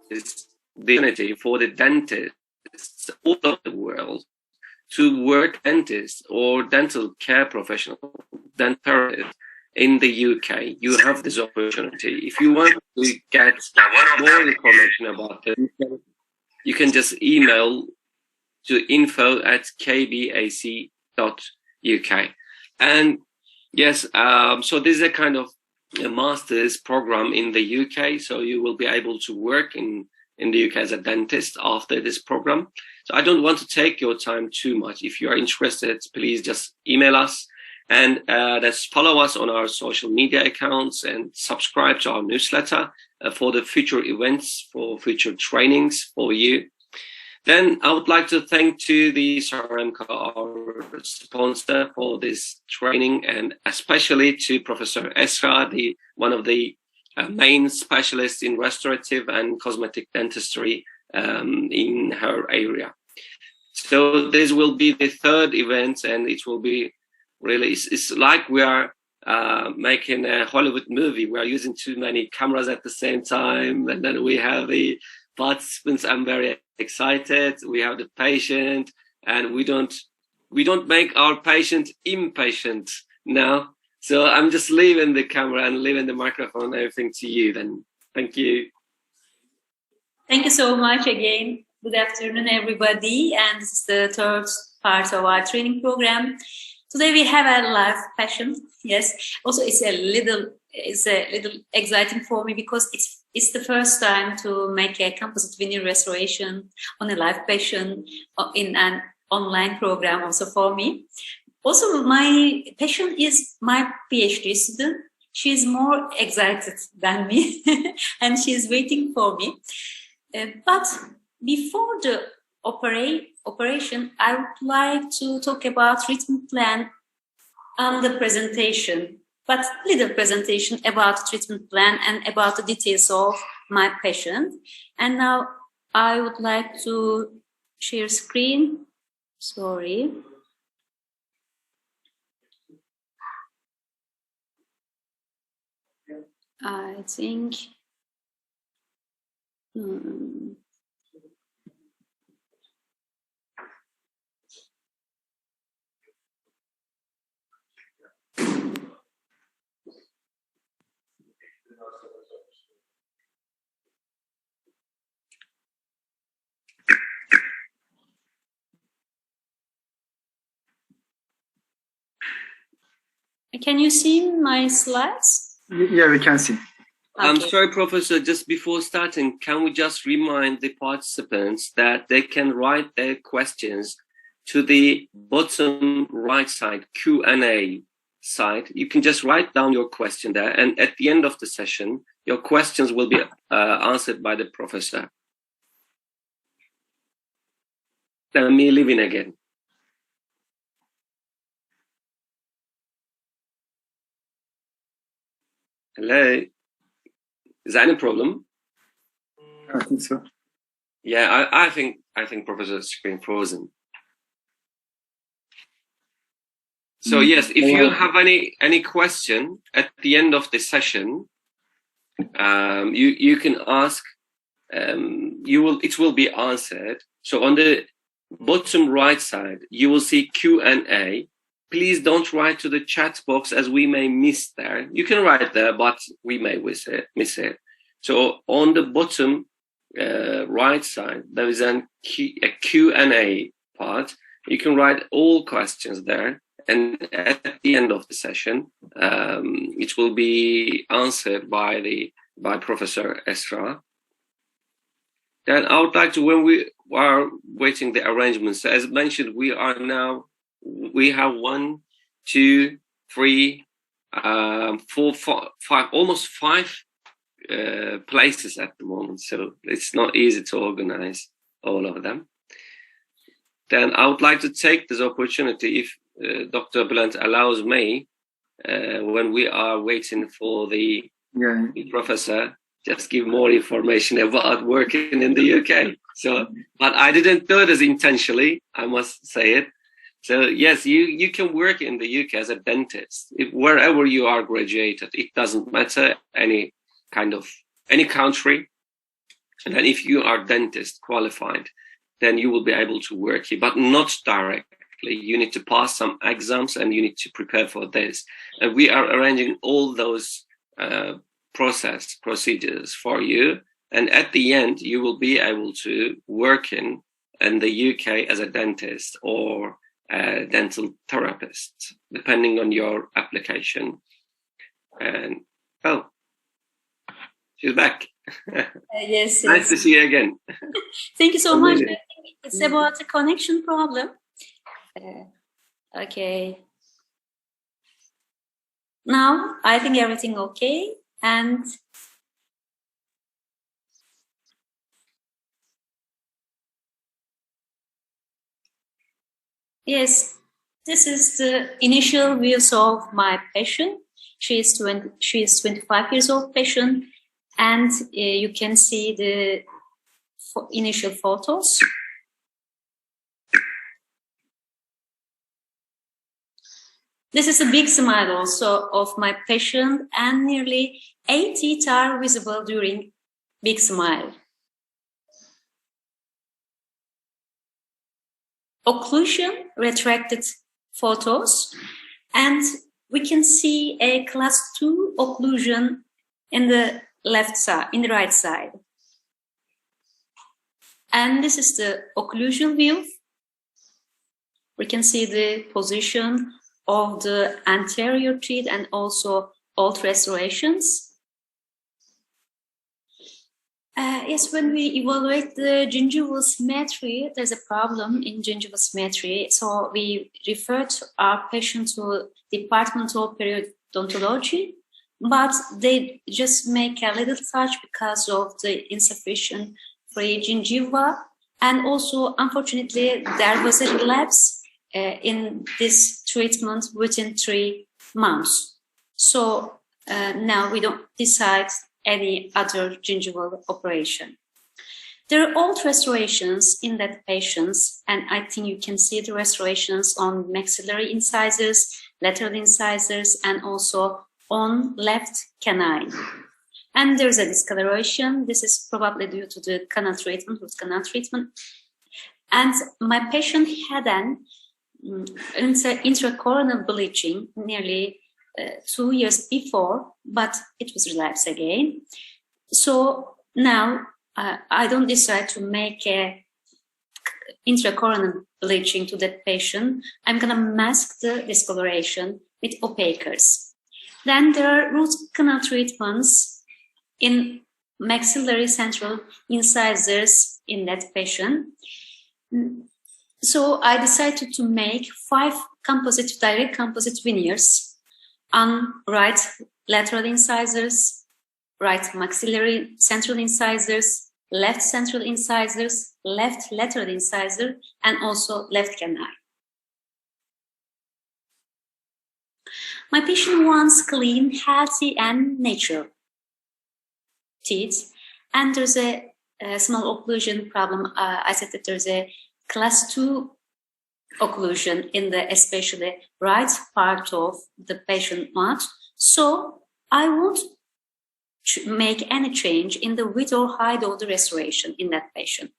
the opportunity for the dentists all over the world to work dentists or dental care professional, dental therapists in the UK. You have this opportunity. If you want to get more information about it, you can just email to info@kbac.uk. And yes, so this is a kind of a master's program in the UK. So you will be able to work in the UK as a dentist after this program. So I don't want to take your time too much. If you are interested, please just email us and let's follow us on our social media accounts and subscribe to our newsletter for the future events, for future trainings for you. Then I would like to thank to the Saramka, our sponsor, for this training, and especially to Professor Esra, one of the main specialists in restorative and cosmetic dentistry in her area. So this will be the third event, and it will be really, it's like we are making a Hollywood movie. We are using too many cameras at the same time, and then we have the participants. I'm very excited. We have the patient, and we don't make our patient impatient now. So I'm just leaving the camera and leaving the microphone and everything to you then. Thank you. Thank you so much again. Good afternoon, everybody. And this is the third part of our training program. Today we have a live patient. Yes. Also, it's a little exciting for me because it's the first time to make a composite veneer restoration on a live patient in an online program also for me. Also, my patient is my PhD student. She's more excited than me and she's waiting for me. But before the operation, I would like to talk about treatment plan and the presentation. But little presentation about treatment plan and about the details of my patient. And now I would like to share screen. Sorry. I think. Can you see my slides? Yeah, we can see. Okay. I'm sorry, Professor, just before starting, can we just remind the participants that they can write their questions to the bottom right side, Q&A side. You can just write down your question there, and at the end of the session, your questions will be answered by the professor. Let me leave in again. Hello? Is there any problem? I think so. Yeah, I think Professor's screen frozen. So yes, if you have any question at the end of the session, you can ask. It will be answered. So on the bottom right side, you will see Q&A. Please don't write to the chat box, as we may miss there. You can write there, but we may miss it. So on the bottom right side, there is a Q&A part. You can write all questions there, and at the end of the session, it will be answered by Professor Esra. Then I would like to, when we are waiting the arrangements, as mentioned, we have 1, 2, 3, 4, 5, almost 5 places at the moment, so it's not easy to organize all of them. Then I would like to take this opportunity, if Dr. Blunt allows me, when we are waiting for the professor, just give more information about working in the UK. So, but I didn't do this intentionally, I must say it. So yes, you can work in the UK as a dentist, wherever you are graduated. It doesn't matter, any country. And then if you are dentist qualified, then you will be able to work here, but not directly. You need to pass some exams and you need to prepare for this. And we are arranging all those procedures for you. And at the end, you will be able to work in the UK as a dentist or a dental therapist, depending on your application. And, oh, she's back. Yes. Nice to see you again. Thank you so much. I think it's about a connection problem. Okay. Now, I think everything okay. And yes, this is the initial views of my patient. She is 25 years old patient, and you can see the initial photos. This is a big smile also of my patient, and nearly 8 teeth are visible during big smile. Occlusion retracted photos, and we can see a class 2 occlusion in the left side, in the right side. And this is the occlusion view. We can see the position of the anterior teeth and also old restorations. Yes, when we evaluate the gingival symmetry, there's a problem in gingival symmetry. So we refer to our patient to Department of Periodontology, but they just make a little touch because of the insufficient free gingiva. And also, unfortunately, there was a relapse in this treatment within 3 months. So now we don't decide any other gingival operation. There are old restorations in that patients, and I think you can see the restorations on maxillary incisors, lateral incisors, and also on left canine. And there's a discoloration. This is probably due to the canal treatment, root canal treatment. And my patient had an intracoronal bleaching nearly 2 years before, but it was relapsed again. So now I don't decide to make a intracoronal bleaching to that patient. I'm going to mask the discoloration with opacers. Then there are root canal treatments in maxillary central incisors in that patient. So I decided to make 5 direct composite veneers on right lateral incisors, right maxillary central incisors, left central incisors, left lateral incisor, and also left canine. My patient wants clean, healthy, and natural teeth, and there's a small occlusion problem. I said that there's a class 2 occlusion in the especially right part of the patient mouth. So I won't make any change in the width or height of the restoration in that patient.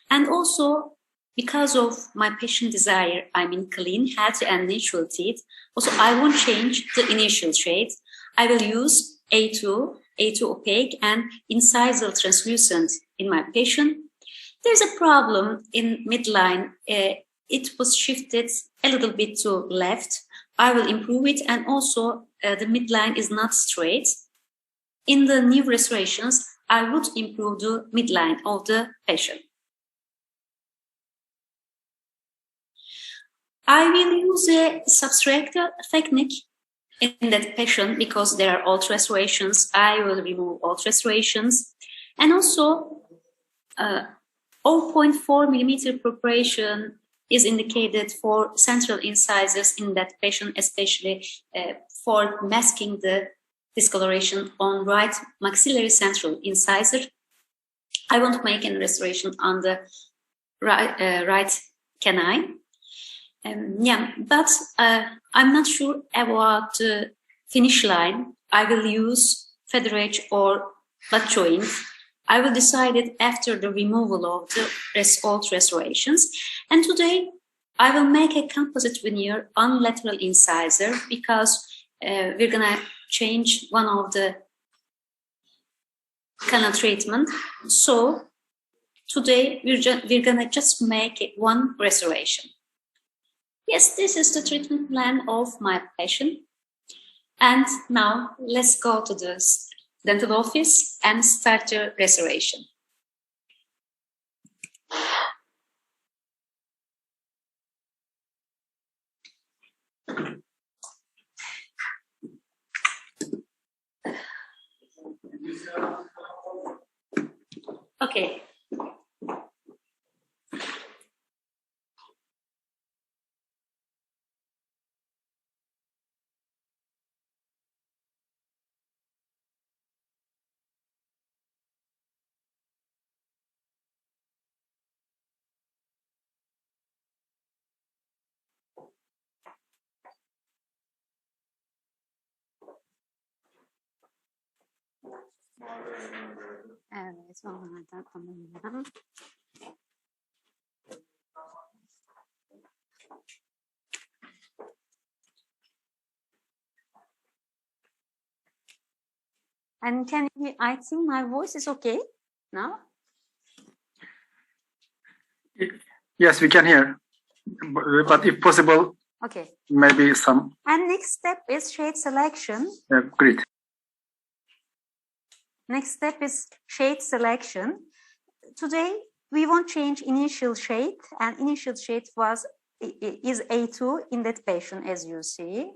And also, because of my patient desire, I mean clean, healthy, and natural teeth, also I won't change the initial shade. I will use A2 opaque, and incisal translucent in my patient. There's a problem in midline. It was shifted a little bit to left. I will improve it, and also the midline is not straight. In the new restorations, I would improve the midline of the patient. I will use a subtractor technique in that patient because there are old restorations. I will remove old restorations, and also 0.4 millimeter preparation is indicated for central incisors in that patient, especially for masking the discoloration on right maxillary central incisor. I won't make any restoration on the right canine. But I'm not sure about the finish line. I will use feather edge or butt joint. I will decide it after the removal of the old restorations. And today I will make a composite veneer on lateral incisor because we're gonna change one of the canal treatment. So today we're gonna just make one restoration. Yes, this is the treatment plan of my patient. And now let's go to the dental office and start the restoration. Okay. Evet, onlardan tamamlayalım. And I think my voice is okay now? Yes, we can hear. But if possible, Okay. maybe some. And next step is shade selection. Great. Next step is shade selection. Today, we won't change initial shade, and initial shade is A2 in that patient, as you see,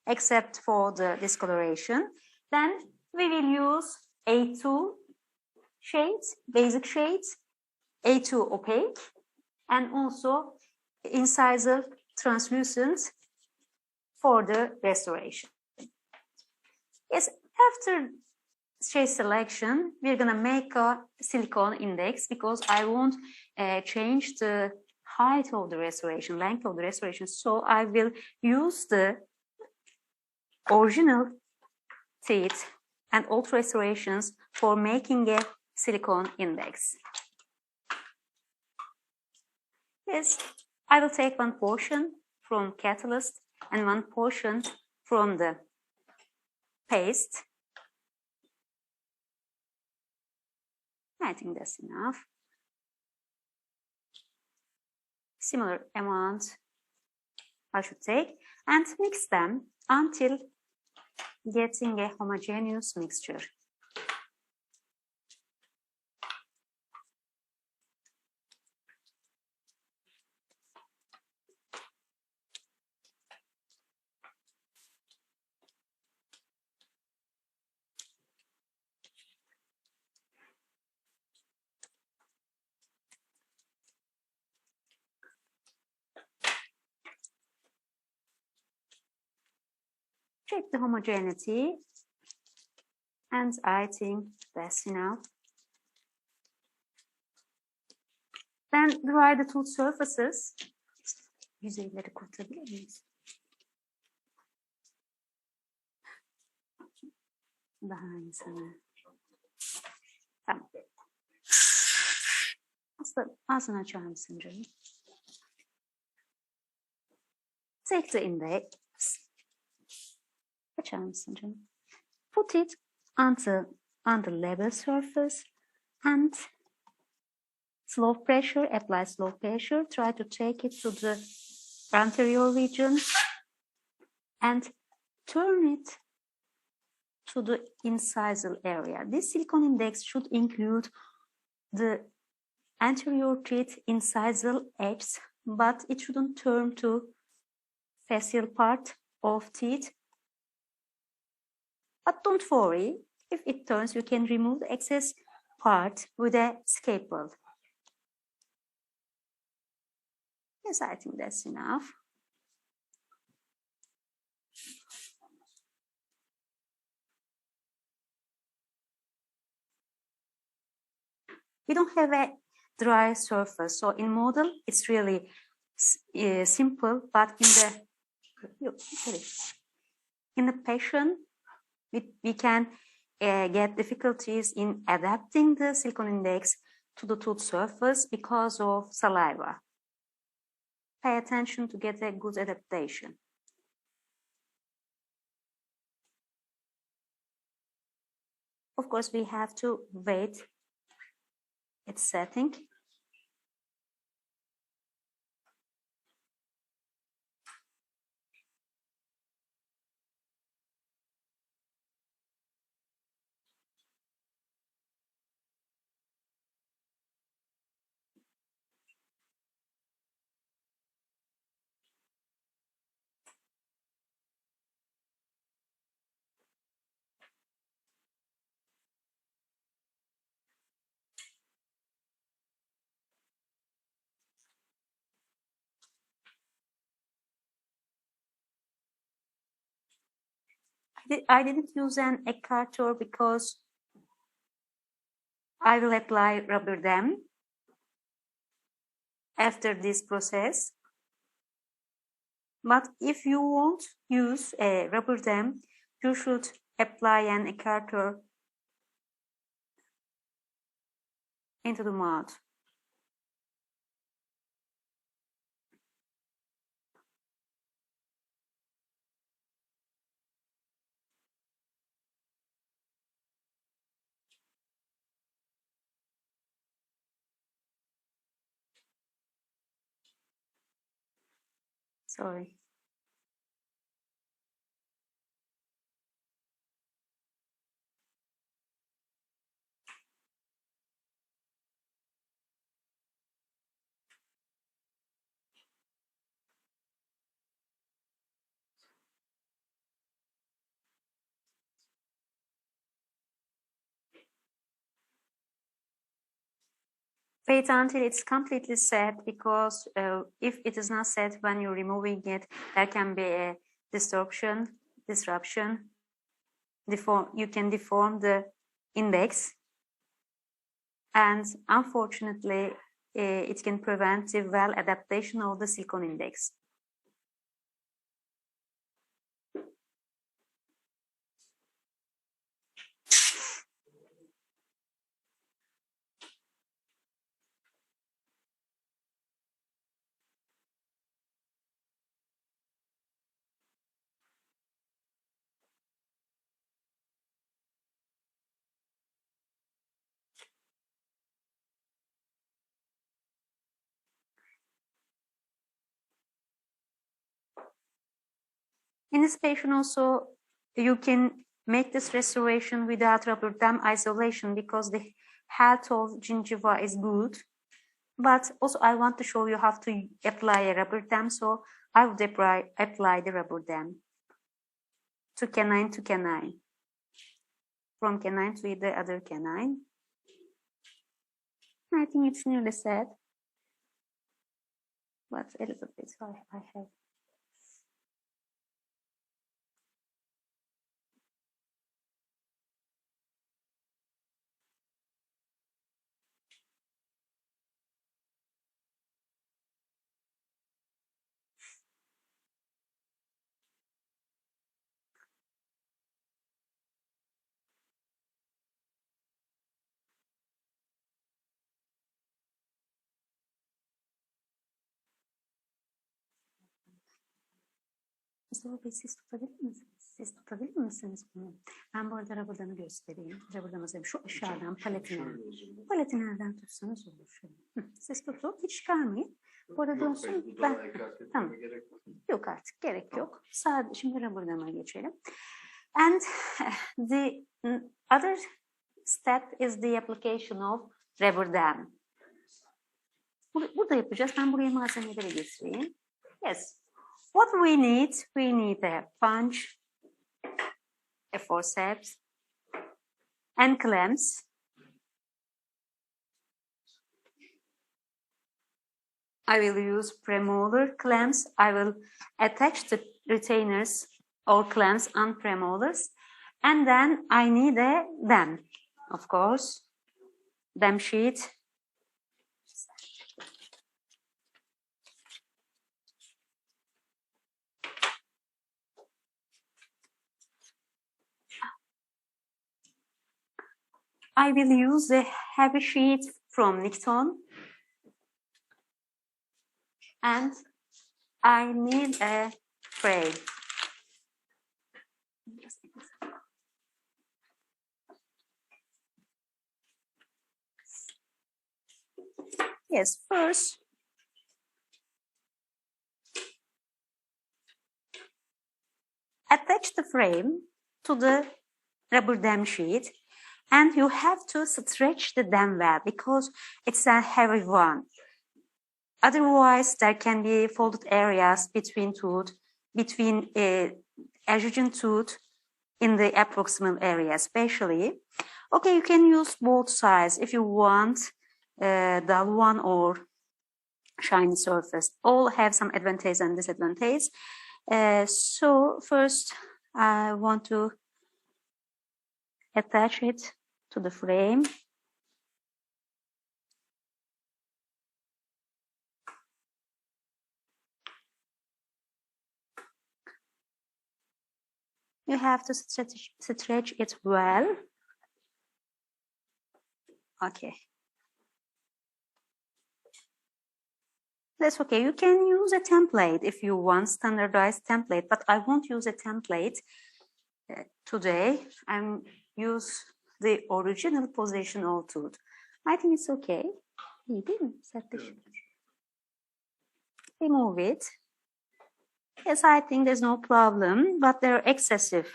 except for the discoloration. Then we will use A2 shades, basic shades, A2 opaque, and also incisor translucent for the restoration. Yes, after shade selection, we're gonna make a silicone index because I won't change the height of the restoration, length of the restoration. So I will use the original teeth and old restorations for making a silicone index. Yes, I will take one portion from catalyst and one portion from the paste. I think that's enough. Similar amount I should take and mix them until getting a homogeneous mixture. Check the homogeneity, and I think that's enough. Then dry the tooth surfaces. Yüzeyleri kurtarabilir miyiz? Daha iyisini. Tamam. Aslında ağzını açar mısın canım? Take the index. Açar mısın canım? Put it on the level surface and slow pressure, apply slow pressure. Try to take it to the anterior region and turn it to the incisal area. This silicone index should include the anterior teeth incisal edge, but it shouldn't turn to facial part of teeth. But don't worry, if it turns, you can remove the excess part with a scalpel. Yes, I think that's enough. We don't have a dry surface, so in model it's really simple, but in the patient we can get difficulties in adapting the silicone index to the tooth surface because of saliva. Pay attention to get a good adaptation. Of course, we have to wait its setting. I didn't use an ecartor because I will apply rubber dam after this process. But if you won't use a rubber dam, you should apply an ecartor into the mouth. Sorry. Wait until it's completely set, because if it is not set when you're removing it, there can be a disruption. You can deform the index, and unfortunately, it can prevent the well adaptation of the silicone index. In this patient also, you can make this restoration without rubber dam isolation because the health of gingiva is good. But also I want to show you how to apply a rubber dam, so I would apply the rubber dam to canine to canine, from canine to the other canine. I think it's nearly set, but a little bit I have. Mustafa Bey, siz tutabilir misiniz? Siz tutabilir misiniz bunu? Ben bu arada rubber'danı göstereyim. Rubber'dan şu aşağıdan paleti nereden tutsanız olur. Şöyle. Siz tutun, hiç çıkarmayın. Bu arada dönsün. Tamam. Yok, artık gerek yok. Sadece şimdi rubber'dana geçelim. And the other step is the application of rubber dam. Burada yapacağız. Ben buraya malzemeleri getireyim. Yes. What we need a punch, a forceps, and clamps. I will use premolar clamps. I will attach the retainers or clamps on premolars. And then I need a dam, of course, dam sheet. I will use the heavy sheet from Nikton. And I need a frame. Yes, first, attach the frame to the rubber dam sheet, and you have to stretch the dam well because it's a heavy one. Otherwise, there can be folded areas between adjacent tooth in the approximal area, especially. Okay, you can use both sides if you want dull one or shiny surface. All have some advantage and disadvantage. So first, I want to attach it to the frame. You have to stretch it well. Okay. That's okay. You can use a template if you want standardized template, but I won't use a template today. I'm use the original position of tooth. I think it's okay. Remove it. Yes, I think there's no problem, but there are excessive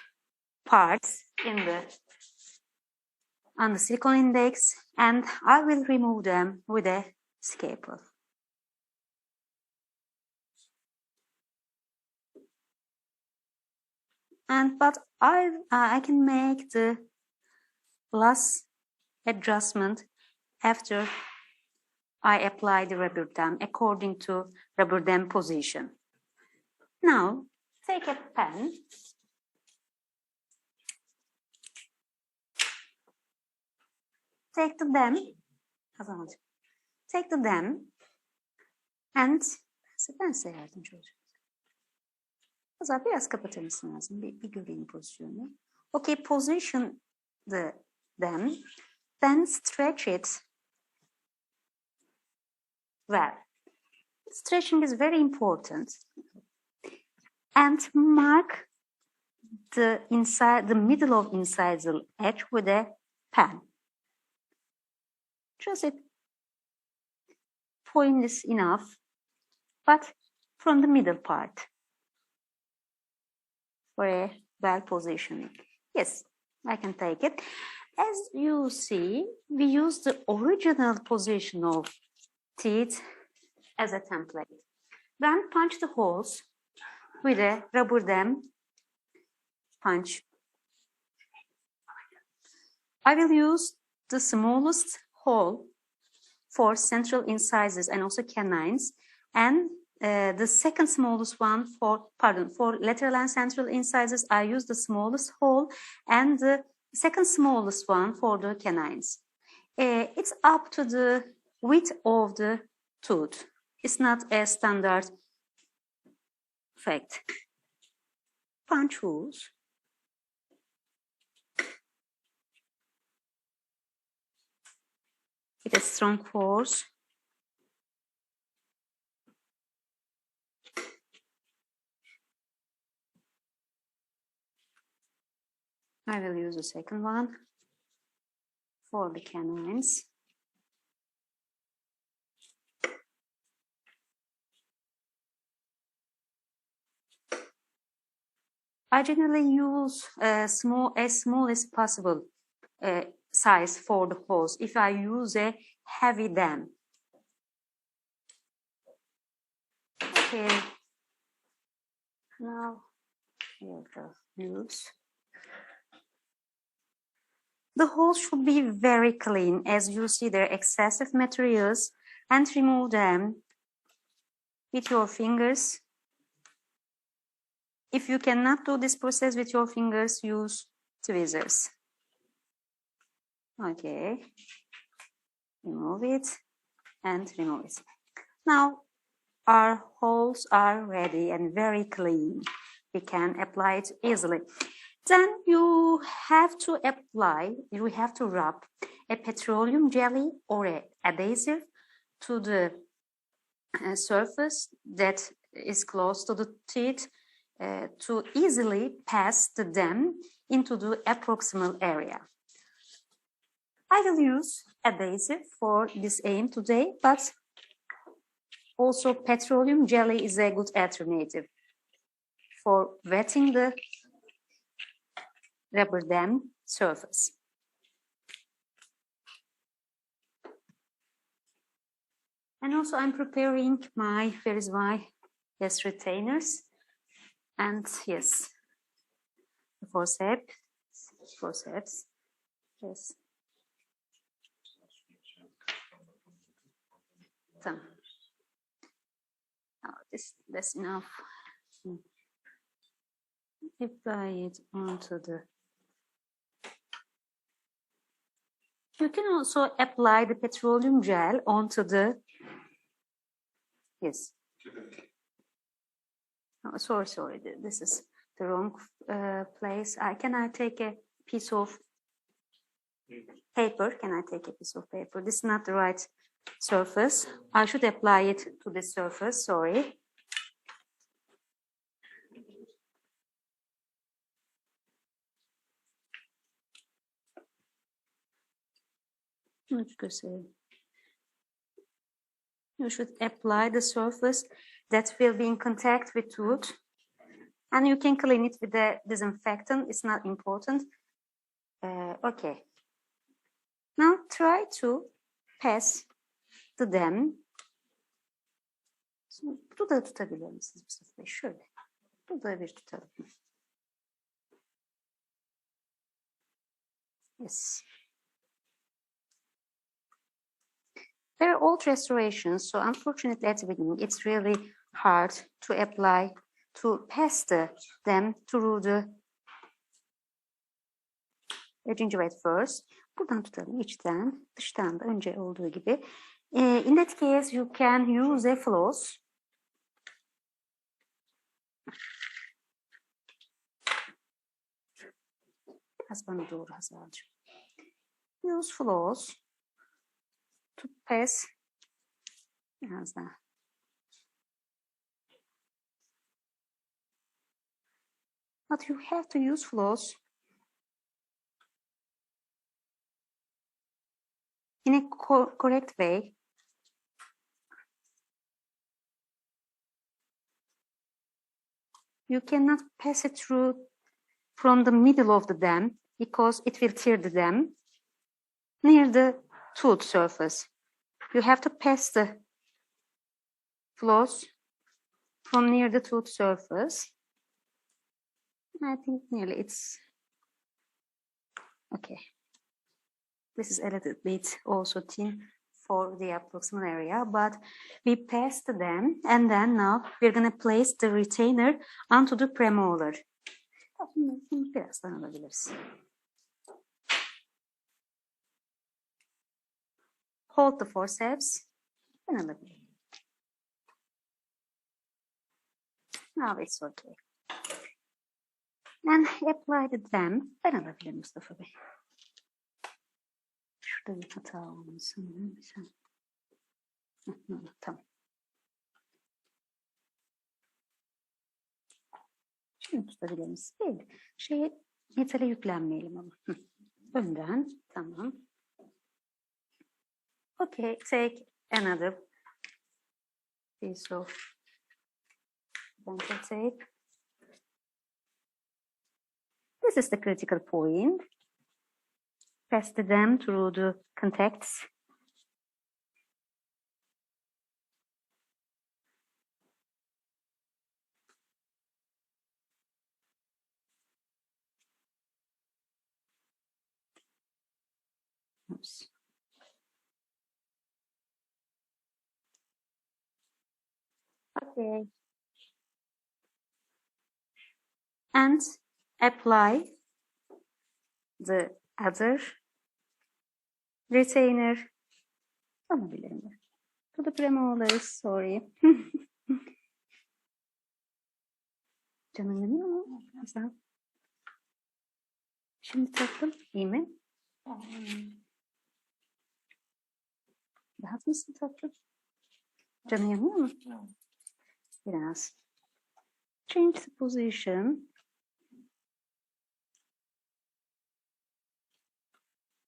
parts on the silicone index, and I will remove them with a scalpel. But I can make the last adjustment after I apply the rubber dam according to rubber dam position. Now, take a pen. Take the dam. Take the dam and ben size yardımcı olacağım. Azar biraz kapatır mısın lazım? Bir göreyim pozisyonu. Okay, position the dam, then stretch it well. Stretching is very important. And mark the middle of incisor edge with a pen. Just a point is enough, but from the middle part for a well positioning. Yes, I can take it. As you see, we use the original position of teeth as a template. Then punch the holes with a rubber dam punch. I will use the smallest hole for central incisors and also canines, and the second smallest one for lateral and central incisors. I use the smallest hole, and the second smallest one for the canines. It's up to the width of the tooth. It's not a standard fact. Punch holes. With a strong force. I will use the second one for the canines. I generally use as small as possible size for the holes if I use a heavy dam. Okay, now here the views. The holes should be very clean. As you see, there are excessive materials, and remove them with your fingers. If you cannot do this process with your fingers, use tweezers. Okay, remove it and remove it. Now our holes are ready and very clean. We can apply it easily. Then you have to rub a petroleum jelly or an adhesive to the surface that is close to the teeth to easily pass the dam into the approximal area. I will use adhesive for this aim today, but also petroleum jelly is a good alternative for wetting the rubber dam surface. And also I'm preparing where is my retainers, and yes, the forceps, yes. Tamam. Oh, that's enough. Apply it onto the. You can also apply the petroleum gel onto the. Yes. Oh, sorry. This is the wrong place. Can I take a piece of paper? Can I take a piece of paper? This is not the right surface. I should apply it to this surface. Sorry. You should apply the surface that will be in contact with tooth, and you can clean it with the disinfectant. It's not important. Okay. Now try to pass the dam. Burada tutabilir misiniz Mustafa Bey? Şöyle. Burada bir tutalım. Yes. There are old restorations, so unfortunately at the beginning it's really hard to pass the dam through the gingiva first. Buradan tutalım, içten, dıştan da önce olduğu gibi. In that case you can use a floss. Az bana doğru Hazal'cığım. Use floss to pass. Biraz daha. But you have to use floss in a correct way. You cannot pass it through from the middle of the dam because it will tear the dam near the tooth surface. You have to pass the floss from near the tooth surface. I think nearly it's okay. This is a little bit also thin for the approximal area, but we passed them, and then now we're going to place the retainer onto the premolar. Birazdan alabiliriz. Hold the forceps. Ben alabilirim. Now it's okay. And apply the dam. Ben alabilirim Mustafa Bey. Şurada bir hata olmasın. Tamam. Şimdi tutabilir misin? Değil. Metale yüklenmeyelim ama. Önden. Tamam. Okay, take another piece of dental tape. This is the critical point. Pass the dam through the contacts. Oops. Okay. And apply the other retainer. To the premolars, sorry. Canın yanıyor mu? Güzel. Şimdi taktım. İyi mi? Rahat mısın tatlım? Canı yanıyor mu? Biraz. Change the position.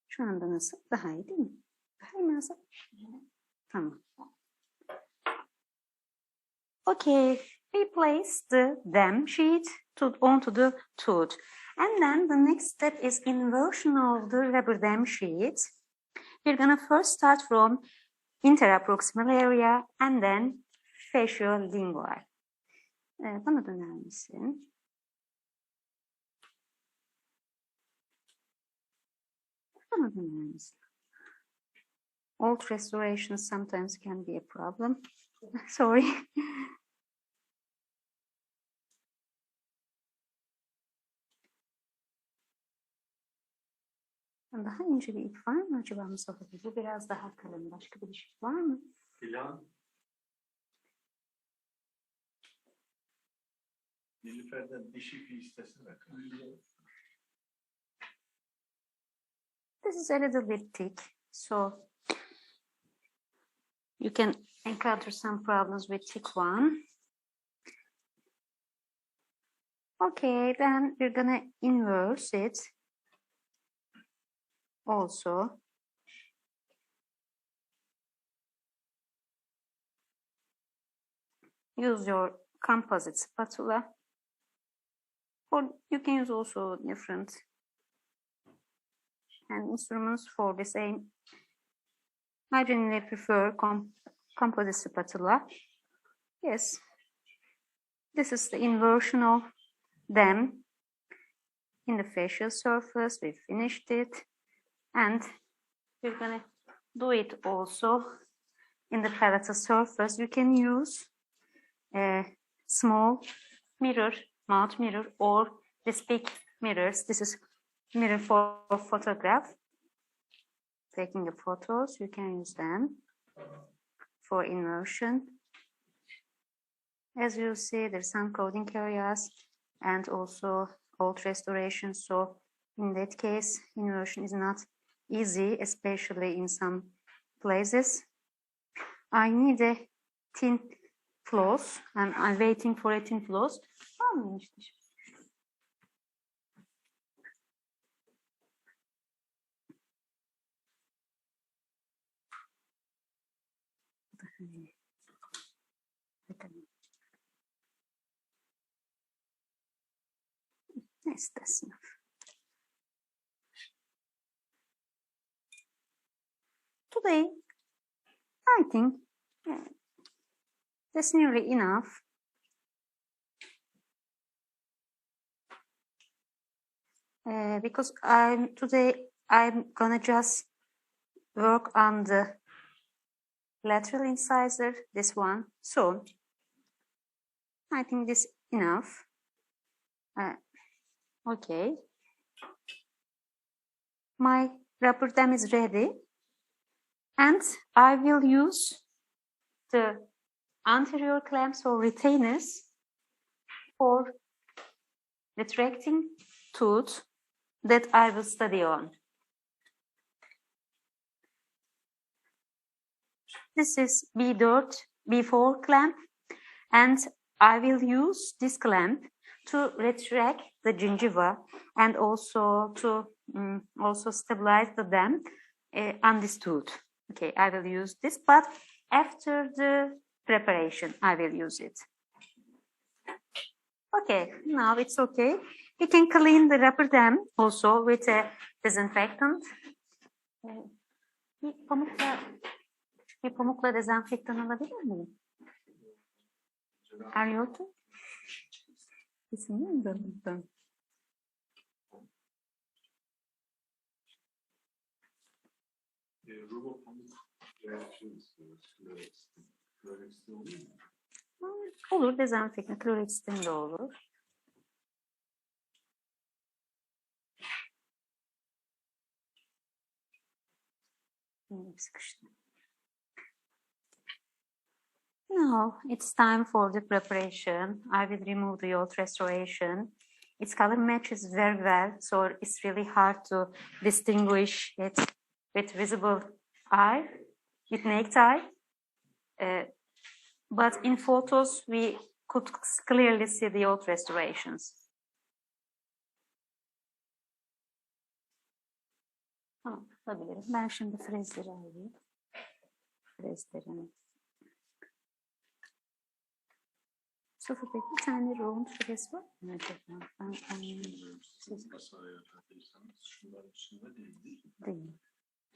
Şu anda nasıl? Daha iyi değil mi? Daha iyi mi nasıl? Tamam. Okay, we place the dam sheet onto the tooth. And then the next step is inversion of the rubber dam sheet. We're gonna first start from interproximal area and then facial-lingual. Bana döner misin? Bana döner misin? Old restorations sometimes can be a problem. Sorry. Daha ince bir ip var mı acaba Mustafa? Bu biraz daha kalın. Başka bir şey var mı? Plan. Nilüfer'den dişi bir istesene. This is a little bit thick, so you can encounter some problems with thick one. Okay, then we're gonna inverse it also. Use your composite spatula, or you can use also different hand instruments for the same. I generally prefer composite spatula. Yes, this is the inversion of them in the facial surface. We finished it, and we're gonna do it also in the palatal surface. You can use a small mirror, mouth mirror, or these big mirrors. This is mirror for photograph. Taking the photos, you can use them for inversion. As you see, there's some coding areas and also old restoration. So in that case, inversion is not easy, especially in some places. I need a thin floss, and I'm waiting for a thin floss. Yes, that's enough. Today, I think that's nearly enough. Because today I'm gonna just work on the lateral incisor, this one. So I think this is enough. Okay. My rubber dam is ready, and I will use the anterior clamps or retainers for retracting tooth that I will study on. This is B4 clamp, and I will use this clamp to retract the gingiva and also to also stabilize the dam on this tooth. Okay, I will use this, but after the preparation, I will use it. Okay, now it's okay. You can clean the rubber dam also with a disinfectant. Bir pamukla dezenfektan alabilir miyim? Are you okay? Kesin değil mi? Rulo pamuk olur, dezenfektan, klorekstin de olur. Sıkıştı. Now it's time for the preparation. I will remove the old restoration. Its color matches very well, so it's really hard to distinguish it with visible eye. with necktie. But in photos, we could clearly see the old restorations. Tamam, olabilir. Ben şimdi frezleri alayım. Frezlerini. Mustafa Bey, bir tane round frez var mı acaba? Siz nasıl ayarladıysanız şunların üstünde değildir. Değil.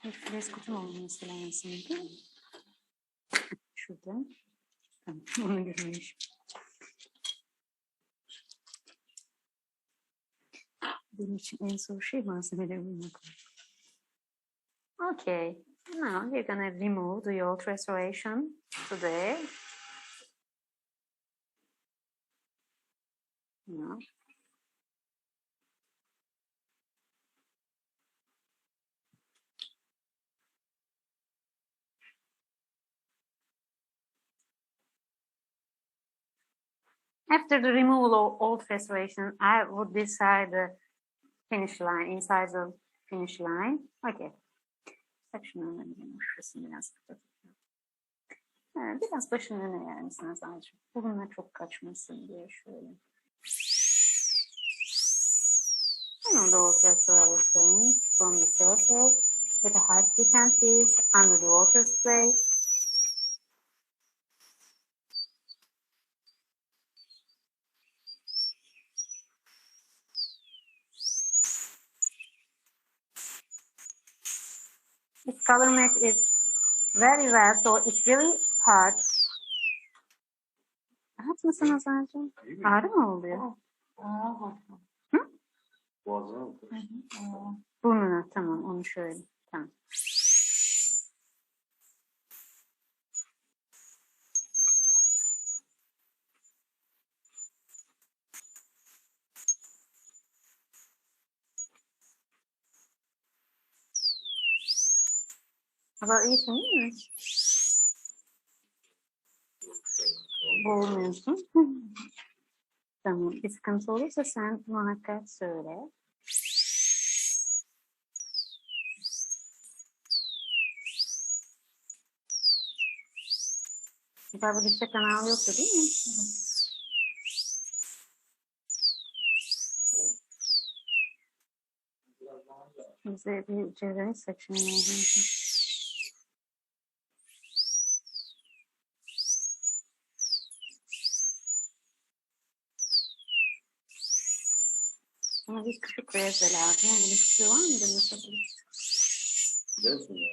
Bir frez kutum olması lazımdı. Şuradan. Tamam, onu görmüş. Benim için en zor şey malzemeleri bulmak. Okay, now we're gonna remove the old restoration today. No. After the removal of old restoration, I would decide the finish line, inside the finish line. Okay. Şurasını biraz biraz başını öne yer misiniz azıcık? Bununla çok kaçmasın diye şöyle. And the old restoration from the surface with a high piece piece under the water spray. This color mat is very rare, so it's really hard. Rahat mısın Azar'cığım? Ağrı mı oluyor? Hı? Boğazına Burnuna, tamam, onu şöyle. Tamam. Ama iyisin değil mi? Boğulmuyorsun. Tamam. Bir sıkıntı olursa sen muhakkak söyle. Bu dişte kanal yoktu değil mi? Bize bir cerrahi saçını lazım. Ama bir küçük beyaz da lazım. Yani bunun küçüğü var mıdır mesela? Biliyorsun ya.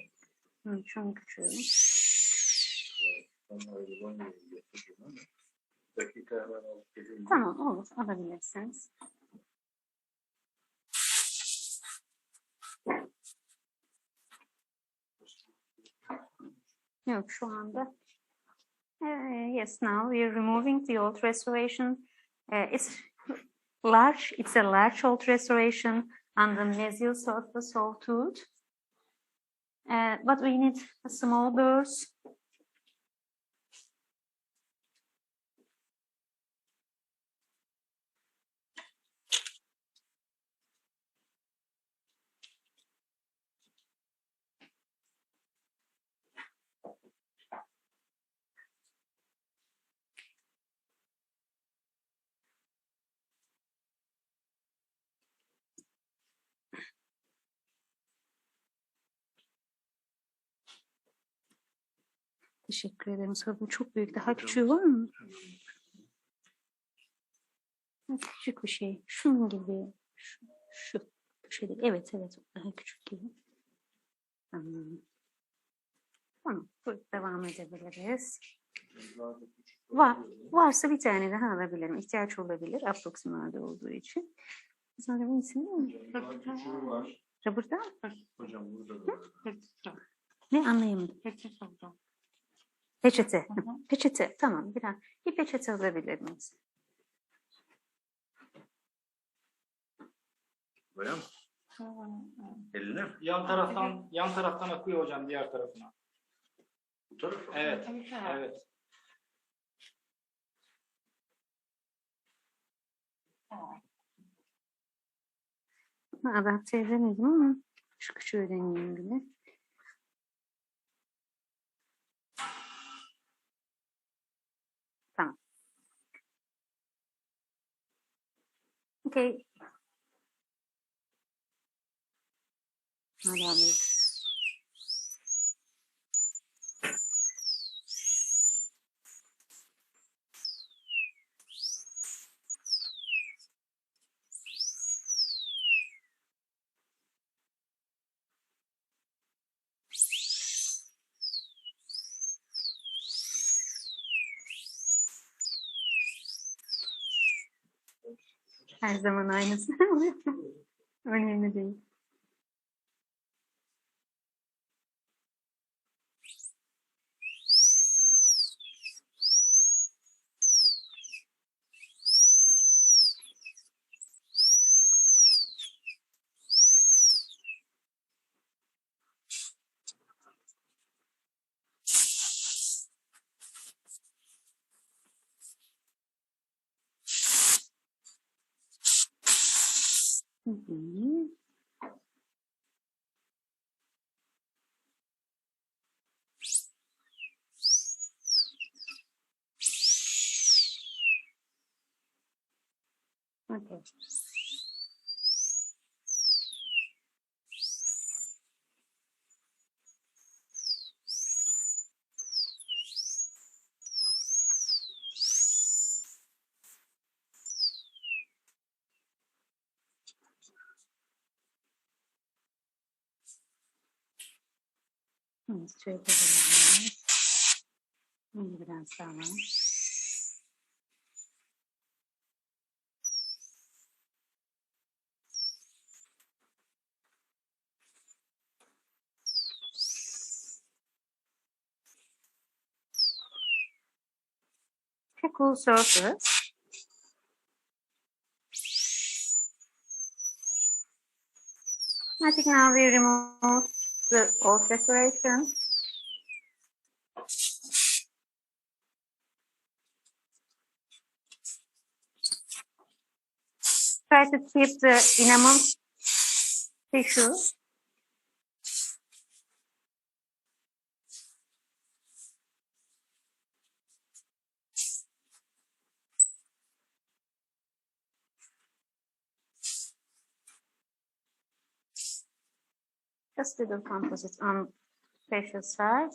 Hı, şunun küçüğü. Ben ayrılan getirdim ama dakika hemen alıp geleyim. Tamam, olur. Alabilirsiniz. Yok, şu anda. Yes, now we are removing the old restoration. It's large. It's a large old restoration on the mesial surface of tooth. But we need a small burrs. Teşekkür ederim. Sonra bu çok büyük. Daha küçüğü var mı? Küçük bir şey. Şunun gibi. Şu köşede. Evet, evet. Daha küçük gibi. Tamam. Tamam. Devam edebiliriz. Varsa bir tane daha alabilirim. İhtiyaç olabilir. Aproksimalde olduğu için. Sana bu isim değil mi? Küçüğü var. Burada? Hocam burada da var. Ne anlayamadım. Peçete. Peçete. Tamam. Bir peçete alabilir miyiz? Böyle mi? Eline mi? Yan taraftan akıyor hocam diğer tarafına. Bu tarafa. Evet. Evet. Adapte edemedim ama şu küçüğü deneyeyim bile. Okay. Madam. Her zaman aynısı. Önemli değil. Hı hı. Okay. Şöyle yapalım. Şimdi biraz daha. A cool surface. I think now we remove the old decoration. Try to keep the enamel tissue. Just little composite on facial side.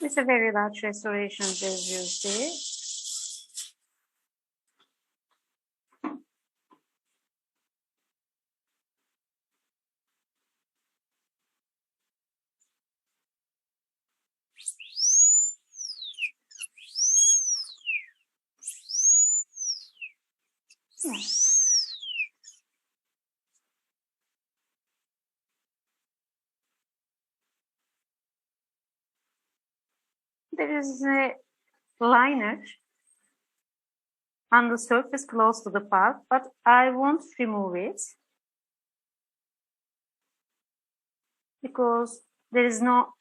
It's a very large restoration, as you see. Yeah. There is a liner on the surface close to the part, but I won't remove it because there is no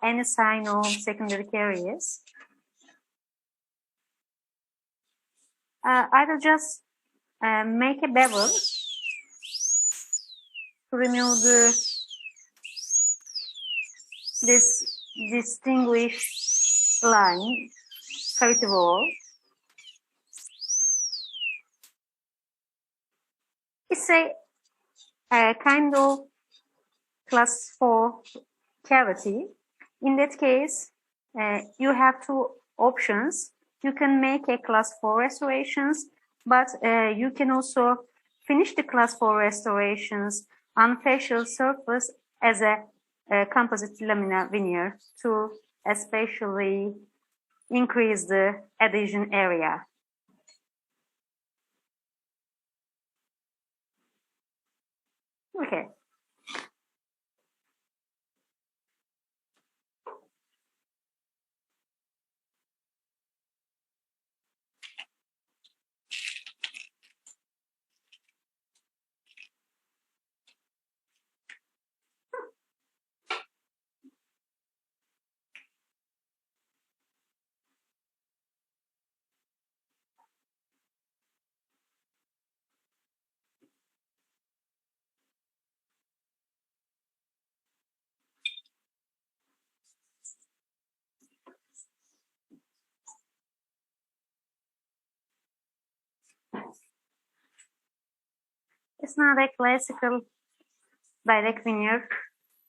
any sign of secondary caries. I will just make a bevel to remove this distinguished line, cavity wall. It's a kind of class 4 cavity. In that case, you have two options. You can make a class 4 restorations, but you can also finish the class 4 restorations on facial surface as a composite laminar veneer to especially increase the adhesion area. Okay. It's not a classical direct veneer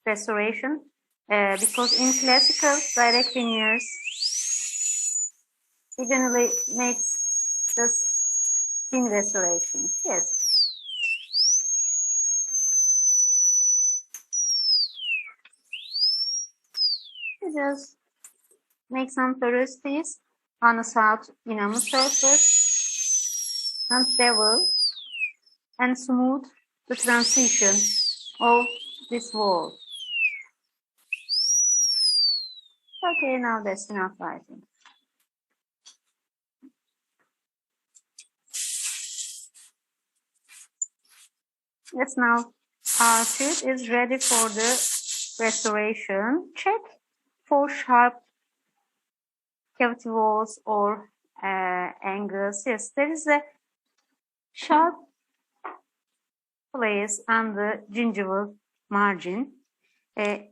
restoration because in classical direct veneers, we generally make just thin restoration. Yes. We just make some porosities on the south enamel surface and bevel and smooth the transition of this wall. Okay, now that's enough, I think. Yes, now our tooth is ready for the restoration. Check for sharp cavity walls or angles. Yes, there is a sharp place on the gingival margin. I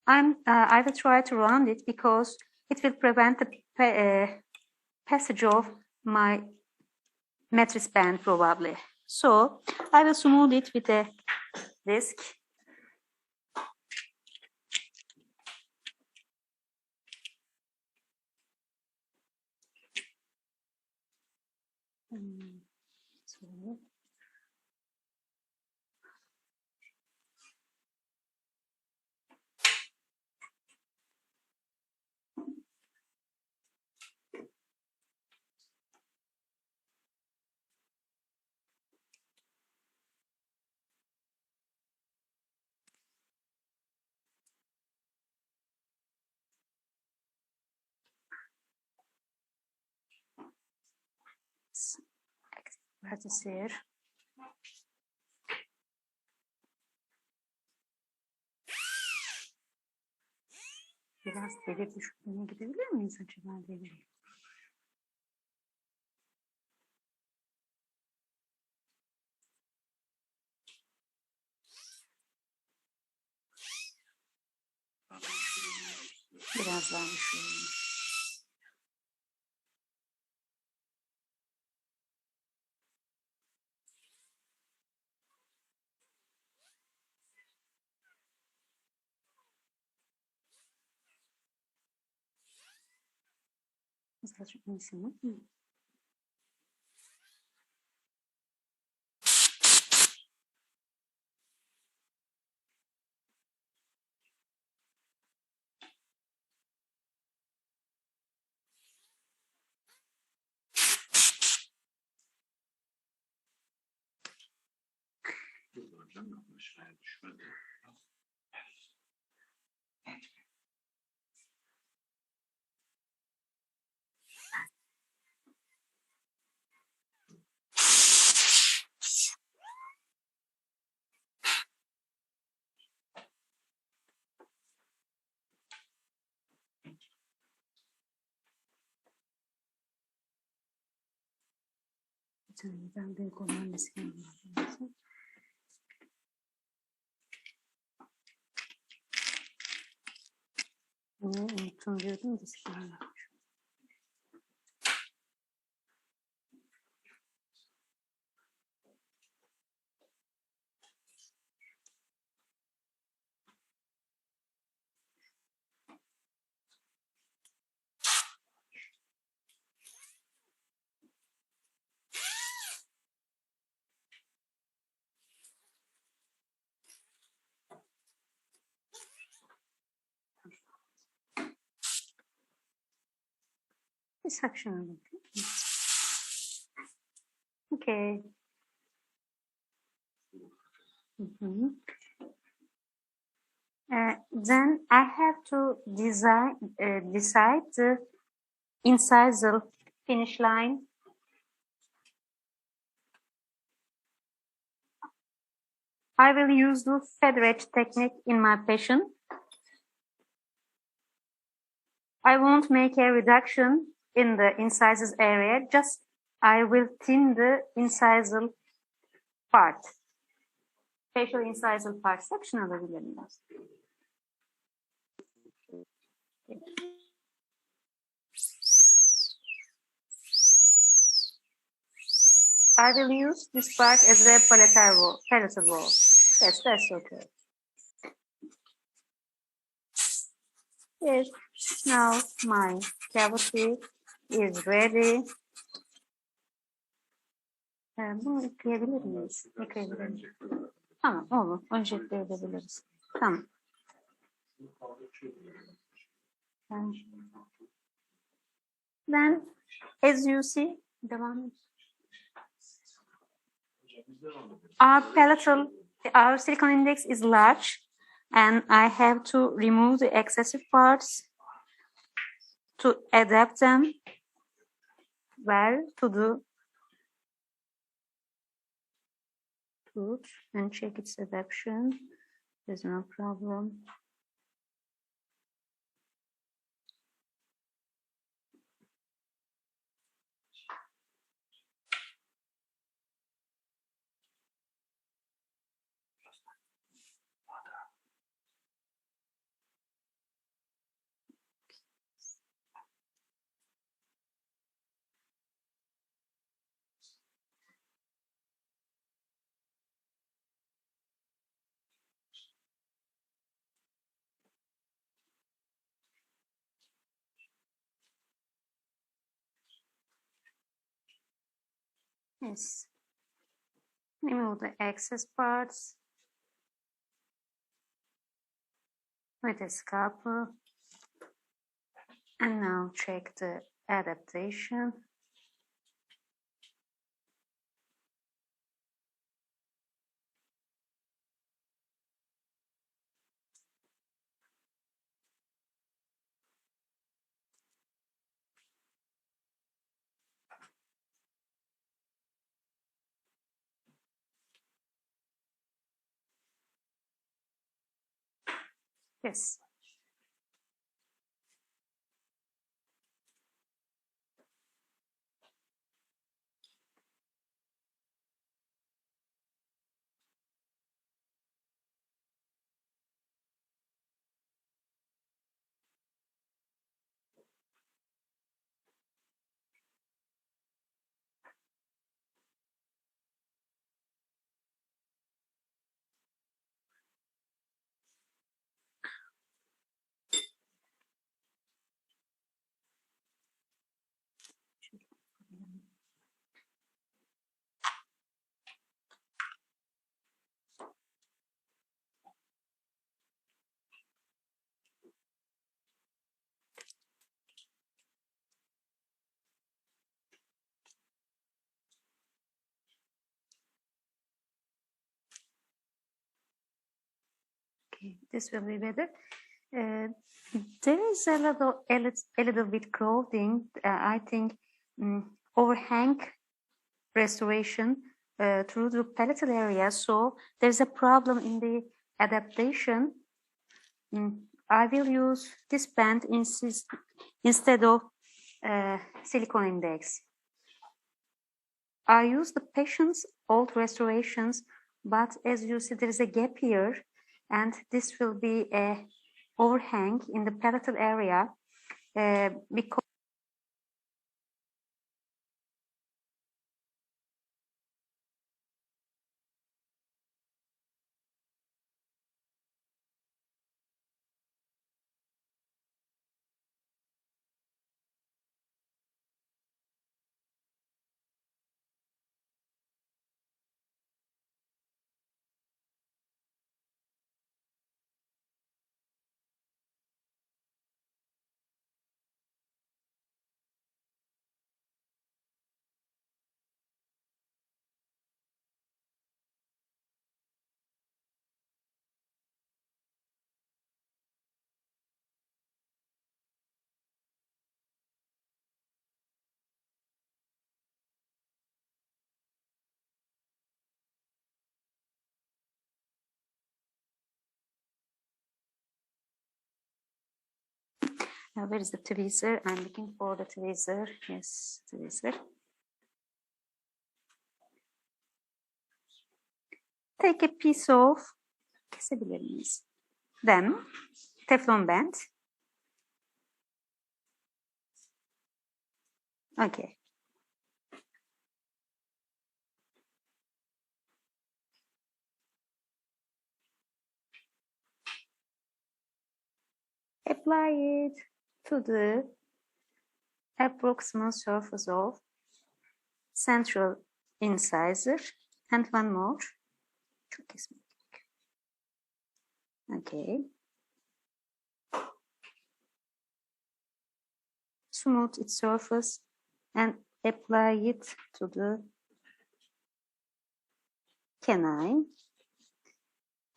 will try to round it because it will prevent the passage of my mattress band probably. So I will smooth it with a disc. So. Vertice here. Biraz devir düşüklüğüne gidebilir miyiz acaba devir? Biraz daha düşürelim. Wystarczy misję. Ben büyük olan mesela. Unuttum diyordum da sıkıntı. Bir suction alalım. Okay. Mhm. Then I have to decide the incisal finish line. I will use the feather edge technique in my patient. I won't make a reduction in the incisors area, just I will thin the incisal part. Facial incisal part section alabilir miyim? I will use this part as a palatal wall. Yes, that's okay. Yes, now my cavity is ready. Bunu yıkayabilir miyiz? Yıkayabilir miyiz? Tamam, olur. Önce yıkayabiliriz. Tamam. Then, as you see, our silicone index is large, and I have to remove the excessive parts to adapt them well to the tooth and check its adaptation. There's no problem. Yes. Remove the excess parts with a scalpel. And now check the adaptation. Yes. Okay, this will be better. There is a little bit crowding, I think, overhang restoration through the palatal area. So there's a problem in the adaptation. I will use this band instead of silicone index. I use the patient's old restorations, but as you see, there is a gap here, and this will be a overhang in the palatal area because Now, where is the tweezer? I'm looking for the tweezer. Yes, tweezer. Take a piece of kesebilir miyiz? Then Teflon band. Okay. Apply it to the approximate surface of central incisor and one more. Çok kesmek gerekiyor. Okay. Smooth its surface and apply it to the canine.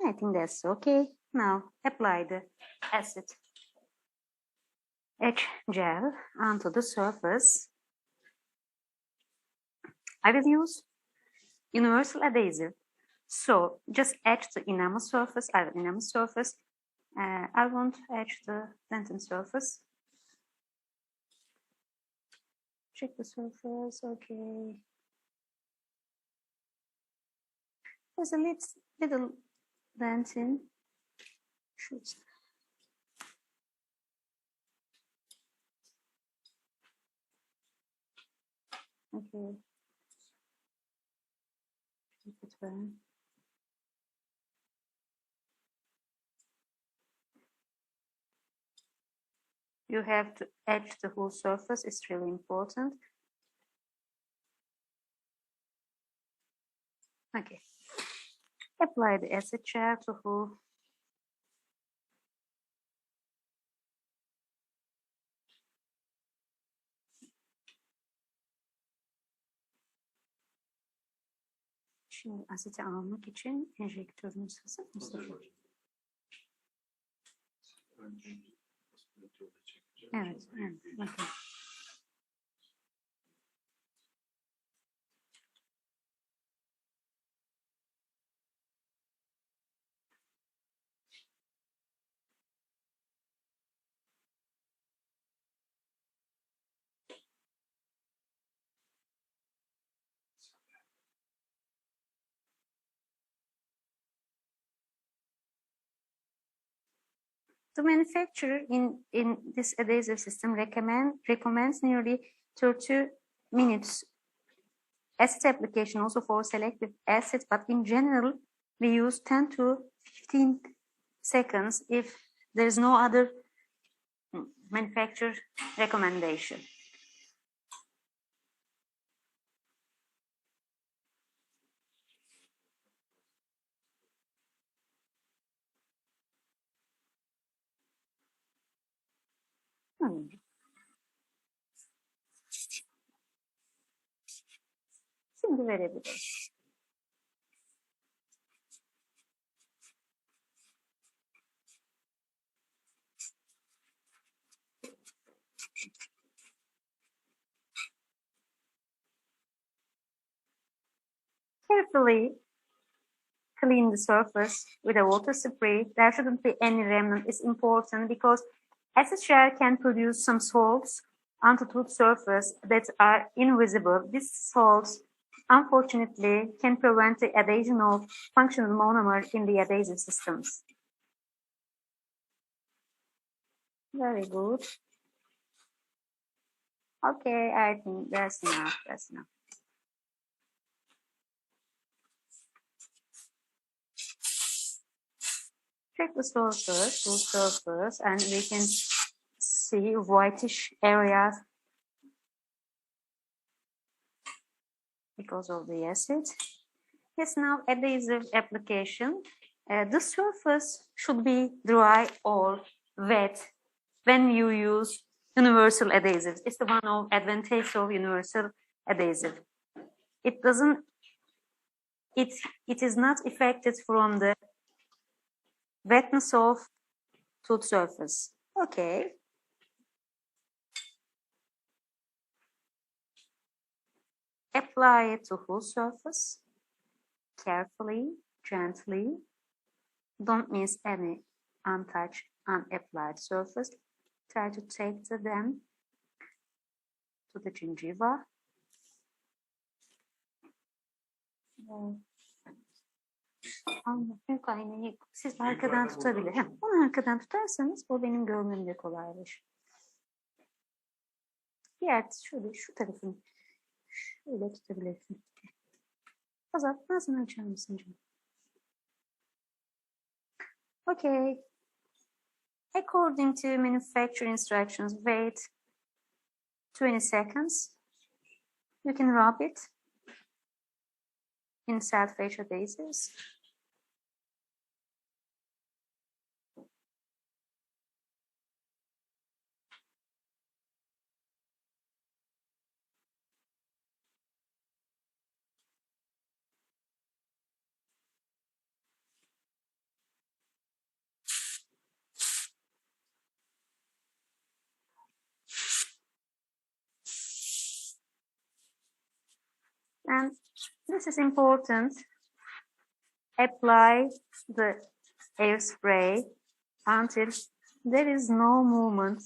I think that's okay. Now apply the acid etch gel onto the surface. I will use universal adhesive. So just etch the enamel surface. I won't etch the dentin surface. Check the surface. Okay. There's a little dentin. Okay. Keep it well. You have to etch the whole surface. It's really important. Okay. Apply the acid gel to whole. Şimdi asiti almak için enjektörümüz hazır Mustafa. Evet, evet. Bakın. The manufacturer in this adhesive system recommends nearly 30 minutes acid application also for selective acid, but in general we use 10 to 15 seconds if there is no other manufacturer recommendation. Şimdi verebiliriz. Carefully clean the surface with a water spray. There shouldn't be any remnant. It's important because acid gel can produce some salts on the tooth surface that are invisible. These salts, unfortunately, can prevent the adhesion of functional monomer in the adhesive systems. Very good. Okay, I think that's enough. That's enough. Check the surface, and we can see whitish areas because of the acid. Yes, now adhesive application. The surface should be dry or wet when you use universal adhesives. It's the one of advantage of universal adhesive. It is not affected from the wetness of tooth surface. Okay. Apply it to whole surface. Carefully, gently. Don't miss any untouched, unapplied surface. try to take them to the gingiva. Büyük aynayı siz arkadan tutabilir. Onu arkadan tutarsanız o benim görmem de kolaylaşır. Diğer şöyle şu tarafını şöyle tutabilirsin. Azat ağzını açar mısın canım? Okay. According to manufacturer instructions, wait 20 seconds. You can rub it inside facial adhesives. And this is important. Apply the airspray until there is no movement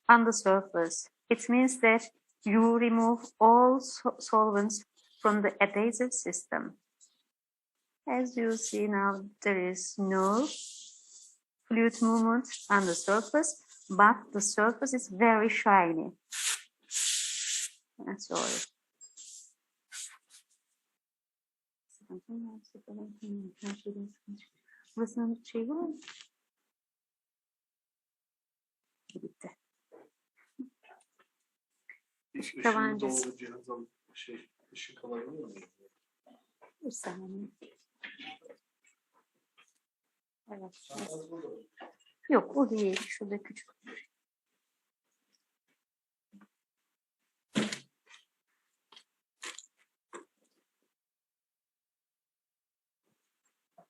on the surface. It means that you remove all solvents from the adhesive system. As you see now, there is no fluid movement on the surface, but the surface is very shiny. Sorry. Burasının şey var mı? Bitti. Tabancası. Doğru cihaz alıp ışık alabiliyor muyum? Bir saniye. Evet. Yok o değil. Şurada küçük.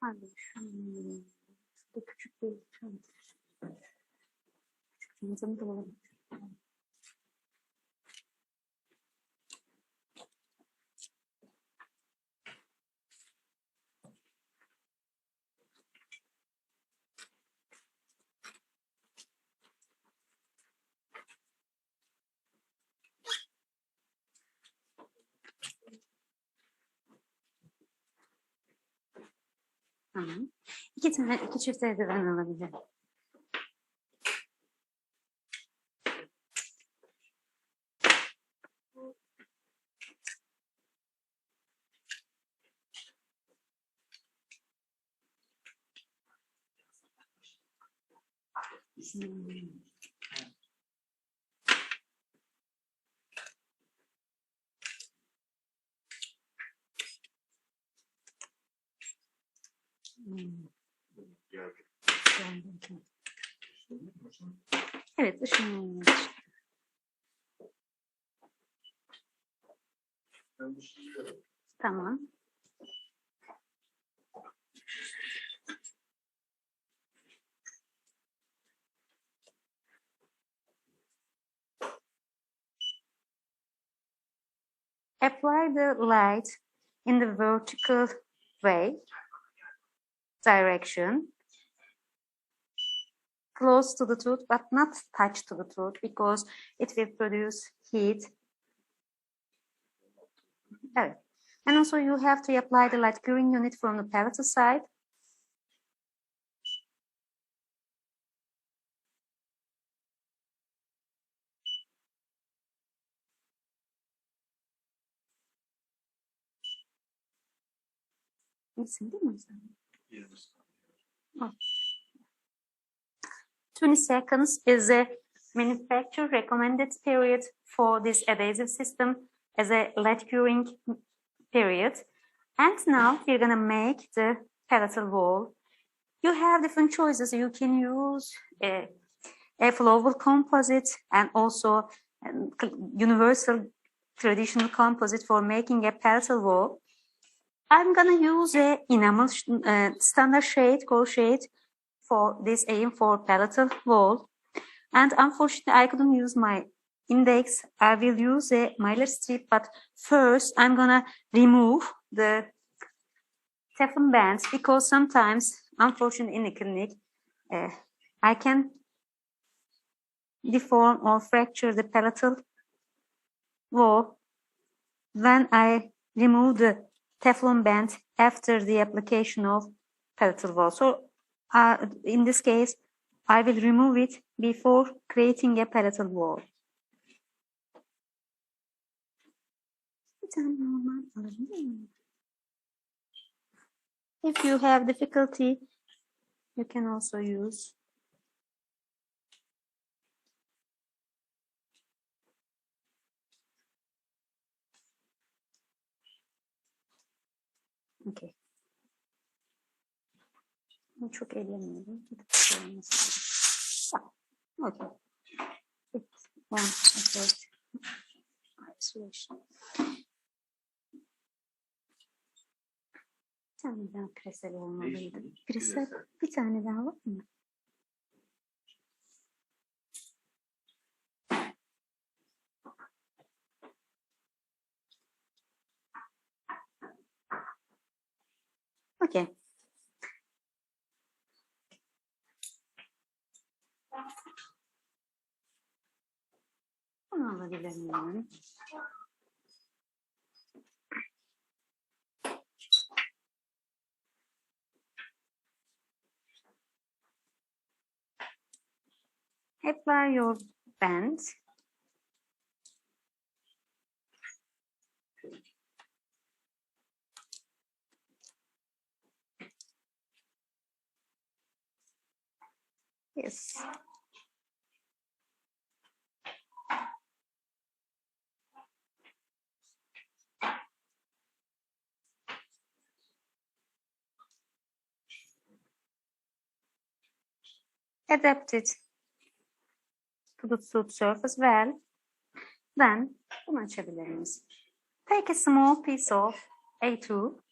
Hadi şurada küçük bir çanta. Küçük çantamı da alalım. Tamam. İki çift eldiven alabilirim. Evet, ışınlanıyor. Tamam. Apply the light in the vertical direction, close to the tooth, but not touch to the tooth because it will produce heat. Evet. And also you have to apply the light curing unit from the palatal side. İyisin değil mi sen? Yes. Oh. 20 seconds is a manufacturer recommended period for this adhesive system as a light curing period. And now we're gonna make the palatal wall. You have different choices. You can use a flowable composite and also universal traditional composite for making a palatal wall. I'm gonna use a enamel standard shade, gold shade for this aim for palatal wall. And unfortunately, I couldn't use my index. I will use a mylar strip, but first I'm gonna remove the Teflon bands because sometimes, unfortunately, in the clinic, I can deform or fracture the palatal wall when I remove the Teflon band after the application of palatal wall. So in this case, I will remove it before creating a palatal wall. If you have difficulty, you can also use okay. Çok ellemiyorum. Okay. One effort. Isolation. Bir tane daha kresel olmalıydı. Kresel bir tane daha var mı? Okay. Bunu alabilir miyim? Apply your band. Yes. Adapt it to the suit surface well. Then bunu açabiliriz. Take a small piece of A2.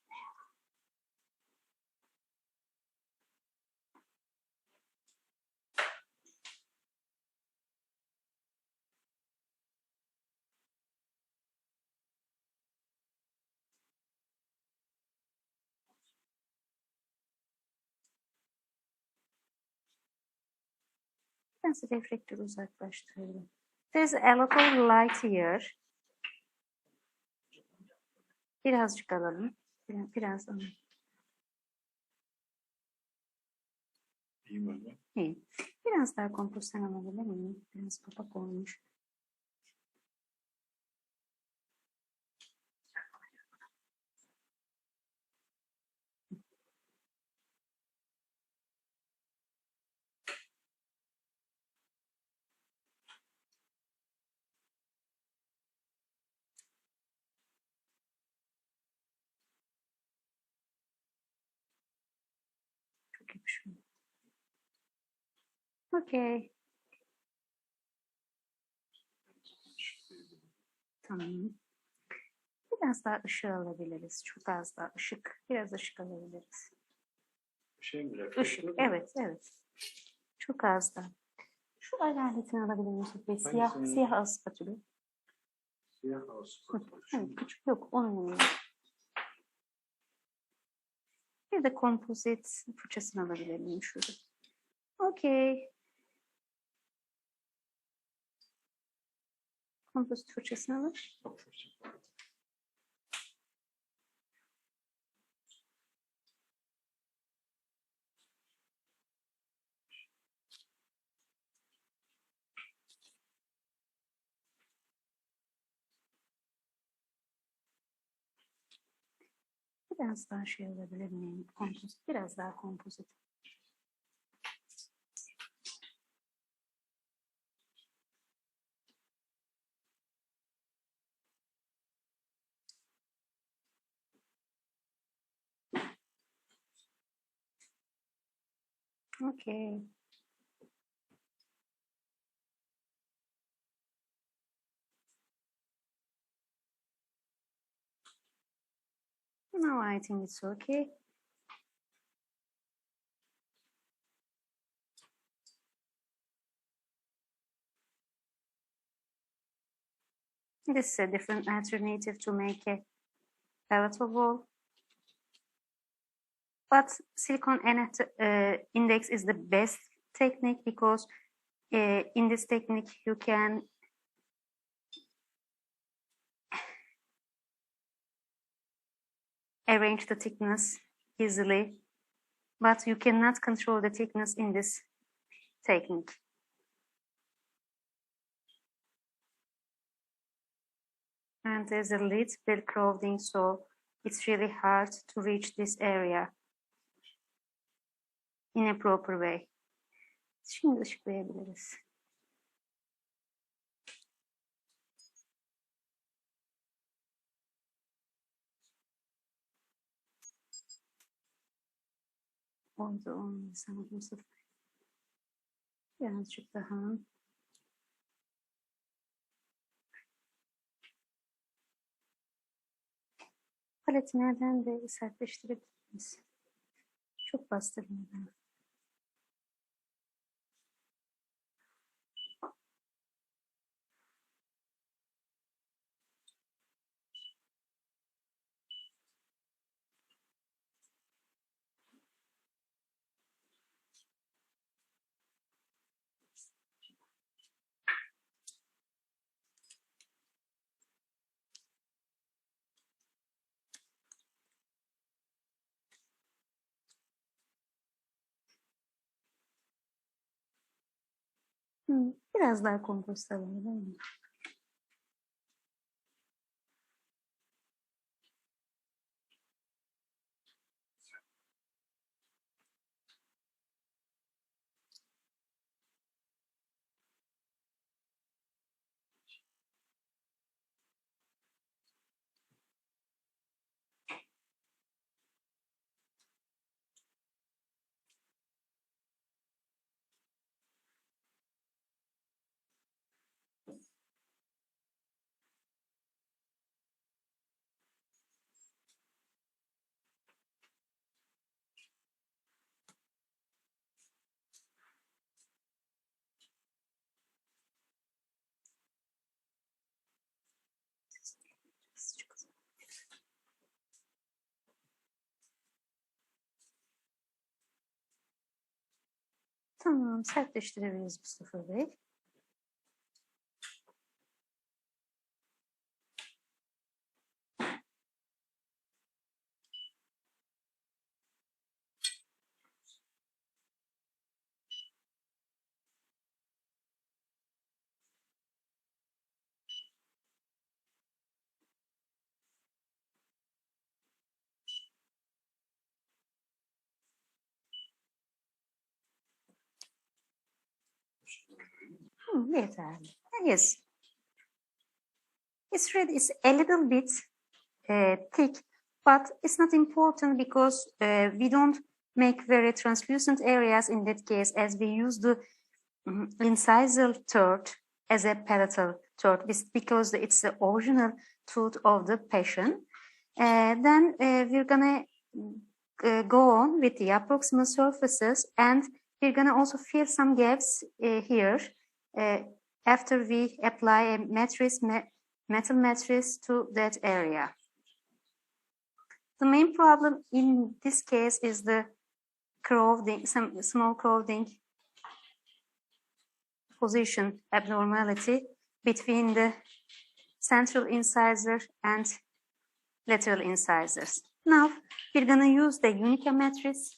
Biraz reflektörü uzaklaştırıyorum. There's a little light here. Birazcık alalım. Biraz alalım. İyi mi? İyi. Biraz daha kompozisyon alabilir miyim? Biraz kapak olmuş. Çok yakışıyor. Okay. Tamam. Biraz daha ışığı alabiliriz. Çok az daha ışık. Biraz ışık alabiliriz. Şey mi? Işık. Evet, evet. Çok az da. Şu aletini alabilir misin? Siyah az spatülü. Siyah olsun. Evet, küçük yok. Onun yanında. Bir de kompozit fırçasını alabilir miyim şurada? Okay. Kompozit fırçasını alır. Biraz daha şey olabilir miyim? Kompozit. Biraz daha kompozit. Okay. Now I think it's okay. This is a different alternative to make a palatal wall. But silicone index is the best technique because In this technique, you can arrange the thickness easily, but you cannot control the thickness in this technique. And there's a little bit crowding, so it's really hard to reach this area in a proper way. Şimdi ışıklayabiliriz. Oldu, olmadı sanırım bu sefer. Birazcık daha. Paleti nereden de sertleştirebiliriz. Çok bastırmadan. Biraz daha kompost alalım, değil mi? Tamam, sertleştirebiliriz Mustafa Bey. Yeterli. Yes. It's a little bit thick, but it's not important because we don't make very translucent areas in that case, as we use the incisor third as a palatal third, because it's the original tooth of the patient. Then we're gonna go on with the approximate surfaces, and we're gonna also fill some gaps here after we apply a metal matrix to that area. The main problem in this case is the crowding, some small crowding position abnormality between the central incisor and lateral incisors. Now we're gonna use the Unica matrix.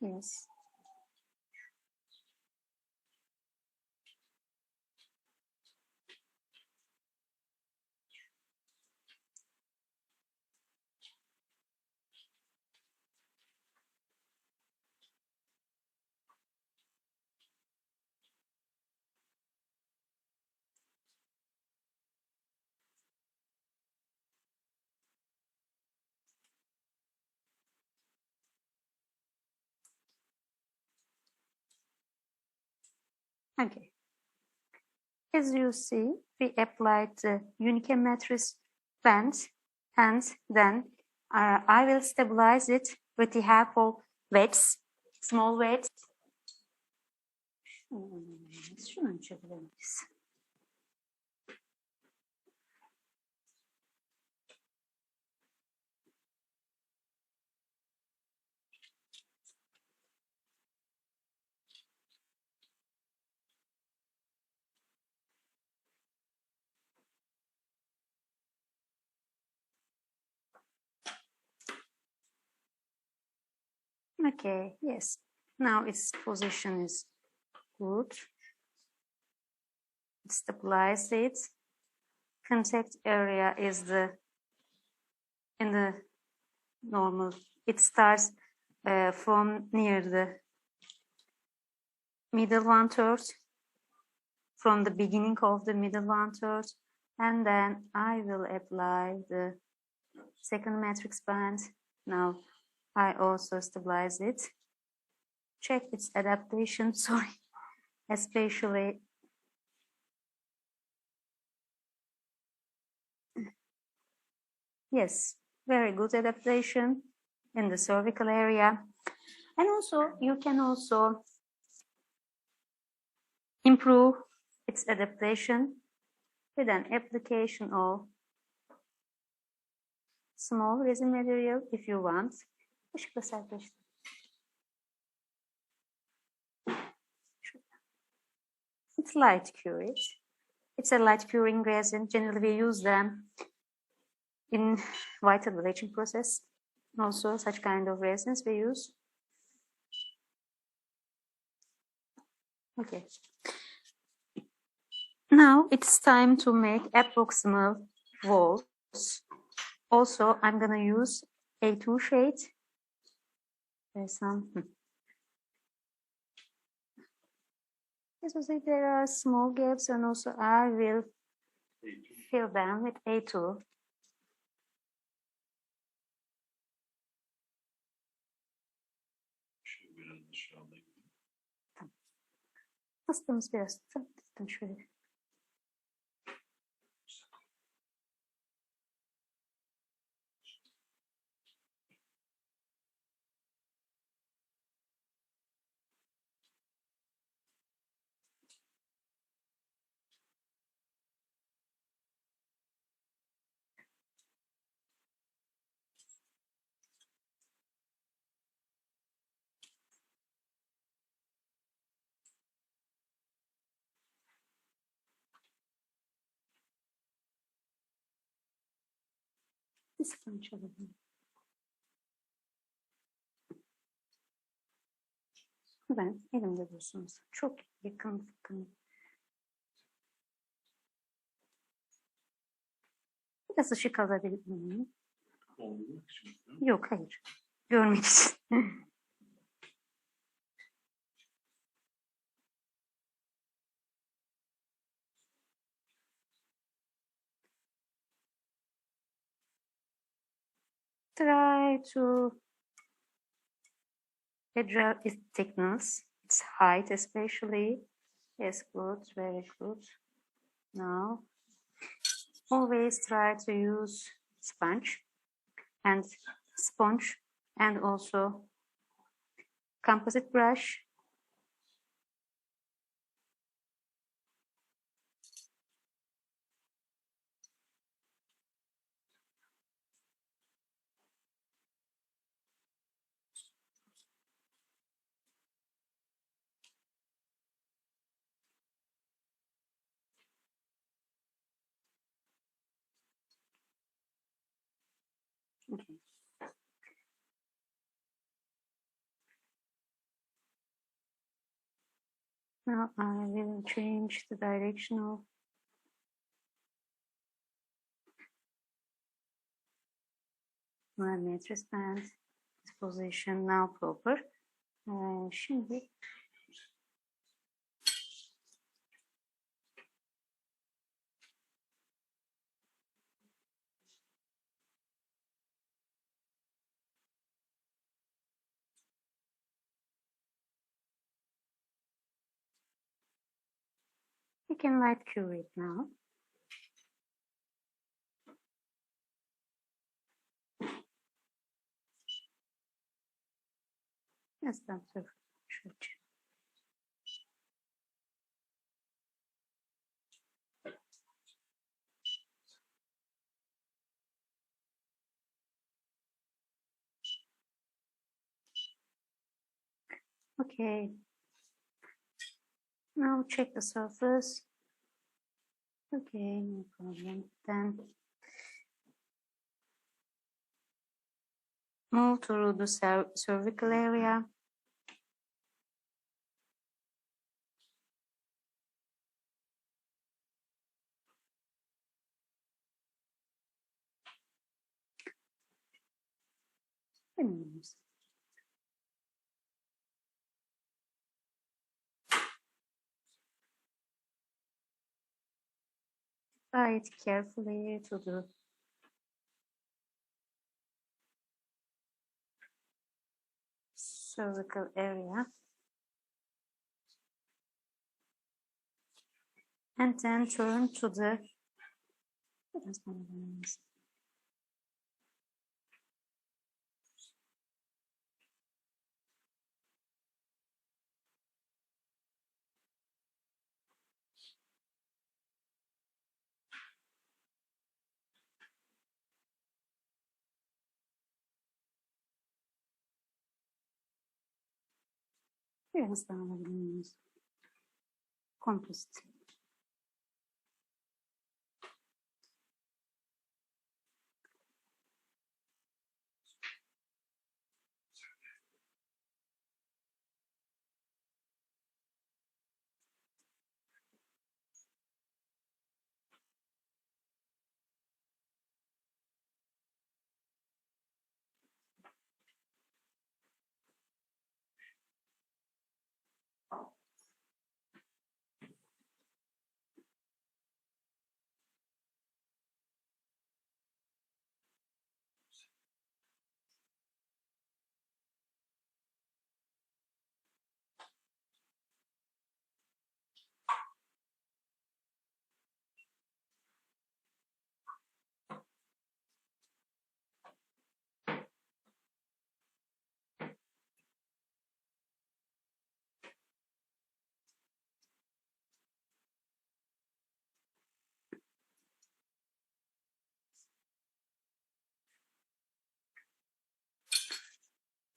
Yes. Okay. As you see, we applied the Unica matrix band, and then I will stabilize it with the help of weights, small weights. Şunu açabiliriz. Okay, yes. Now its position is good. Stabilize it. Contact area is in the normal. It starts from near the middle 1/3, from the beginning of the middle 1/3, and then I will apply the second matrix band. Now I also stabilize it. Check its adaptation, sorry, especially yes, very good adaptation in the cervical area. And also you can also improve its adaptation with an application of small resin material if you want. Işıkla sertleştir. It's light cured. It's a light curing resin. Generally we use them in vital bleaching process. Also such kind of resins we use. Okay. Now it's time to make approximal walls. Also, I'm gonna use A2 shade. There's some. As I say, there are small gaps, and also I will fill them with A2. Hastamız biraz tutun şöyle. Bir sıkıntı olabilir. Ben elimde dursunuz. Çok yakın. Biraz ışık alabilir miyim? Yok, hayır. Görmek için. Try to adjust its thickness, its height especially. Yes, good, very good. Now, always try to use sponge and also composite brush. Okay. Now I will change the direction of my matrix band. Position now proper. Şimdi you can light cure it now. Yes, that's a should. Okay. Now check the surface. Okay, no problem. Then Move through the cervical area. Veneers. Apply it carefully to the cervical area. And then turn to the biraz daha alabilir miyiz? Composite.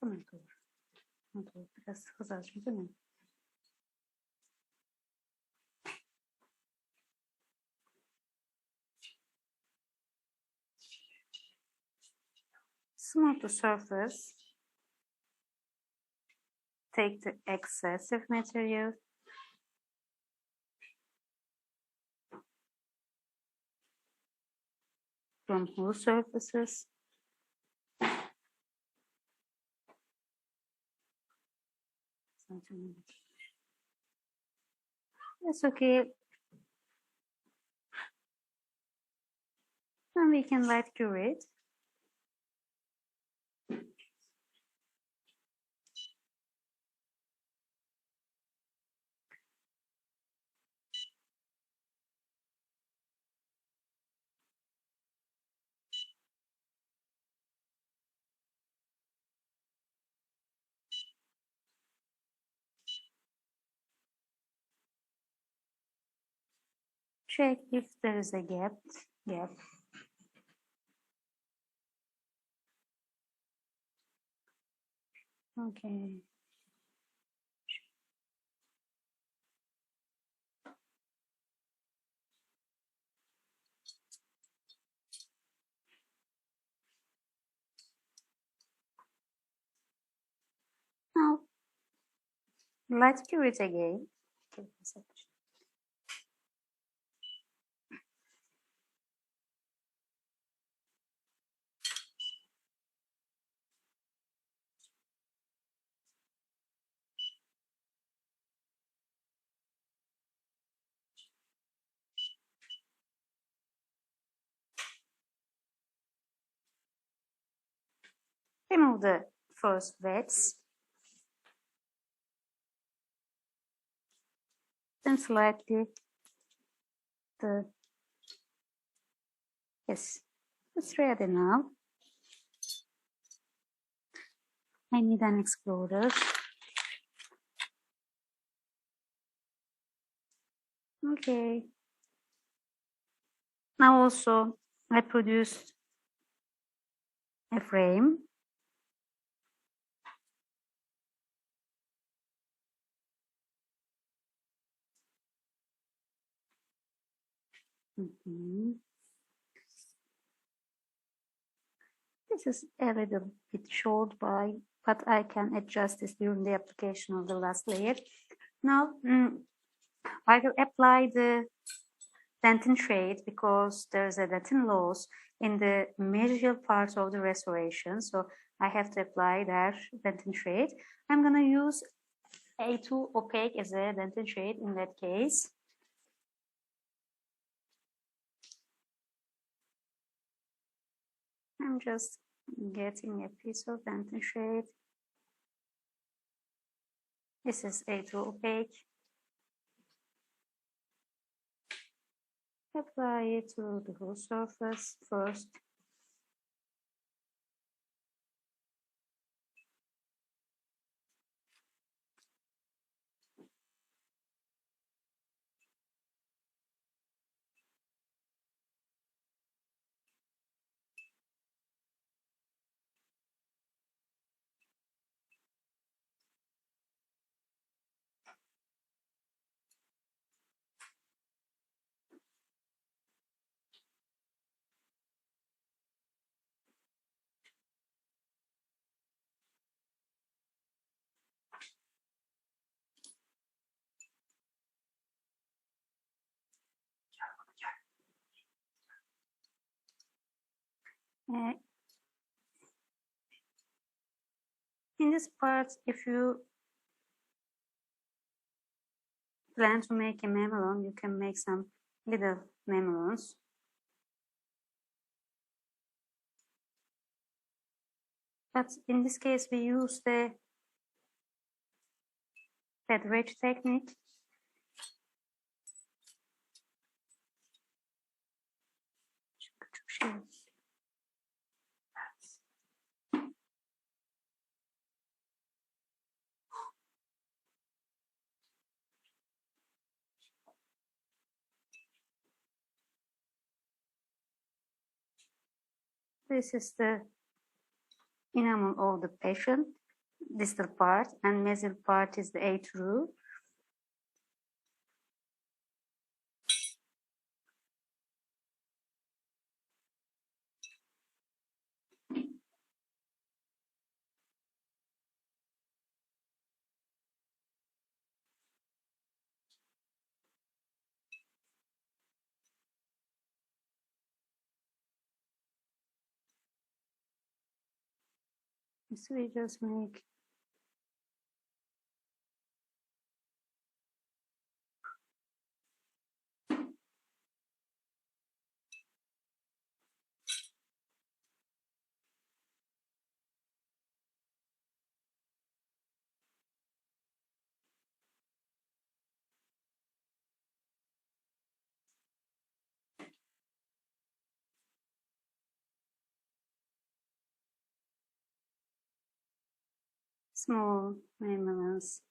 Tamam, doğru. Biraz hızlı açmış değil mi? Smooth the surface. Take the excessive material. From whole surfaces. That's okay. And we can light cure it. Check if there is a gap. Okay. Now, light cure it again. Okay, remove the first beds. Then slightly yes, it's ready now. I need an explorer. Okay. Now also I produced a frame. This is a little bit short but I can adjust this during the application of the last layer. Now I will apply the dentin shade because there's a dentin loss in the mesial part of the restoration. So I have to apply that dentin shade. I'm going to use A2 opaque as a dentin shade in that case. I'm just getting a piece of dentin shade. This is A2 opaque. Apply it to the whole surface first. In this part, if you plan to make a mamelon, you can make some little mamelons. But in this case, we use the fat wedge technique. This is the enamel of the patient, distal part, and mesial part is the A-through. So we just make small mamelons.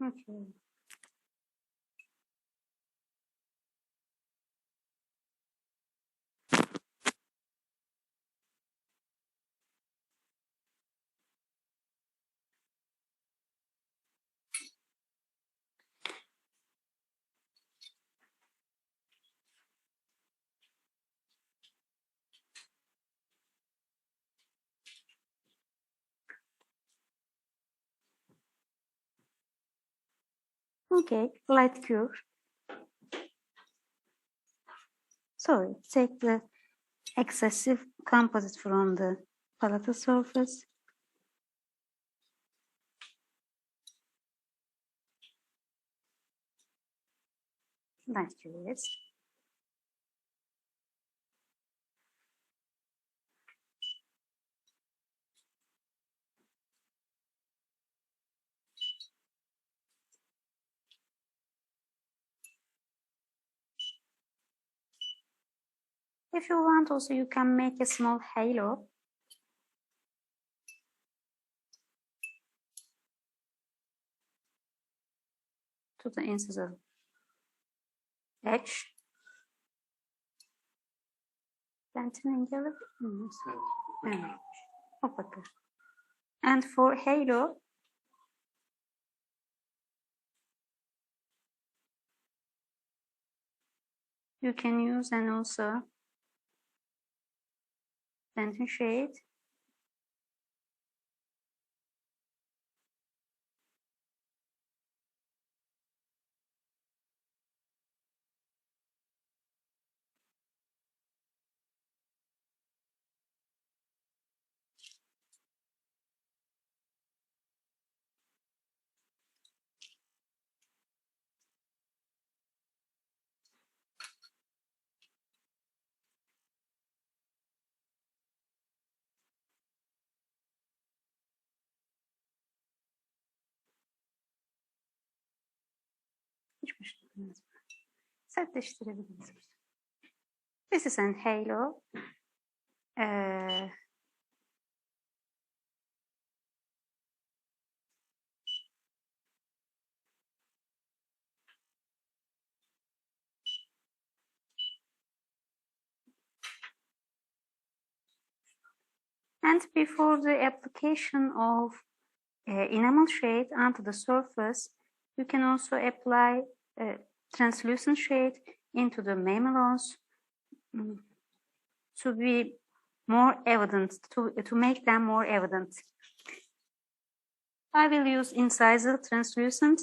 Okay. Okay, light cure. Sorry, take the excessive composite from the palatal surface. Light cure, yes. If you want also, you can make a small halo. To the incisor edge. Lentini alabilir miyiz? Evet. O kadar. And for halo, you can use and also lantern shade. Hiçbir şey olmaz. Sertleştirebiliriz. This is an halo. And before the application of enamel shade onto the surface, you can also apply translucent shade into the mamelons to be more evident, to make them more evident. I will use incisor translucent.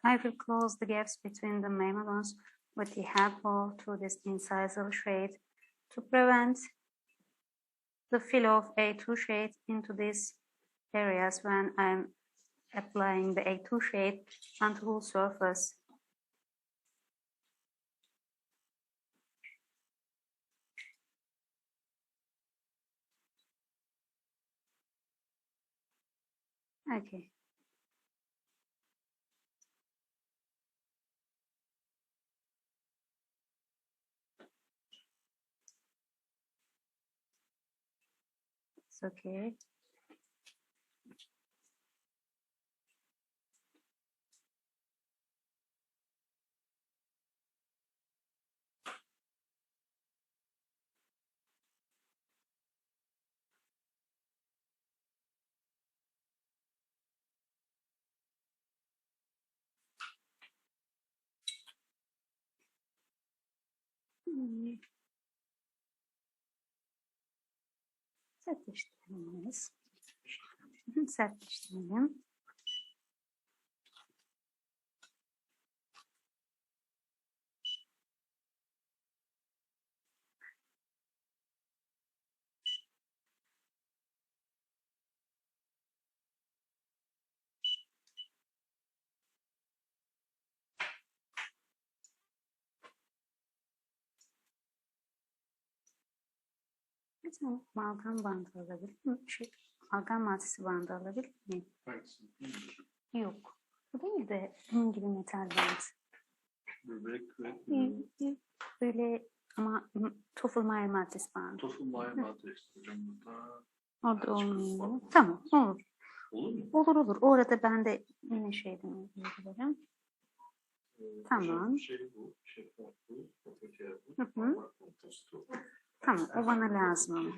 I will close the gaps between the mamelons with the help of through this incisor shade to prevent the fill of A2 shade into these areas when I'm applying the A2 shade on the whole surface. Okay. It's okay. Sertleştiremeyiz. Sertleştirelim. Bir tane balgam bandı alabilir miyim? Argan maddesi bandı alabilir miyim? Hangisi? Yok. Bu değil de bunun gibi metal bant. Böbrek ve Böyle ama Toffelmayer maddesi bandı. Tofunmaya maddesi. Hocam burada O da olmuyor. Tamam, olur. olur mu? Olur. Orada ben de yine şeyden uyguluyorum. Tamam. Hocam, şey bu. Şeffaf bu. Protein bu. Hı. Parmak kompostu. Tamam, o bana lazım ama.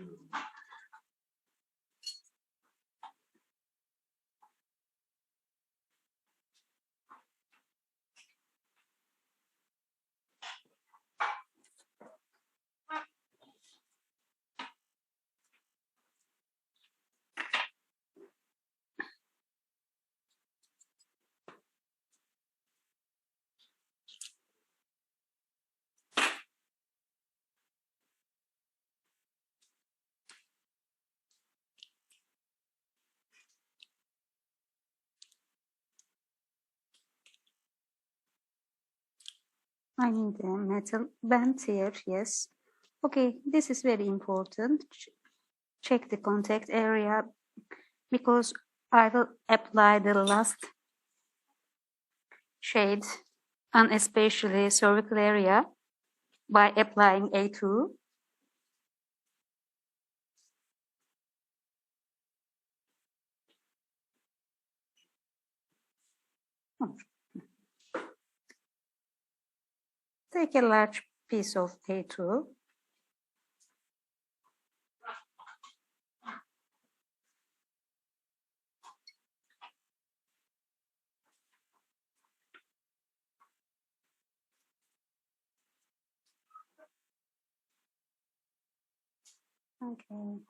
I need a metal band here, yes. Okay, this is very important. Check the contact area because I will apply the last shade and especially cervical area by applying A2. Take a large piece of A2. Okay.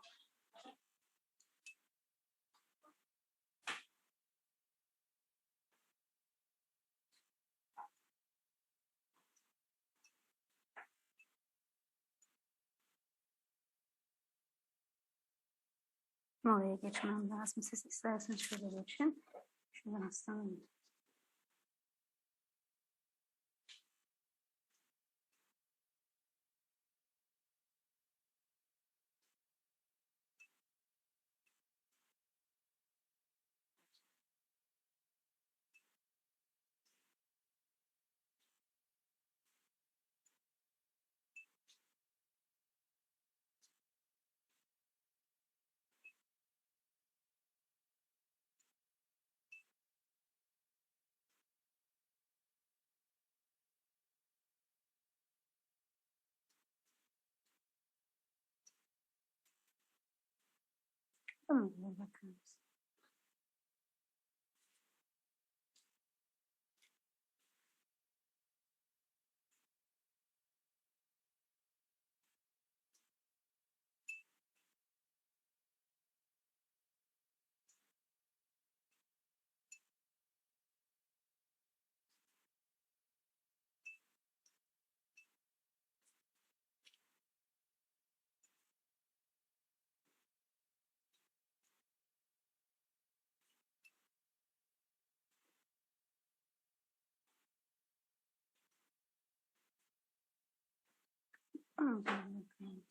Oraya geçmem lazım. Siz isterseniz şöyle geçin. Şuradan aslanım. Tamam, bakın. Tamam, bakın.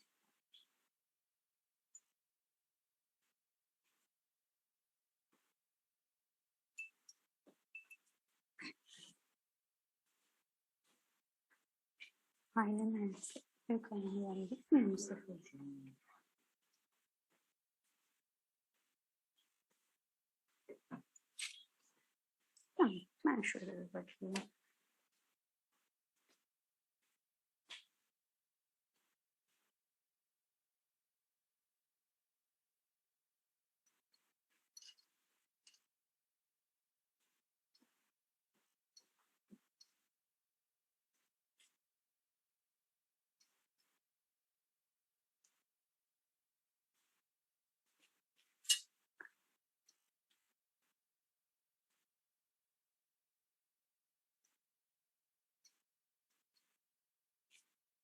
Aynen öyle. Yukarı yani gitmiyor mu sıfır? Tamam, ben şöyle bir bakayım.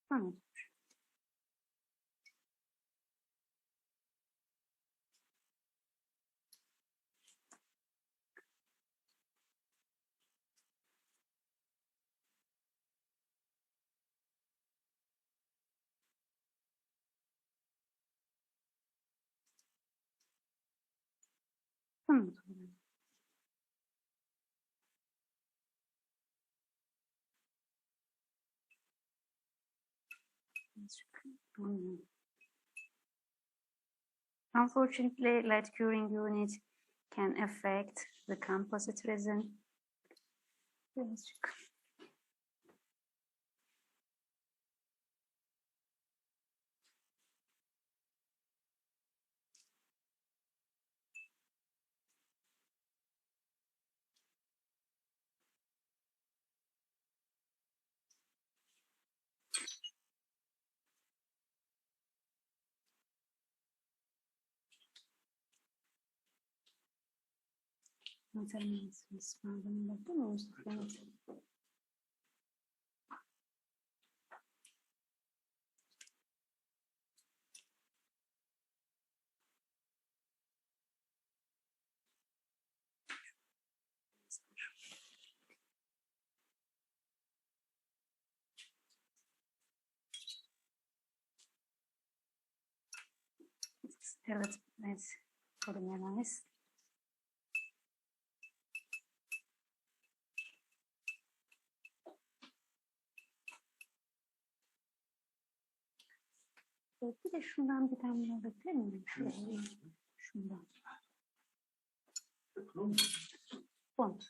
Tamam. Tamam. Unfortunately, light curing unit can affect the composite resin. Birazcık. Materyalsiniz. Malzeme bakıyor musunuz? Evet. Evet, evet. Korumayalıyız. Bir de şundan bir tane alabilir miyim? Şuraya. Şundan. Font.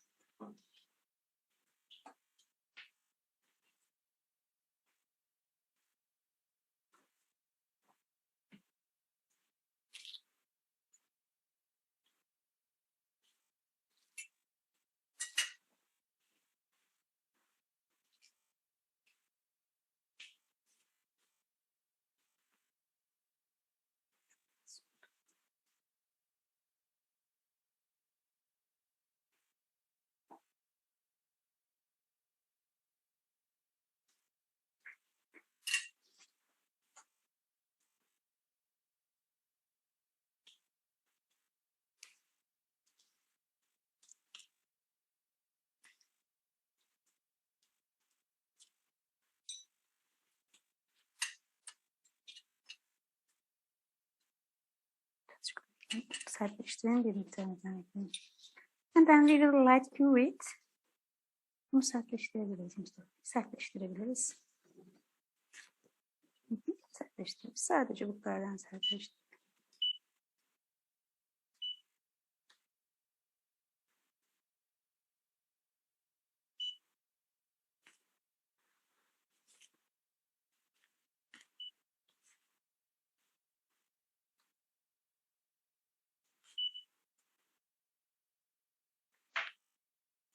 Sertleştirin bir miktar. And then we will light cure it. Bunu sertleştirebiliriz Mustafa. Sertleştirebiliriz. Sertleştirebiliriz. Sadece bu kadardan sertleştir.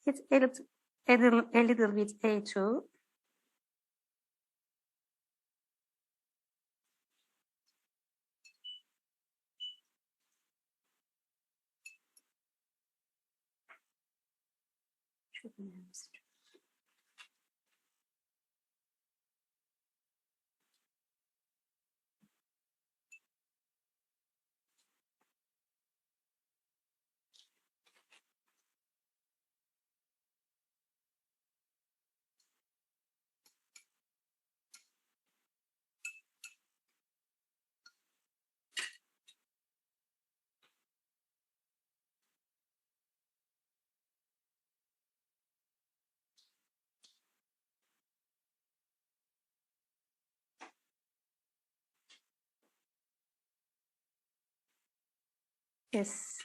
It's a little bit A2. Çok önemli. Yes.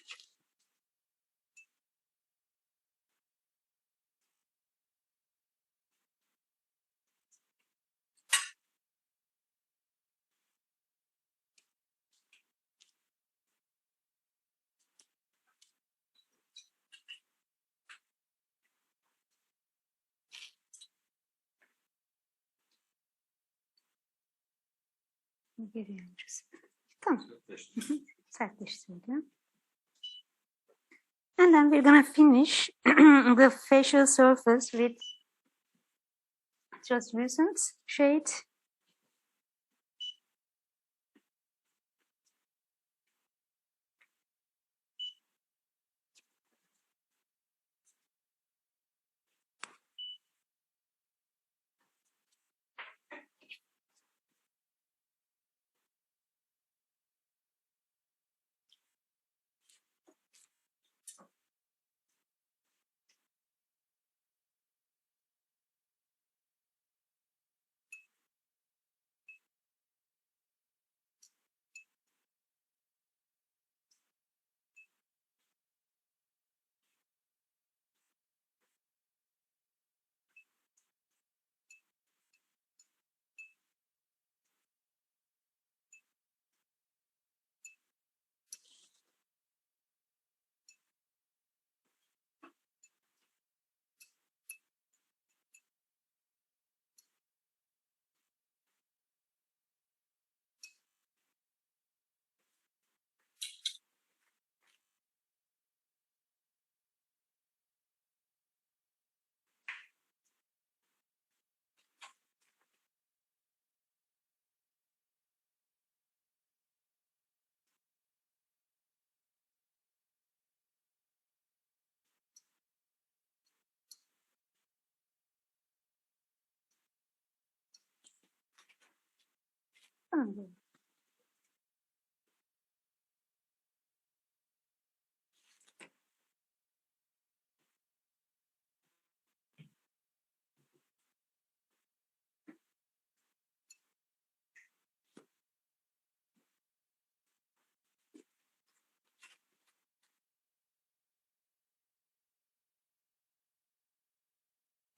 Geri alacağız. Tamam. Sertleştirdim. And then we're gonna finish the facial surface with translucent shade.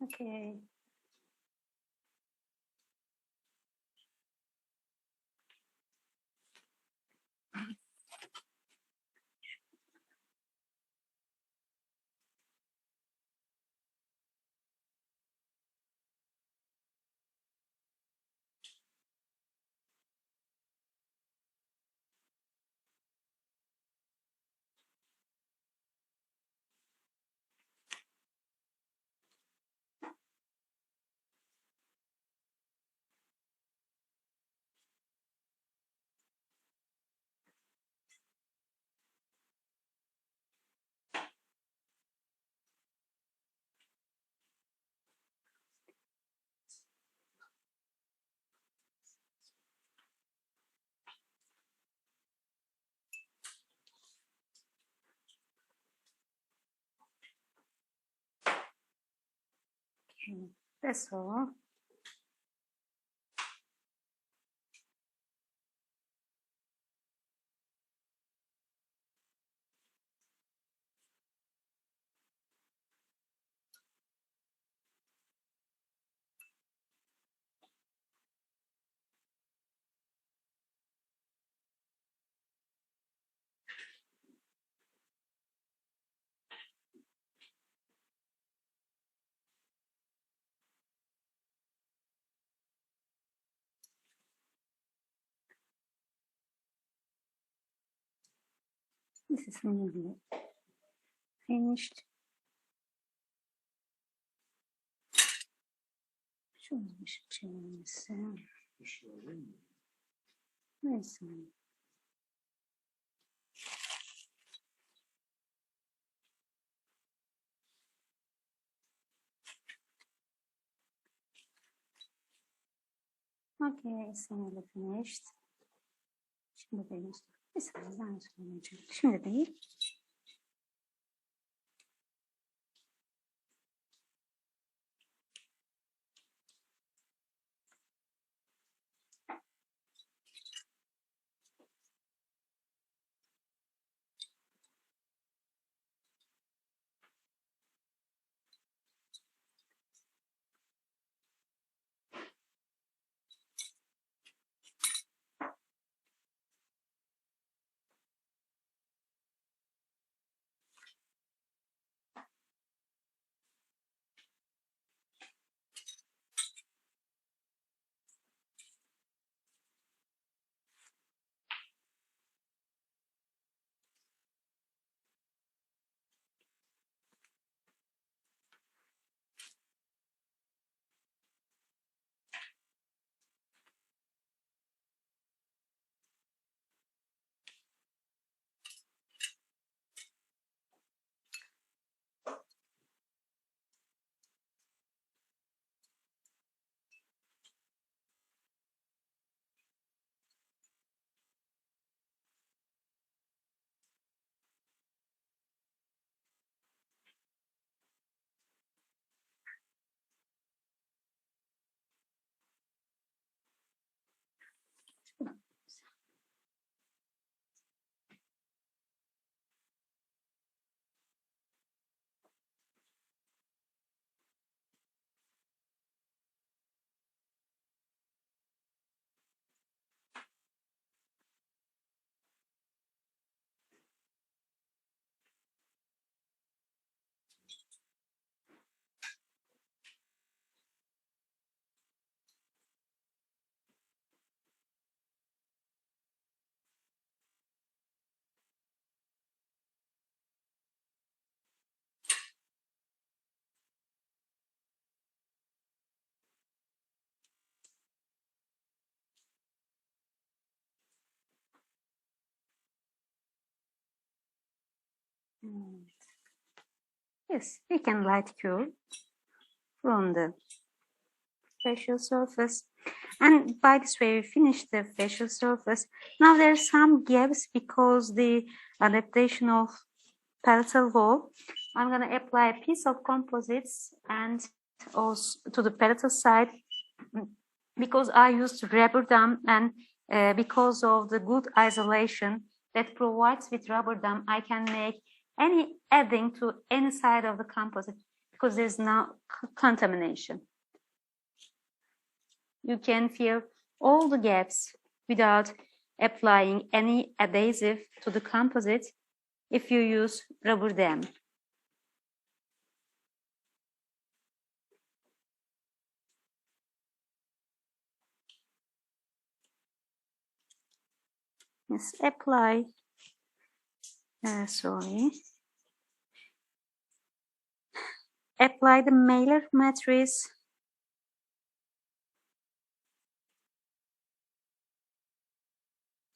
Okay. That's all. This is nearly finished. Şunu bir çevirmesi. Neyse. Okay, it's nearly finished. Şimdi değil. Bir saniye ben söyleyeceğim. Şimdi değil. Yes, we can light cure from the facial surface. And by this way, we finish the facial surface. Now there are some gaps because the adaptation of palatal wall. I'm going to apply a piece of composites and also to the palatal side because I used rubber dam, and because of the good isolation that provides with rubber dam, I can make any adding to any side of the composite because there's no contamination. You can fill all the gaps without applying any adhesive to the composite if you use rubber dam. Yes, apply. Apply the Mailer matrix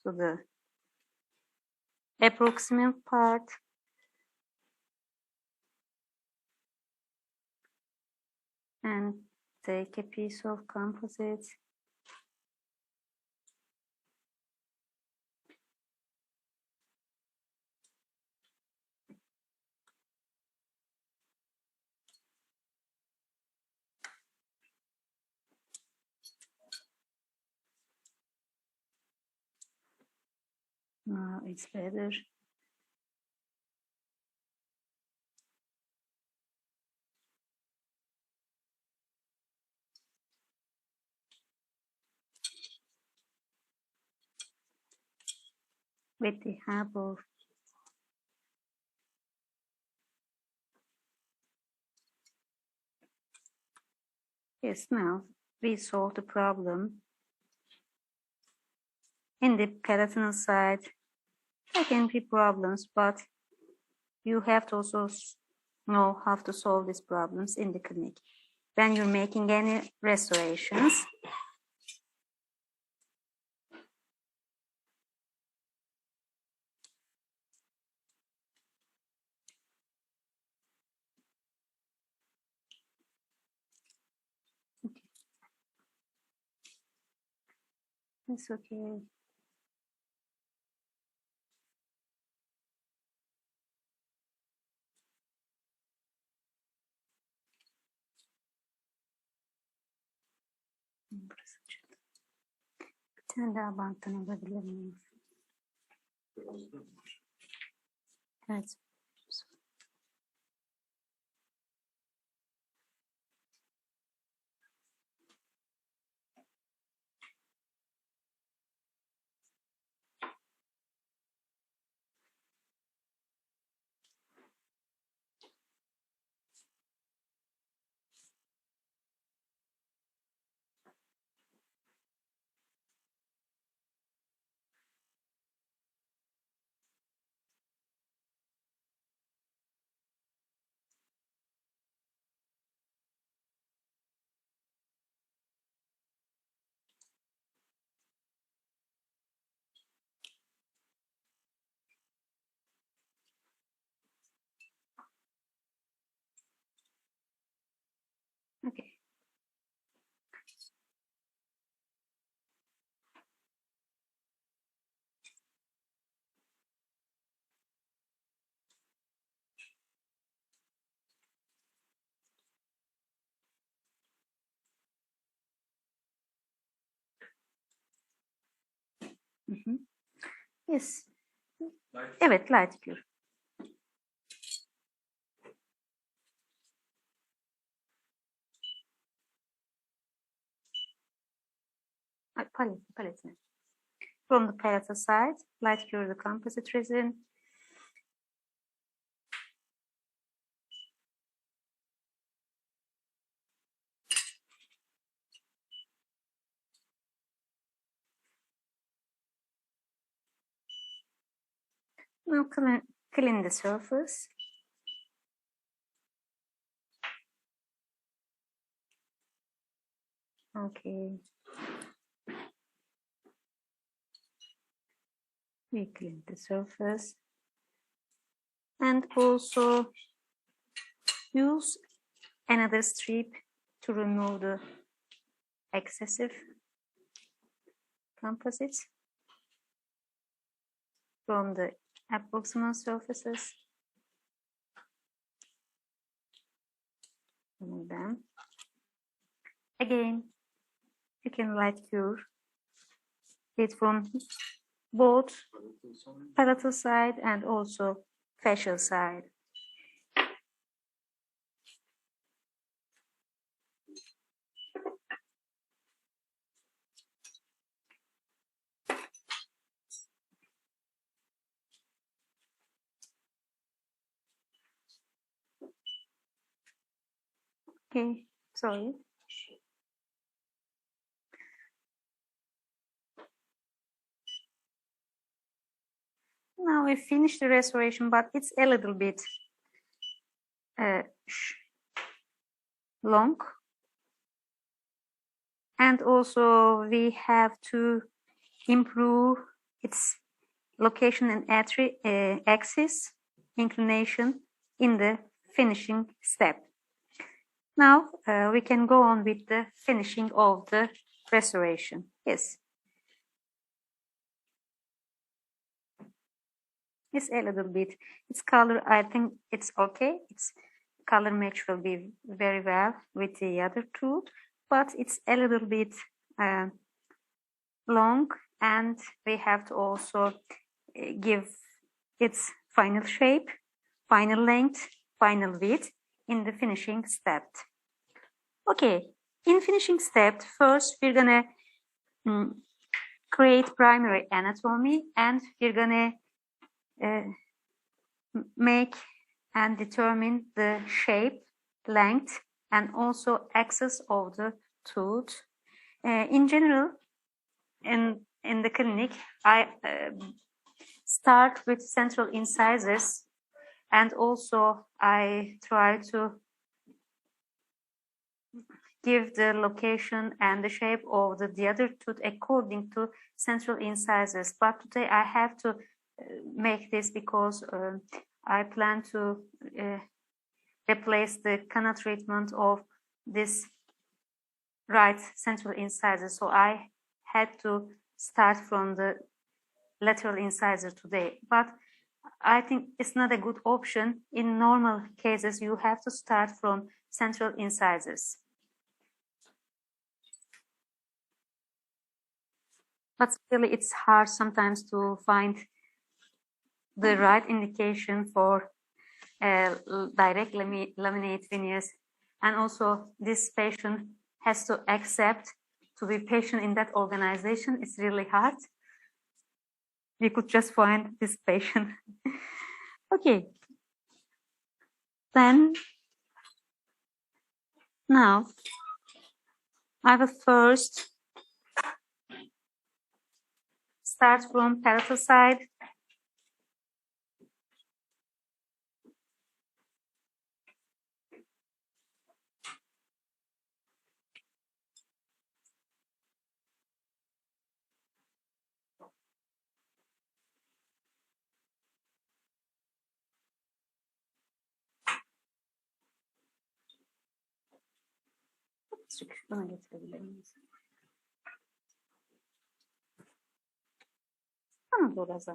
to the approximate part. And take a piece of composite. Now it's better. With the help of yes, now we solve the problem. In the palatal side, there can be problems, but you have to also know how to solve these problems in the clinic when you're making any restorations. Okay. It's okay. Bir tane daha banttan alabilir miyim? Evet. Okay. Yes. Evet, light cure. Palette. From the palatal side, light cure the composite resin. Now clean the surface. Okay. We clean the surface. And also use another strip to remove the excessive composite from the approximate surfaces. Remove them. Again, you can light cure it from both palatal side and also facial side. Okay, sorry. Now we finished the restoration, but it's a little bit long. And also we have to improve its location and axis inclination in the finishing step. Now we can go on with the finishing of the restoration. Yes. It's a little bit. Its color, I think it's okay. Its color match will be very well with the other two, but it's a little bit long, and we have to also give its final shape, final length, final width in the finishing step. Okay, in finishing step, first we're gonna create primary anatomy, and we're gonna make and determine the shape, length, and also axis of the tooth. In general, in the clinic, I start with central incisors, and also I try to give the location and the shape of the other tooth according to central incisors. But today I have to make this because I plan to replace the canal treatment of this right central incisor. So I had to start from the lateral incisor today. But I think it's not a good option. In normal cases, you have to start from central incisors. But really, it's hard sometimes to find the right indication for direct laminate veneers. And also, this patient has to accept to be patient in that organization. It's really hard. We could just find this patient. Okay. Then, now, I will first start from palatal side. Bana getirebilir miyiz? Bana da biraz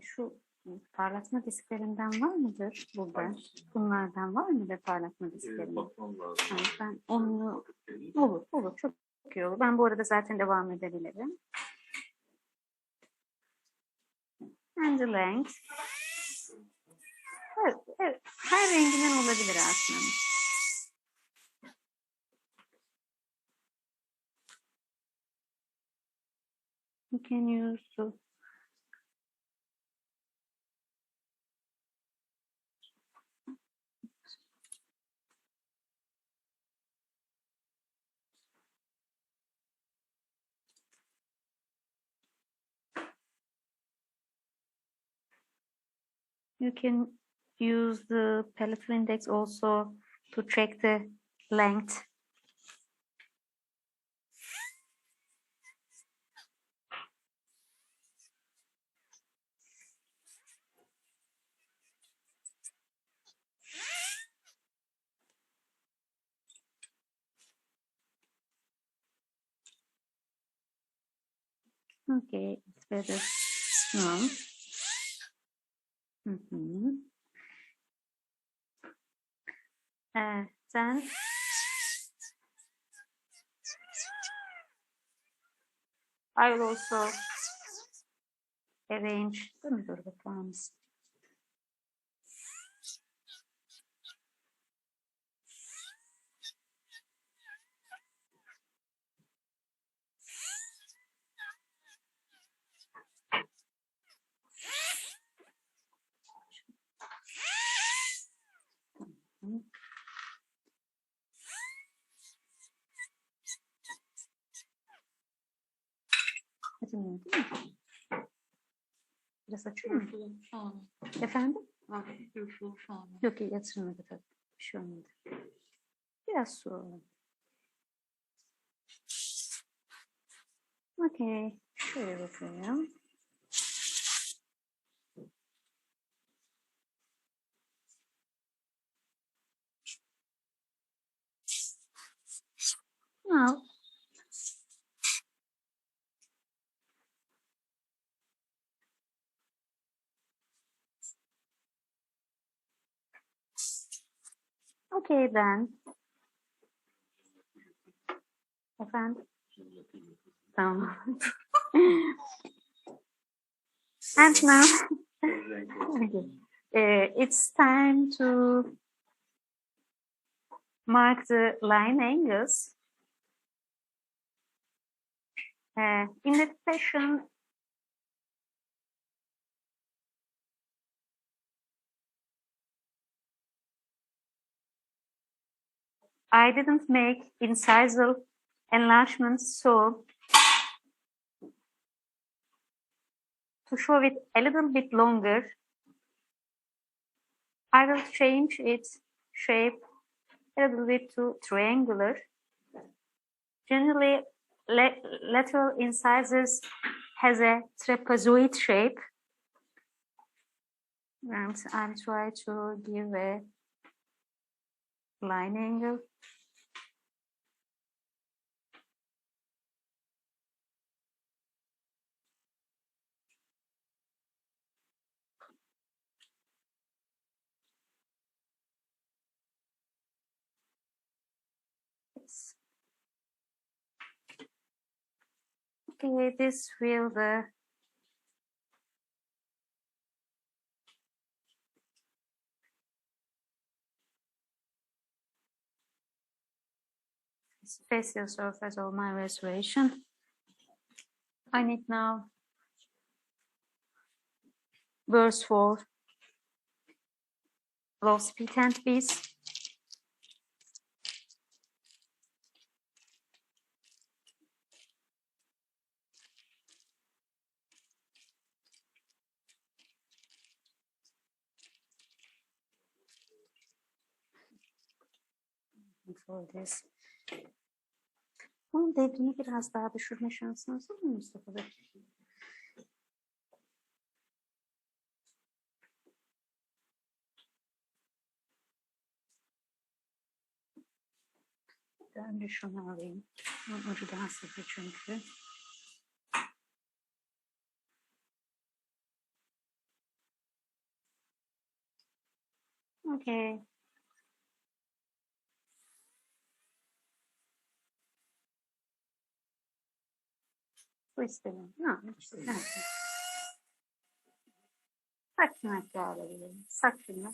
Şu parlatma disklerinden var mıdır burada? Bunlardan var mıdır parlatma disklerinden? Bakmam lazım. Yani ben onu olur çok iyi olur. Ben bu arada zaten devam edebilirim. And the length. Evet, her renginden olabilir aslında. You can use the pellet index also to check the length. Okay, it's better strong. Then I will also arrange. Dur bakar mısın? Açılmıyor değil mi? Biraz açılıyor mu? Efendim? Yok iyi açılmadı tabii. Bir şey olmadı. Biraz su alalım. Okey. Şöyle bakayım. Now, okay then. Efendim? Tamam. And now, okay. It's time to mark the line angles. In that fashion, I didn't make incisor enlargements, so to show it a little bit longer, I will change its shape a little bit to triangular. Generally, lateral incisors has a trapezoid shape. And I'm trying to give a line angle. Yes. Okay, this will the facial surface of my restoration. I need now verse 4 low speed and piece. For this. Bunun devrini biraz daha düşürme şansınız var mı Mustafa Bey? Önce şunu alayım. Bunun ucu daha sıkı çünkü. Okay. Questo no, saçma alabilirim. Saçma.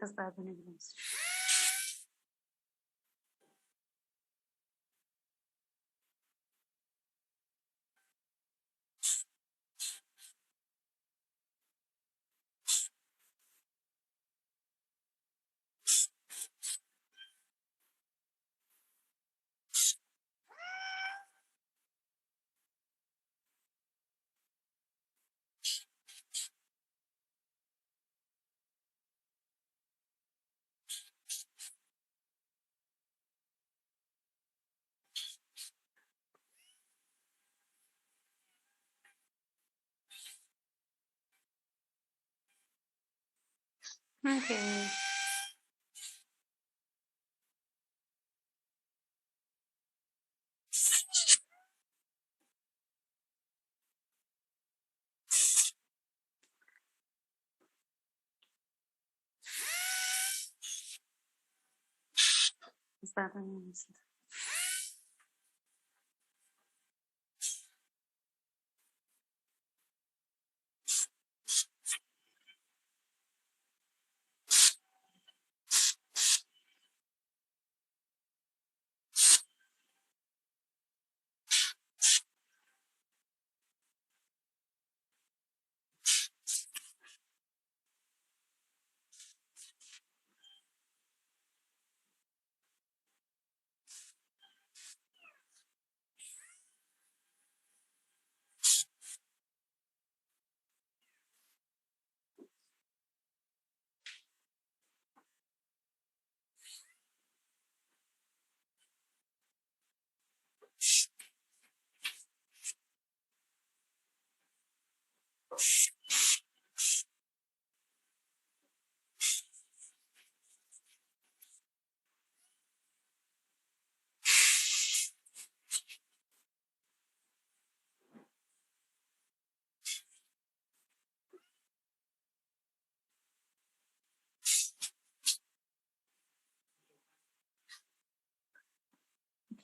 Biraz daha dönebilir misin? Okay. Biraz daha dönebilir misin?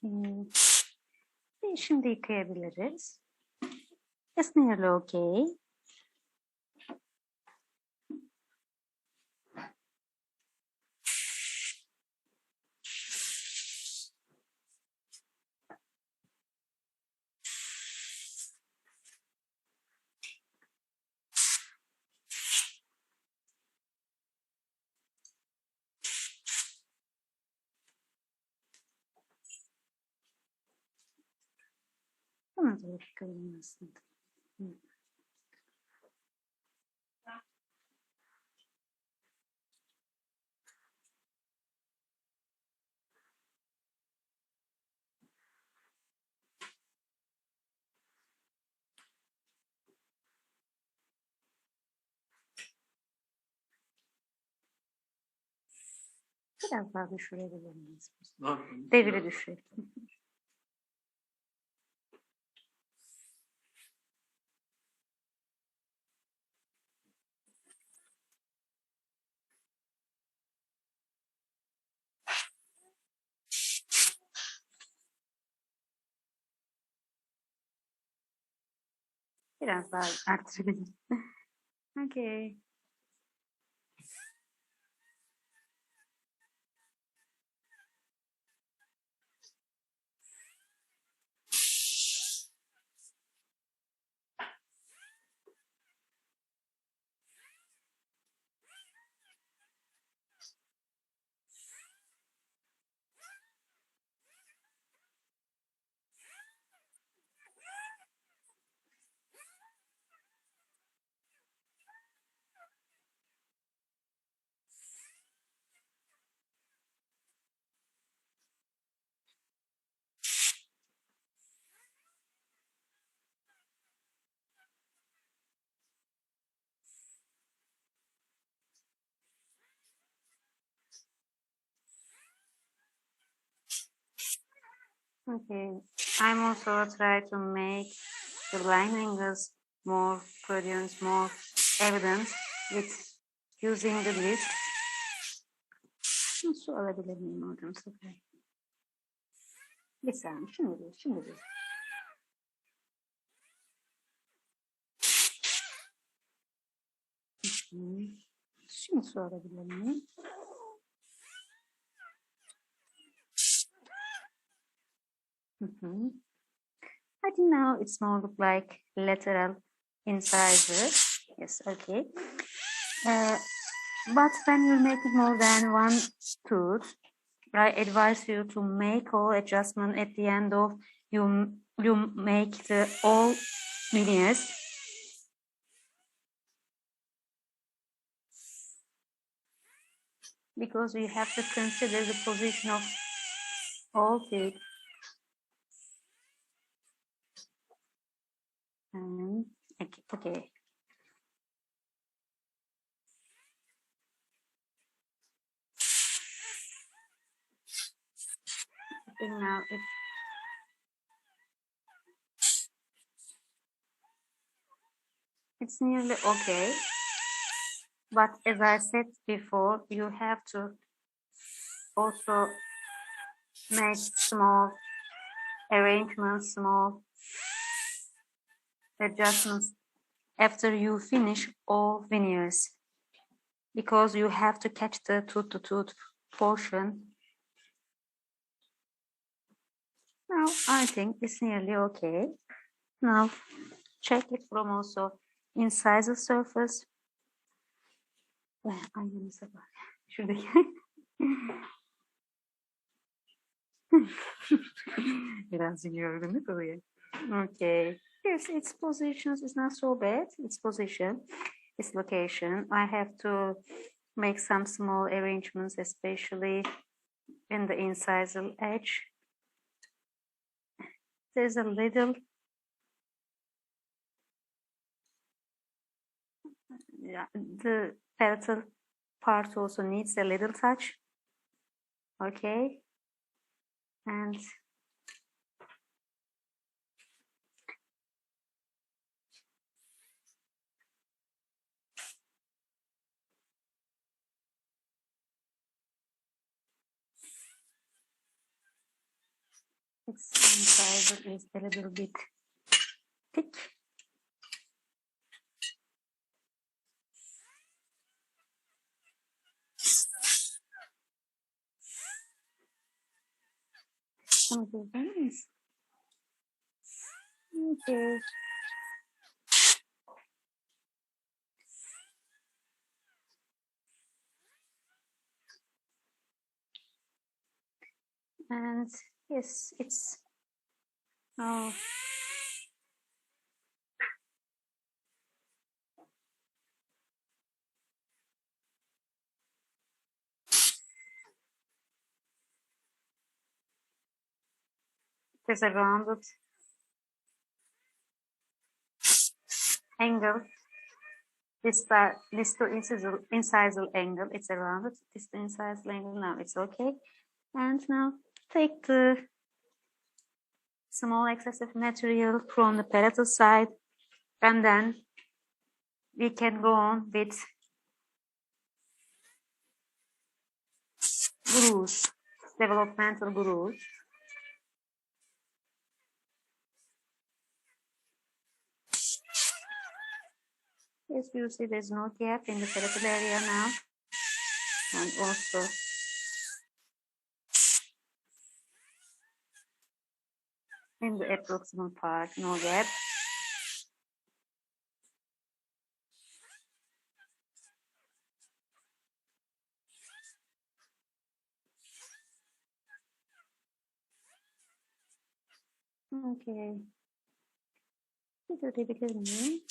Okay. Şimdi yıkayabiliriz. It's nearly okay. Buna da yıkayalım aslında. Biraz daha düşürebilir miyiz? Devri düşürelim. Biraz daha arttırabilirim. Okay. Okay, I'm also try to make the line angles more pronounced, more evident with using the list. Su alabilir miyim hocam sıfır? Bir saniye, şimdi değil. Şimdi su alabilir miyim? I think now it's more look like lateral incisor. Yes, okay. But when you make more than one tooth, I advise you to make all adjustment at the end of you make the all veneers. Because we have to consider the position of all teeth. Okay. I think now it's nearly okay. But as I said before, you have to also make small arrangements, small adjustments after you finish all veneers, because you have to catch the tooth-to-tooth portion. Now I think it's nearly okay. Now check it from also incisor surface. Aynamıza bak. Şuradaki. Birazcık yorgunluk oluyor. Okay. Yes, its positions is not so bad. Its position, its location. I have to make some small arrangements, especially in the incisal edge. There's a little the palatal part also needs a little touch. Okay. And its incisor is a little bit thick. Okay. And yes, it's there's a rounded angle. This incisal angle, it's a rounded distal incisal angle. Now it's okay. And now take the small excessive material from the palatal side, and then we can go on with grooves, developmental grooves. As you see, there's no gap in the palatal area now. And also in the approximal part, no gap. Okay. Itu tipikal ini.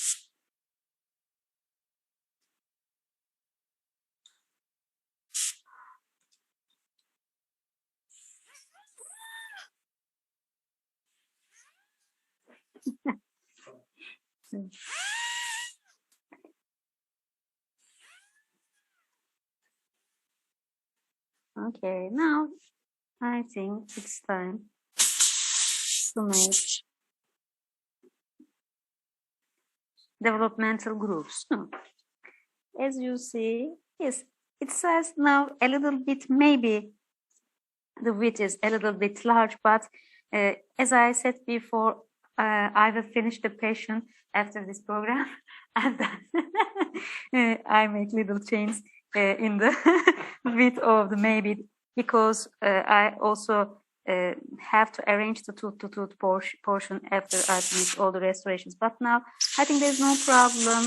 Okay, now I think it's time to make developmental groups. As you see, yes, it says now a little bit, maybe the width is a little bit large, but as I said before, I will finish the patient after this program, and then I make little changes in the width of the maybe, because I also have to arrange the tooth-to-tooth portion after I finish all the restorations. But now I think there's no problem.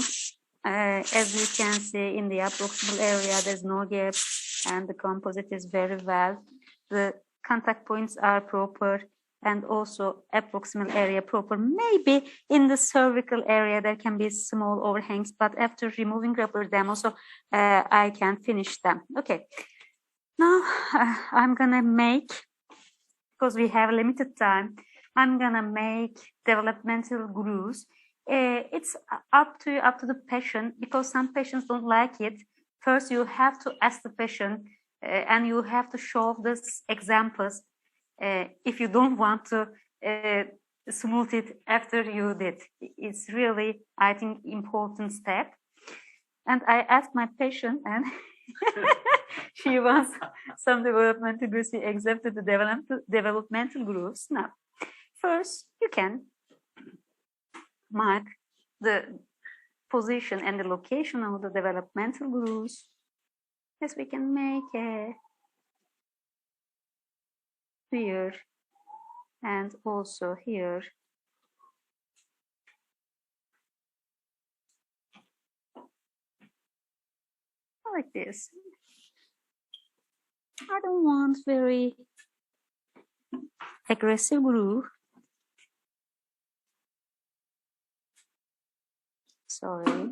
As you can see in the approximal area, there's no gap, and the composite is very well. The contact points are proper, and also approximal area proper. Maybe in the cervical area there can be small overhangs, but after removing rubber dam also I can finish them. Okay, now I'm gonna make, because we have limited time, I'm gonna make developmental grooves. It's up to the patient, because some patients don't like it. First, you have to ask the patient, and you have to show these examples if you don't want to smooth it after you did. It's really, I think, important step. And I asked my patient, and she wants some developmental grooves. She accepted the developmental grooves. Now, first, you can mark the position and the location of the developmental grooves. Yes, we can make a here and also here. Like this. I don't want very aggressive groove. Sorry.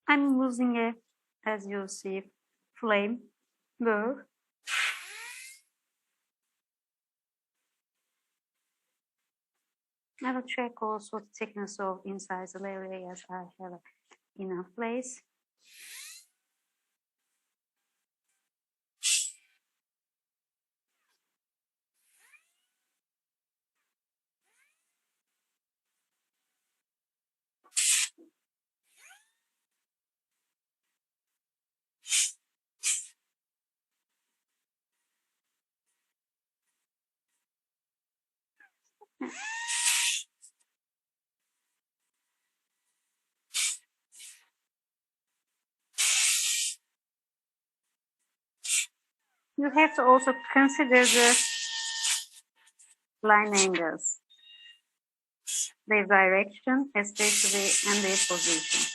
I'm using a, as you see, flame burr. I will check also the thickness of incisor area, as I have enough place. You have to also consider the line angles, their direction, especially, and their position.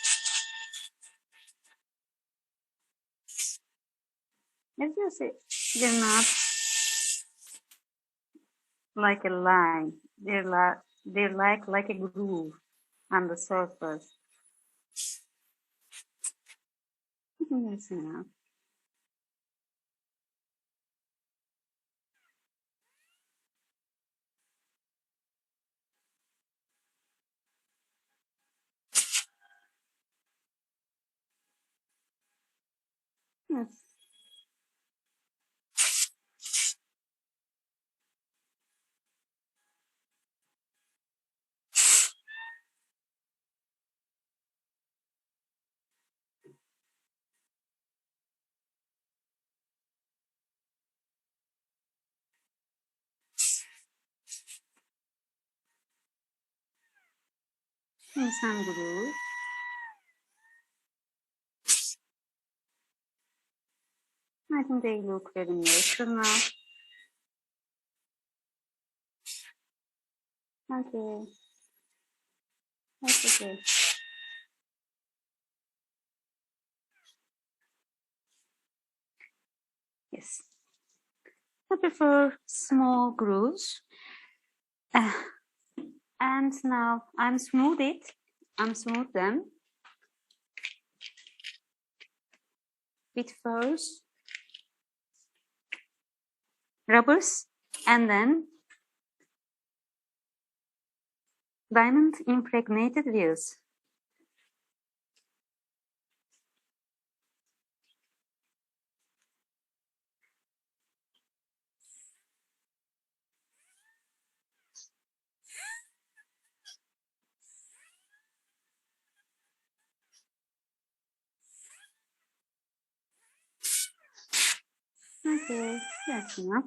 As you see, they're not like a line. They're like a groove on the surface. That's enough. Yes. in some groove. I think they look very natural now. Okay. That's okay. Yes. I prefer small grooves. And now I'm smooth them with first rubbers and then diamond impregnated wheels. Okay, that's enough.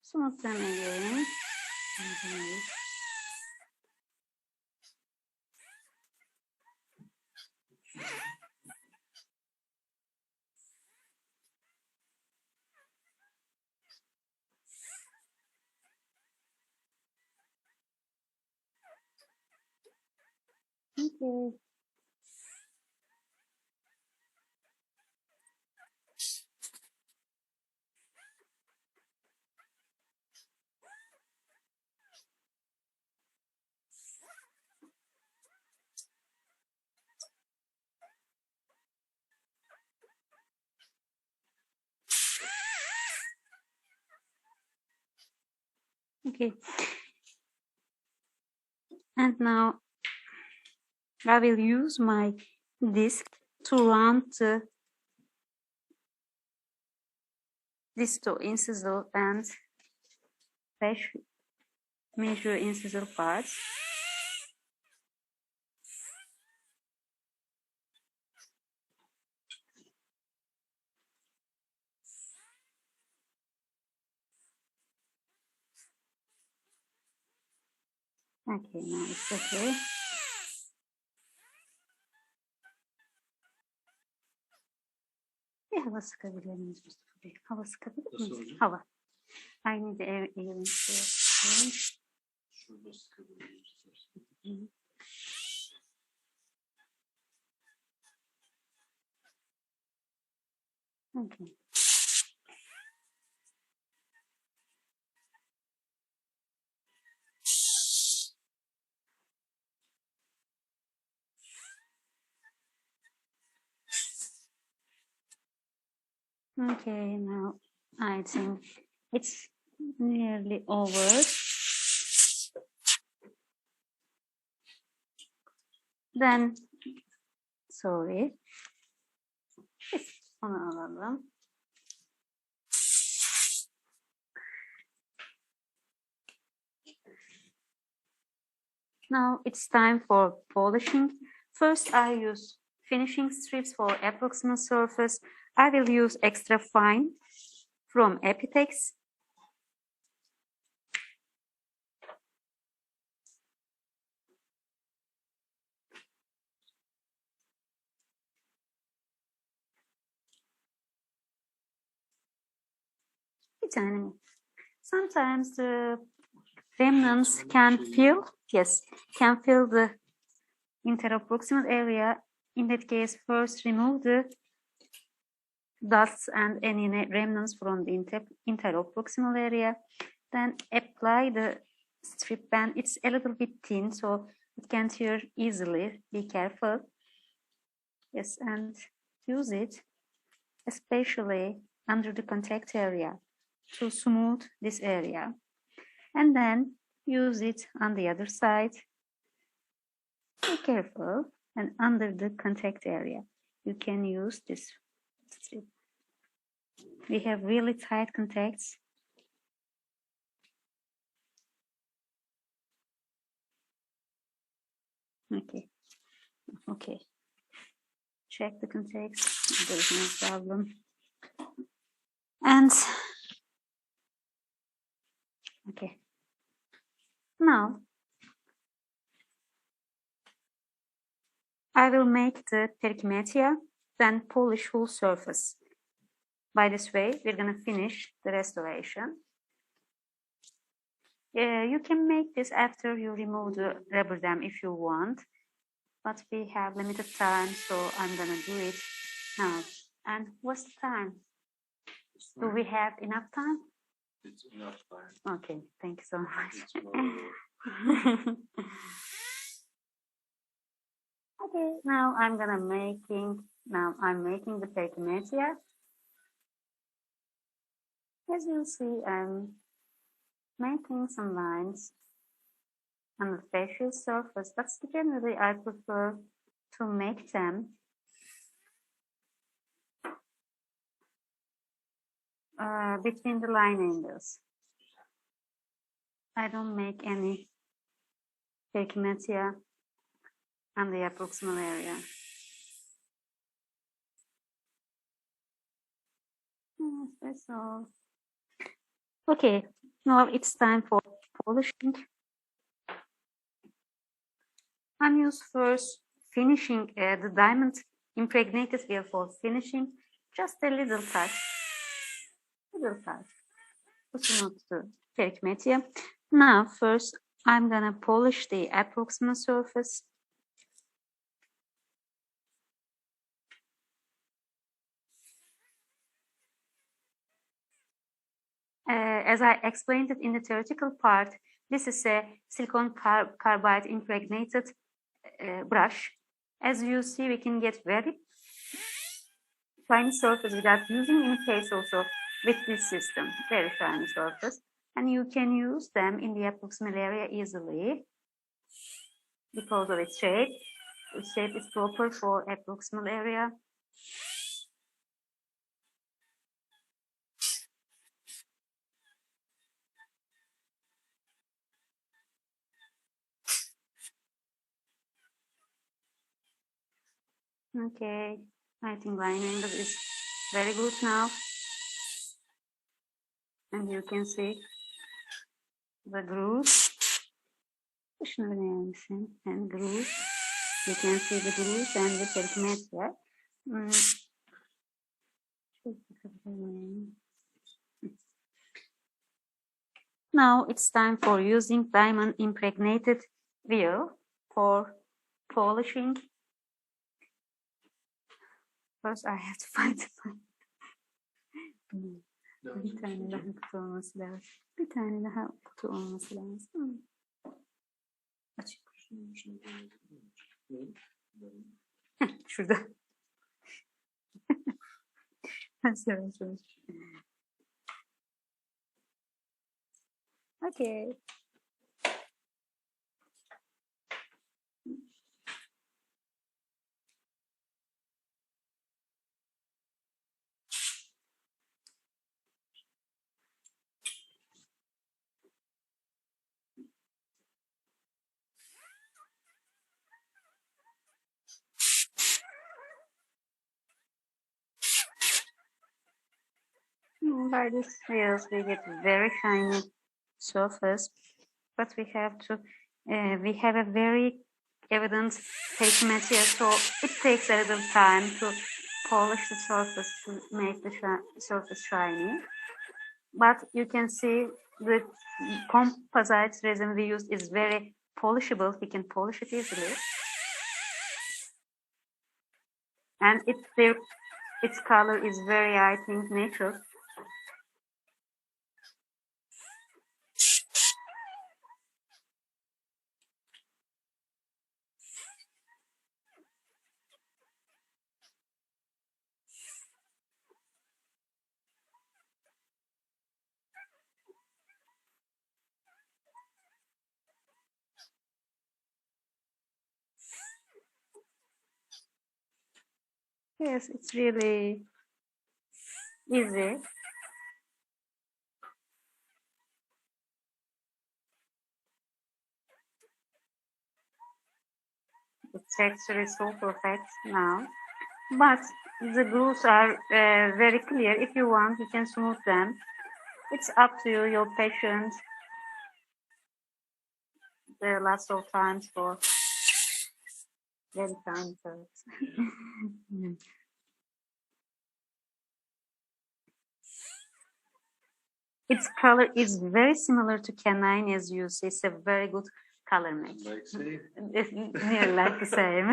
Smooth them again. Okay. Okay. And now I will use my disc to round the distal incisor and measure incisor parts. Okay, now it's okay. Bir hava sıkabilir miyiz Mustafa Bey? Hava sıkabilir Nasıl miyiz? hocam? Hava. I need air in. Şurada sıkabiliriz istersen. Okay. Okay, now I think it's nearly over. Then, sorry. Onu alalım. Now it's time for polishing. First, I use finishing strips for approximate surface. I will use extra fine from Epitex. Bir tane mi? Sometimes the remnants can fill the interproximal area. In that case, first remove the dusts and any remnants from the interproximal area. Then apply the strip band. It's a little bit thin, so it can tear easily. Be careful. Yes, and use it, especially under the contact area, to smooth this area. And then use it on the other side. Be careful. And under the contact area, you can use this strip. We have really tight contacts. Okay. Okay. Check the context. There's no problem. And okay. Now I will make the perimetia, then polish whole surface. By this way, we're gonna finish the restoration. You can make this after you remove the rubber dam if you want, but we have limited time, so I'm gonna do it now. And what's the time? Do we have enough time? It's enough time. Okay, thank you so much. It's more, Okay, now I'm making the perimetia. As you see, I'm making some lines on the facial surface, but generally I prefer to make them between the line angles. I don't make any perimetia on the approximal area. That's all. Okay, now it's time for polishing. I'm used first finishing the diamond impregnated here for finishing, just a little touch, pushing out the perimetia. Now first I'm gonna polish the approximate surface. As I explained it in the theoretical part, this is a silicon carbide impregnated brush. As you see, we can get very fine surface without using any case also with this system, very fine surface. And you can use them in the approximal area easily because of its shape. Its shape is proper for approximal area. Okay, I think line angle is very good now. And you can see the grooves. And grooves. You can see the grooves and the perimeter. Now it's time for using diamond impregnated wheel for polishing. First I have to find bir tane daha kutu olması lazım. Bir tane daha kutu olması lazım. Açık. Şurada. Okay. By these wheels we get very shiny surface, but we have a very evident perimeter, so it takes a little time to polish the surface to make the surface shiny. But you can see the composite resin we used is very polishable. We can polish it easily, and its color is very, I think, natural. Yes, it's really easy. The texture is so perfect now. But the grooves are very clear. If you want, you can smooth them. It's up to you, your patience. There are lots of times for very tiny birds. Its color is very similar to canine, as you see. It's a very good color match. Like say, It's nearly like the same.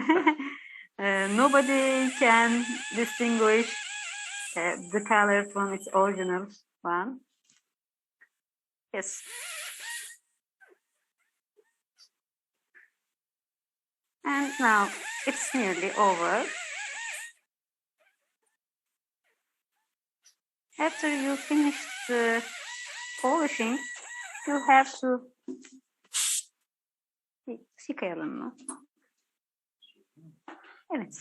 Nobody can distinguish the color from its original one. Yes. And now it's nearly over. After you finish the polishing, you have to yıkayalım mı? Evet.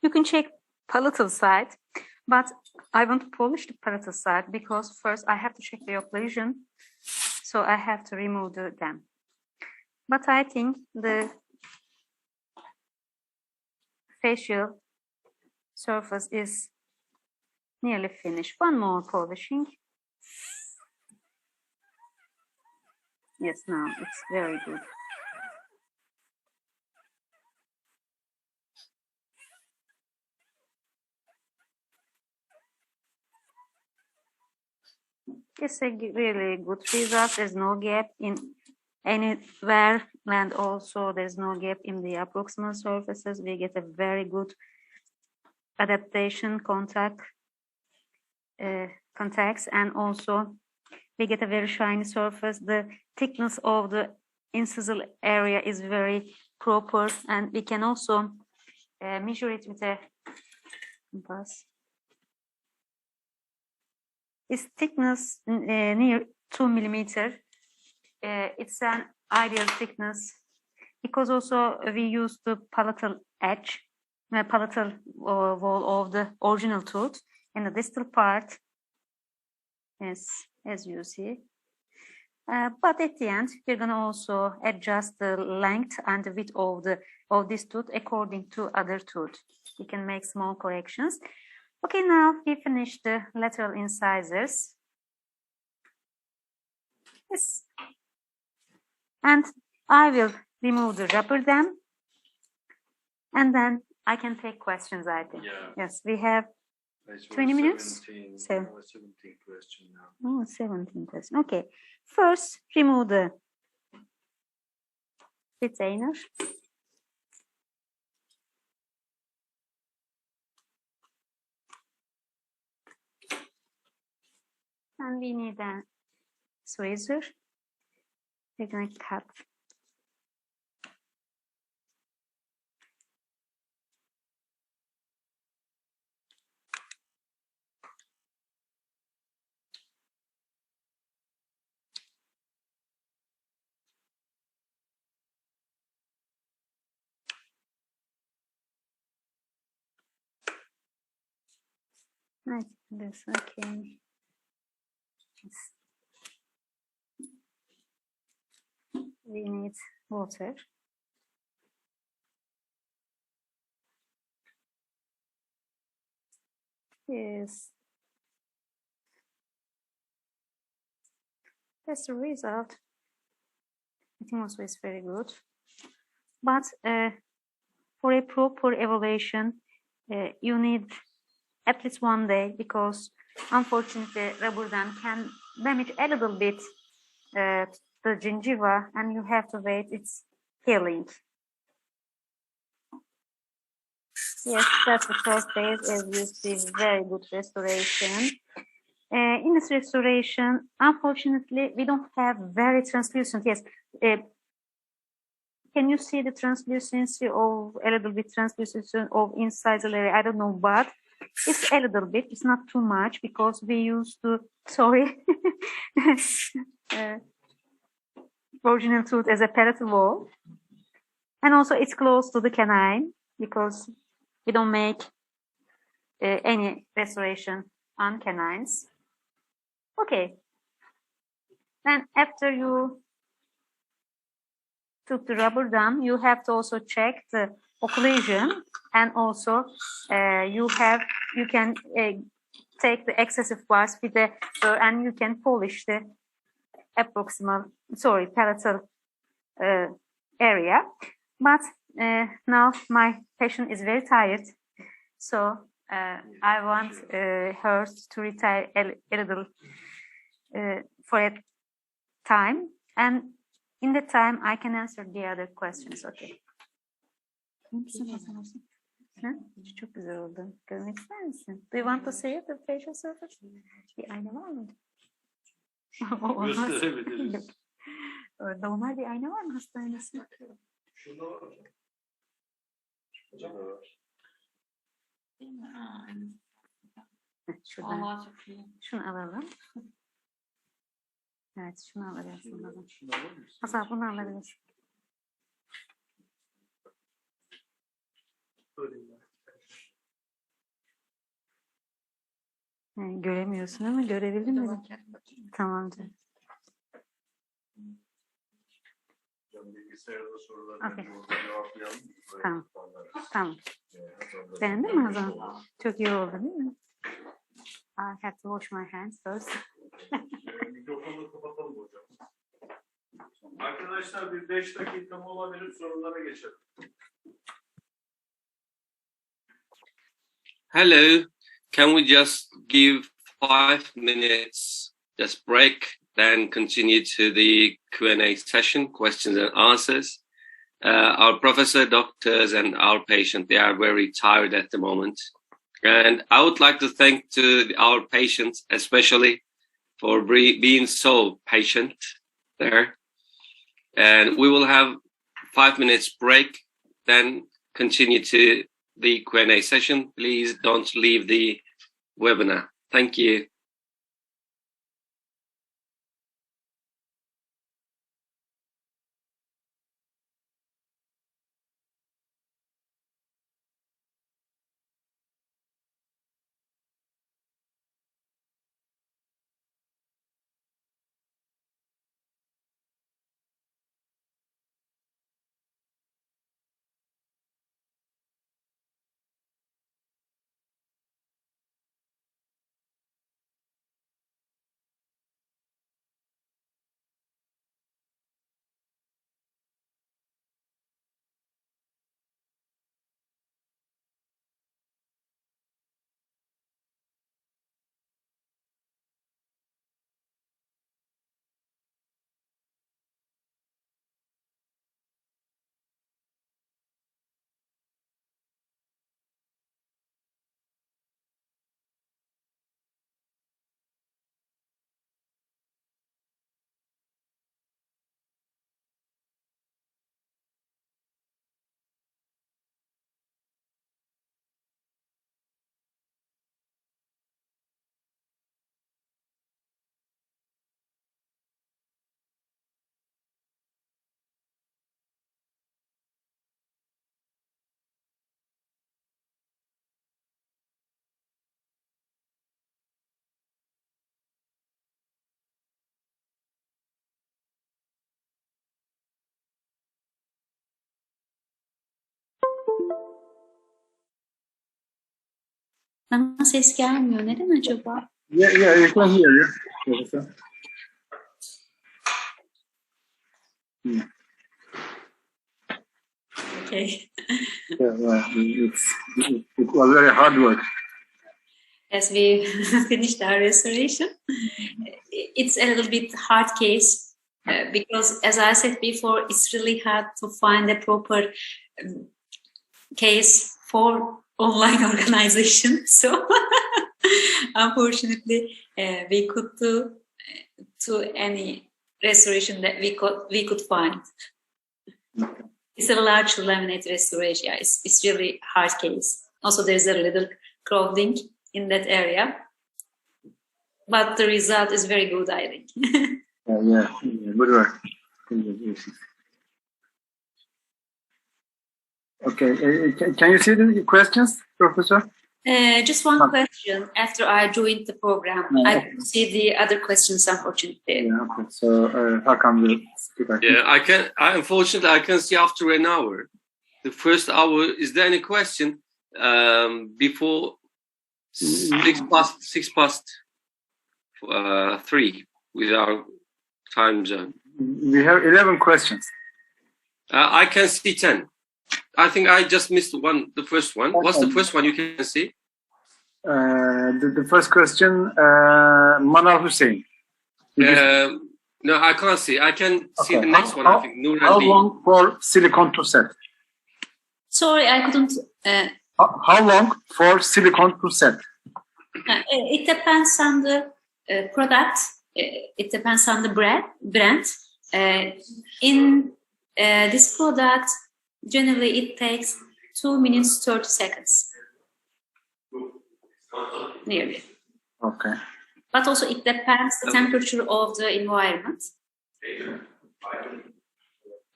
You can check palatal side, but I want to polish the palatal side because first I have to check the occlusion, so I have to remove them. But I think the facial surface is nearly finished. One more polishing. Yes, now it's very good. It's a really good result. There's no gap in anywhere, and also there's no gap in the approximal surfaces. We get a very good adaptation contacts, and also we get a very shiny surface. The thickness of the incisor area is very proper, and we can also measure it with a compass. Its thickness near 2 millimeter. It's an ideal thickness because also we use the palatal edge, the palatal wall of the original tooth in the distal part. Yes, as you see. But at the end, we're gonna also adjust the length and the width of this tooth according to other tooth. We can make small corrections. Okay, now we finished the lateral incisors. Yes. And I will remove the rubber dam, and then I can take questions, I think. Yeah. Yes, we have it's 20 minutes? 17, So- 17 question now. 17 questions. Okay, first remove the retainer. And we need a tweezer. We're going to cut. Like this, okay. We need water. Yes. That's the result. I think also it's very good. But for a proper evaluation, you need at least 1 day because unfortunately rubber dam can damage a little bit the gingiva, and you have to wait its healing. Yes, that's the first phase. As you see, very good restoration. In this restoration, unfortunately, we don't have very translucent. Yes, can you see the translucency of a little bit translucency of incisor area? I don't know, but it's a little bit. It's not too much because we used to. Sorry. Original tooth as a palatal wall, and also it's close to the canine because we don't make any restoration on canines. Okay, Then after you took the rubber down, you have to also check the occlusion, and also you can take the excessive parts with the and you can polish the palatal area. But now my patient is very tired, so I want her to retire a little for a time, and in the time I can answer the other questions. Okay. Ha? Çok güzel oldu. Görmek ister misin? Do you want to see the facial surface? Bir ayna var mı? Gösterebiliriz. Normal bir ayna var mı hastanesi? Şurada var hocam. Hocam da var. Şuradan. Şunu alalım. Evet, şunu alabilirsin. Şunu alır mısın? Hasan bunu alabilirsin. Göremiyorsun ama görebildin mi? Tamam canım. Bilgisayarda sorular Okay. cevaplayalım. Tamam. Tamam. Beğendin mi Hazan? Çok iyi oldu değil mi? I have to wash my hands first. Mikrofonu kapatalım hocam. Arkadaşlar bir 5 dakika mola verip sorulara geçelim. Hello, can we just give 5 minutes, just break, then continue to the Q&A session, questions and answers. Our professor, doctors, and our patient, they are very tired at the moment. And I would like to thank to our patients, especially for being so patient there. And we will have 5 minutes break, then continue to the Q&A session. Please don't leave the webinar. Thank you. Bana ses gelmiyor. Neden acaba? Yeah, you can hear you, Professor. Okay. It was very hard work. As we finished our restoration, it's a little bit hard case because, as I said before, it's really hard to find a proper case for online organization. So, unfortunately, we could do to any restoration that we could find. It's a large laminate restoration. Yeah, it's really hard case. Also, there's a little crowding in that area, but the result is very good, I think. Yeah, good work. Okay, can you see the questions, Professor? Just one question. After I joined the program, I could see the other questions, unfortunately. Yeah, okay. So, Hakan will speak. Yeah, unfortunately, I can see after an hour. The first hour, is there any question before 3 with our time zone? We have 11 questions. I can see 10. I think I just missed the first one. What's the first one you can see? The first question, Manal Hussein. No, I can't see. I can see the next one. I think Nur How Ali. long for silicon to set? Sorry, I couldn't. How long for silicon to set? It depends on the product. It depends on the brand. In this product, generally it takes 2 minutes 30 seconds. Nearly. Okay. But also it depends the temperature of the environment.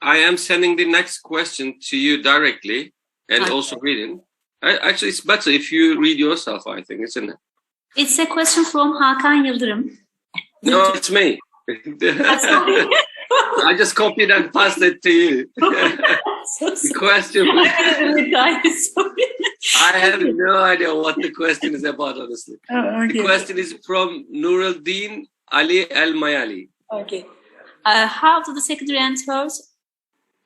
I am sending the next question to you directly and also reading. Actually, it's better if you read yourself, I think, isn't it? It's a question from Hakan Yıldırım. No, it's me. I just copied and passed it to you. The question. I have no idea what the question is about, honestly. Okay. The question is from Nuruddin Ali Al Mayali. Okay. How do the secondary and third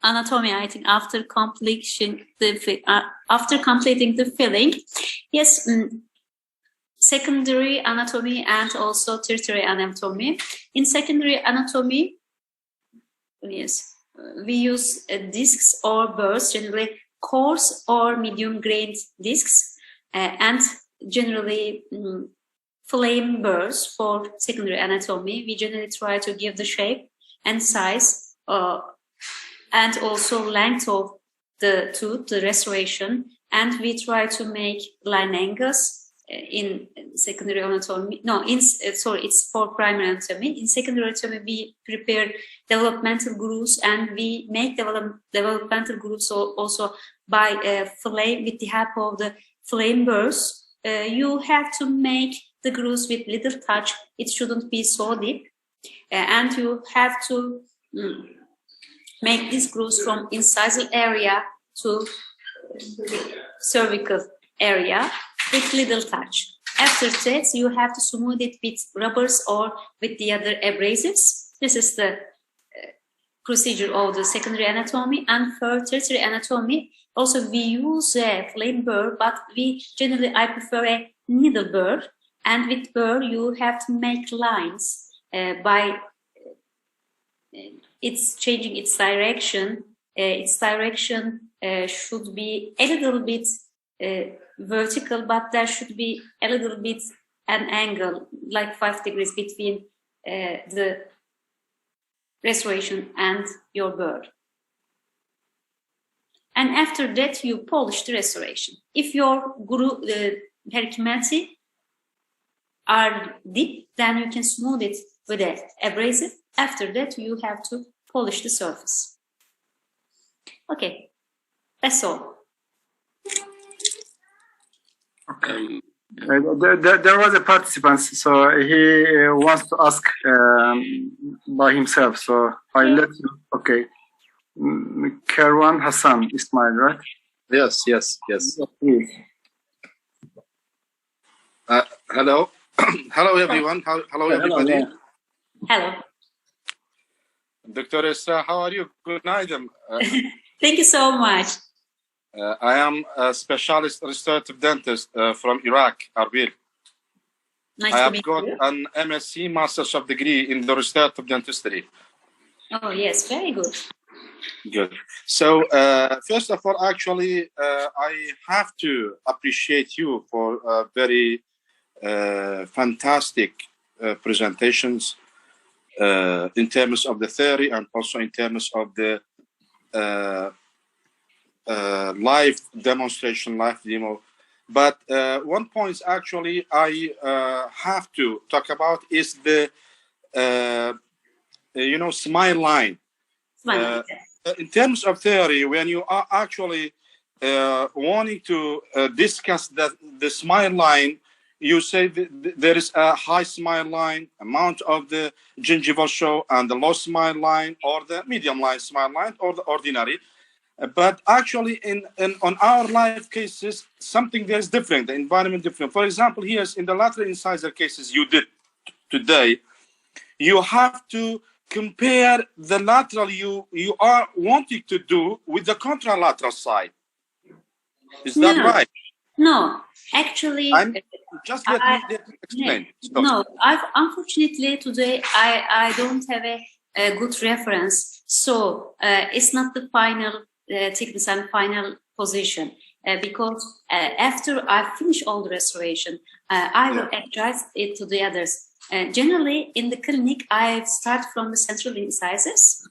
anatomy, I think, after completing the filling? Yes, secondary anatomy and also tertiary anatomy. In secondary anatomy, yes, we use discs or burrs, generally coarse or medium-grained discs, and generally flame burrs for secondary anatomy. We generally try to give the shape and size and also length of the tooth, the restoration, and we try to make line angles in secondary anatomy. No, it's for primary anatomy. In secondary anatomy, we prepare developmental grooves, and we make developmental grooves also by flame, with the help of the flame burrs. You have to make the grooves with little touch. It shouldn't be so deep, and you have to make these grooves from incisal area to cervical area with little touch. After that, you have to smooth it with rubbers or with the other abrasives. This is the procedure of the secondary anatomy. And for tertiary anatomy, also we use a flame burr, but I prefer a needle burr. And with burr, you have to make lines by it's changing its direction. Its direction should be a little bit vertical, but there should be a little bit an angle, like 5 degrees between the restoration and your burr. And after that, you polish the restoration. If your perikymeti are deep, then you can smooth it with an abrasive. After that, you have to polish the surface. Okay, that's all. Okay. There was a participant, so he wants to ask by himself. So I let you. Okay, Kerwan Hassan Ismail, right? Yes. Hello. Hello, everyone. Hello, everybody. Hello. Dr. Esra, how are you? Good night. Thank you so much. I am a specialist restorative dentist from Iraq, Arbil. Nice I to have meet got you. an MSc Master's of Degree in the restorative dentistry. Oh, yes, very good. Good. So, first of all, actually, I have to appreciate you for very fantastic presentations in terms of the theory and also in terms of the live demonstration, live demo. But one point actually I have to talk about is the smile line. Smile. In terms of theory, when you are actually wanting to discuss the smile line, you say there is a high smile line, amount of the gingival show, and the low smile line, or the medium line smile line, or the ordinary. But actually, on our live cases, something there is different. The environment different. For example, here in the lateral incisor cases you did today, you have to compare the lateral you are wanting to do with the contralateral side. Is that right? No, actually, just let me explain. No, unfortunately today I don't have a good reference, so it's not the final thickness and final position, because after I finish all the restoration, I will adjust it to the others. Generally, in the clinic, I start from the central incisors,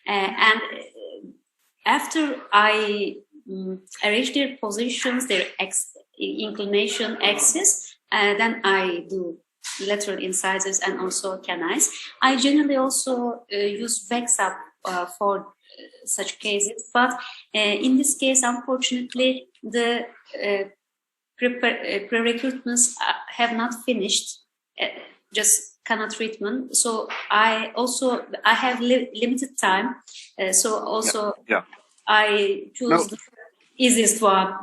and after I arrange their positions, their inclination axis, then I do lateral incisors and also canines. I generally also use VEX-up for such cases, but in this case, unfortunately, the pre-recruitments have not finished, just canal treatment. So I have limited time, so also I choose the easiest one.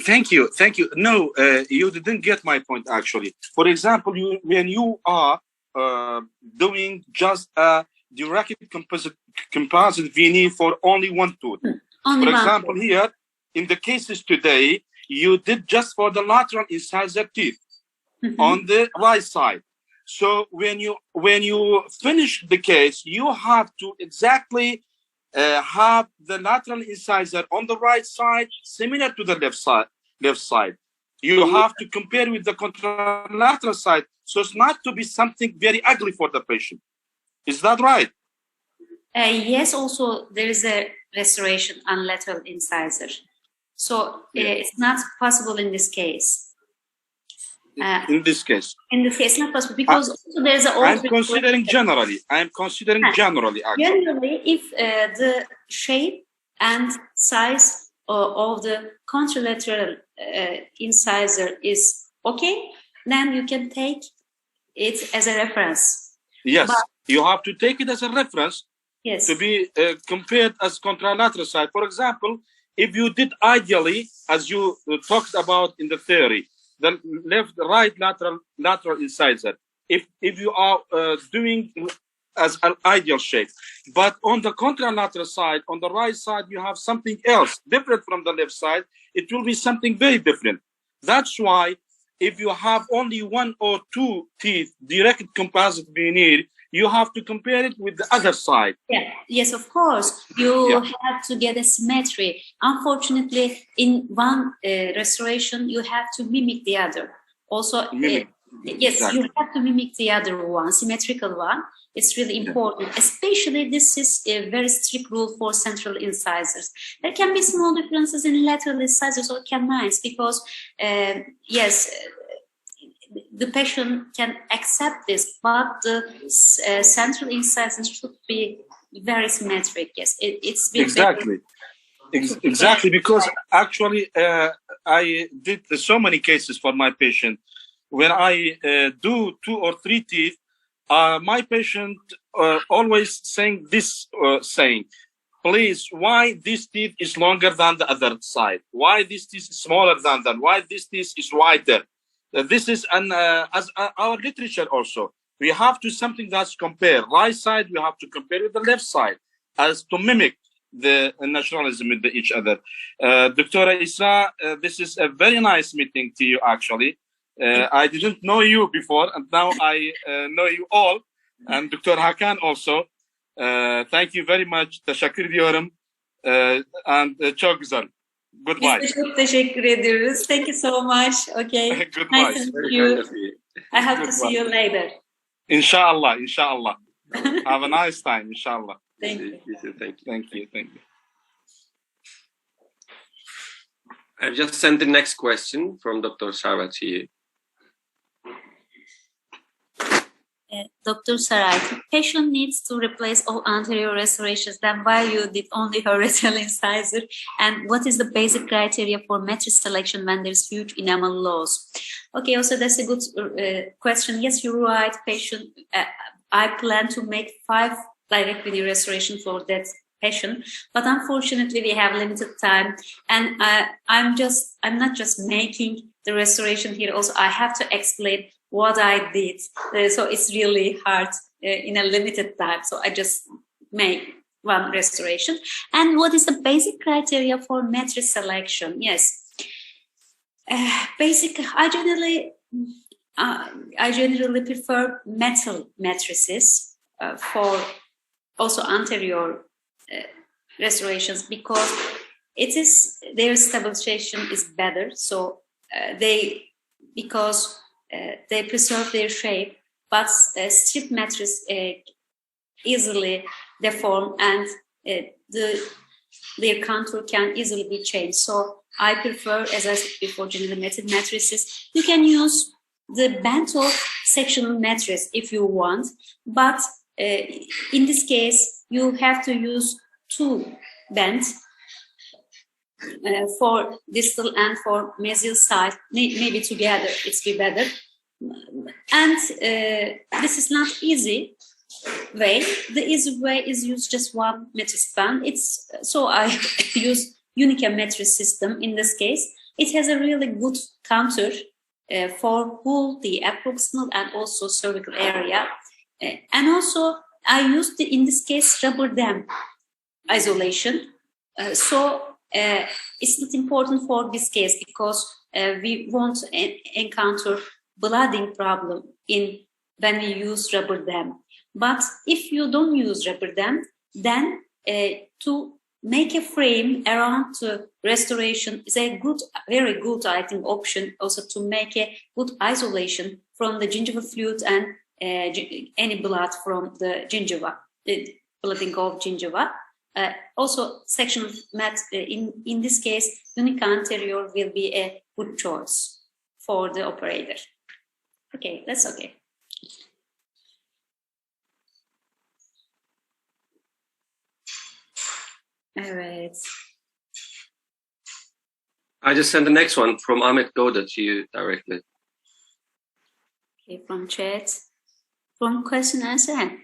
Thank you. No, you didn't get my point actually. For example, when you are doing just a direct composite veneer for only one tooth. For example, here in the cases today, you did just for the lateral incisor teeth on the right side. So when you finish the case, you have to exactly have the lateral incisor on the right side similar to the left side. You have to compare with the contralateral side, so it's not to be something very ugly for the patient. Is that right? Yes, also there is a restoration on lateral incisor, so it's not possible in this case. In this case, it's not possible because also there's a. I'm considering generally. Actually. Generally, if the shape and size of the contralateral incisor is okay, then you can take it as a reference. Yes, but you have to take it as a reference. Yes. To be compared as contralateral side. For example, if you did ideally, as you talked about in the theory, the right lateral incisor, if you are doing as an ideal shape, but on the contralateral side, on the right side, you have something else different from the left side, it will be something very different. That's why if you have only one or two teeth direct composite veneer, you have to compare it with the other side. Yeah. Yes, of course. You have to get a symmetry. Unfortunately, in one restoration, you have to mimic the other. Also, yes, exactly. You have to mimic the other one, symmetrical one. It's really important. Especially, this is a very strict rule for central incisors. There can be small differences in lateral incisors or canines because, yes, the patient can accept this, but the central incisors should be very symmetric. Yes, it's exactly. Exactly, because actually I did so many cases for my patient. When I do 2 or 3 teeth, my patient always saying this saying, please, why this teeth is longer than the other side? Why this teeth is smaller than that? Why this teeth is wider? This is as our literature also. We have to something that's compare. Right side, we have to compare with the left side as to mimic the nationalism with each other. Dr. Isra, this is a very nice meeting to you, actually. I didn't know you before, and now I know you all. And Dr. Hakan also. Thank you very much. Teşekkür ediyorum. And çok güzel. Goodbye. Biz de çok teşekkür ediyoruz. Thank you so much. Okay. Goodbye. Nice to meet you. I hope to see you later. Inshallah. Have a nice time, inshallah. Thank you. Thank you. I've just sent the next question from Dr. Sarva to you. Dr. Sarai, the patient needs to replace all anterior restorations. Then why you did only her radial incisor? And what is the basic criteria for matrix selection when there's huge enamel loss? Okay, also that's a good question. Yes, you're right, patient. I plan to make 5 direct veneer restoration for that patient, but unfortunately we have limited time, and I'm not just making the restoration here. Also, I have to explain what I did, so it's really hard in a limited time. So I just make 1 restoration. And what is the basic criteria for matrix selection? Yes, basic. I generally prefer metal matrices for also anterior restorations, because their stabilization is better. So they preserve their shape, but strip matrices easily deform, and their contour can easily be changed. So I prefer, as I said before, generally metal matrices. You can use the bent-off sectional matrix if you want, but in this case, you have to use 2 bends for distal and for mesial side. Maybe together it's be better. And this is not easy way. The easy way is use just 1 matrix band. So I use Unica matrix system in this case. It has a really good contour for both the approximal and also cervical area. And also I used in this case rubber dam isolation. So it's not important for this case, because we won't encounter blooding problem when we use rubber dam. But if you don't use rubber dam, then to make a frame around restoration is a very good, I think, option also to make a good isolation from the gingival fluid and any blood from the gingiva, the blooding of gingiva. Also, sectional mat in this case, Unica anterior will be a good choice for the operator. Okay, that's okay. All right. I just sent the next one from Ahmet Goda to you directly. Okay, from chat. From question answer.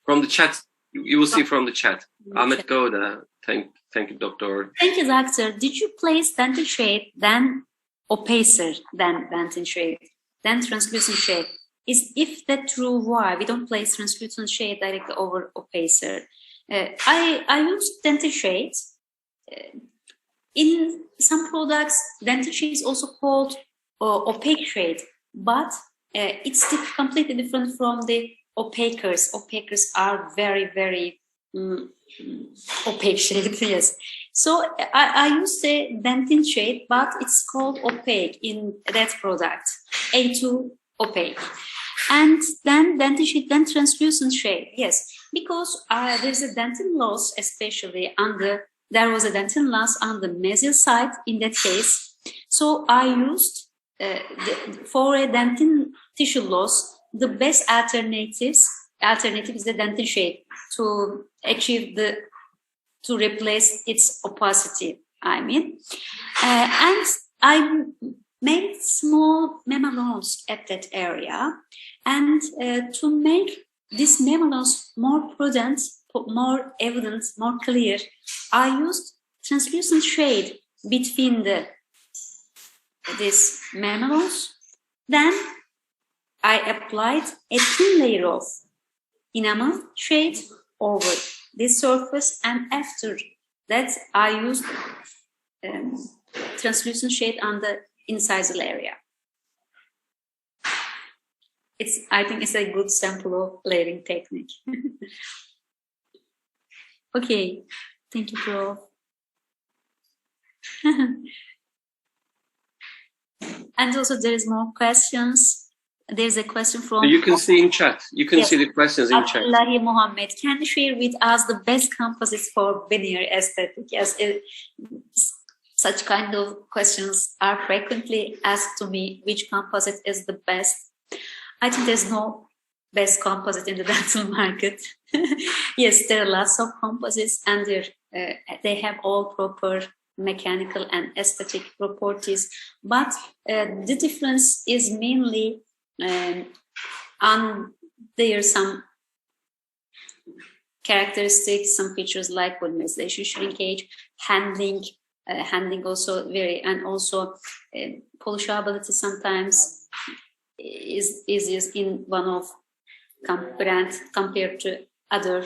From the chat, you will see from the chat. Ahmet Goda, thank you, doctor. Thank you, doctor. Did you place dentin shade, then opacer, then dentin shade, then translucent shade? If that true, why we don't place translucent shade directly over opacer? I use dentin shades. In some products, dentin shade is also called opaque shade, but it's completely different from the opacers. Opacers are very, very opaque shade, yes. So I use the dentin shade, but it's called opaque in that product, A2 opaque. And then dentin shade, then translucent shade, yes, because there's a dentin loss, especially there was a dentin loss on the mesial side in that case. So I used, for a dentin tissue loss, the best alternative is the dentin shade to achieve to replace its opacity, I mean. And I made small memalons at that area. And to make this memalons more prudent, more evident, more clear, I used translucent shade between these memalons. Then I applied a thin layer of enamel shade over this surface, and after that I used translucent shade on the incisal area. I think it's a good sample of layering technique. Okay, thank you, Prof. And also there is more questions. There's a question from... You can see in chat. You can see the questions in chat. Abdullahi Mohammed, can you share with us the best composites for veneer aesthetic? Yes, such kind of questions are frequently asked to me, which composite is the best. I think there's no best composite in the dental market. Yes, there are lots of composites, and they have all proper mechanical and aesthetic properties, but the difference is mainly on there are some characteristics, some features like polymerization, shrinkage, handling also and also polishability sometimes is easiest in one of brand compared to other,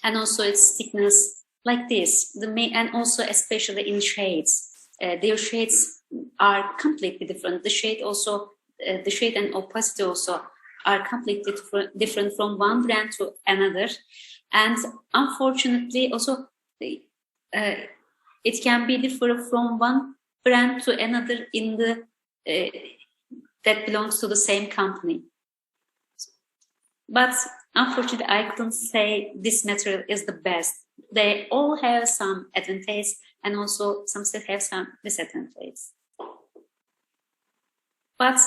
and also its thickness like this. And also especially in shades, their shades are completely different. The shade also, the shade and opacity also are completely different from one brand to another, and unfortunately also it can be different from one brand to another in the that belongs to the same company. But unfortunately, I couldn't say this material is the best. They all have some advantages, and also some still have some disadvantages. But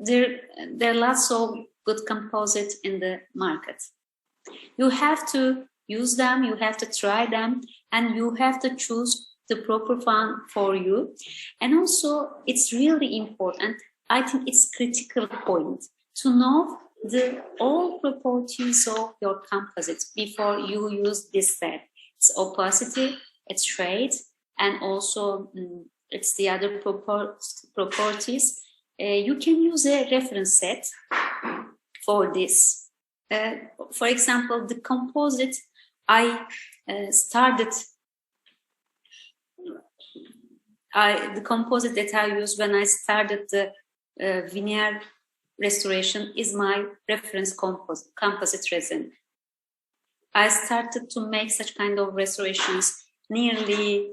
there are lots of good composites in the market. You have to use them, you have to try them, and you have to choose the proper one for you. And also, it's really important, I think it's critical point to know all properties of your composites before you use this set. It's opacity, its shade, and also it's the other properties. You can use a reference set for this. For example, the composite the composite that I used when I started the veneer restoration is my reference composite resin. I started to make such kind of restorations nearly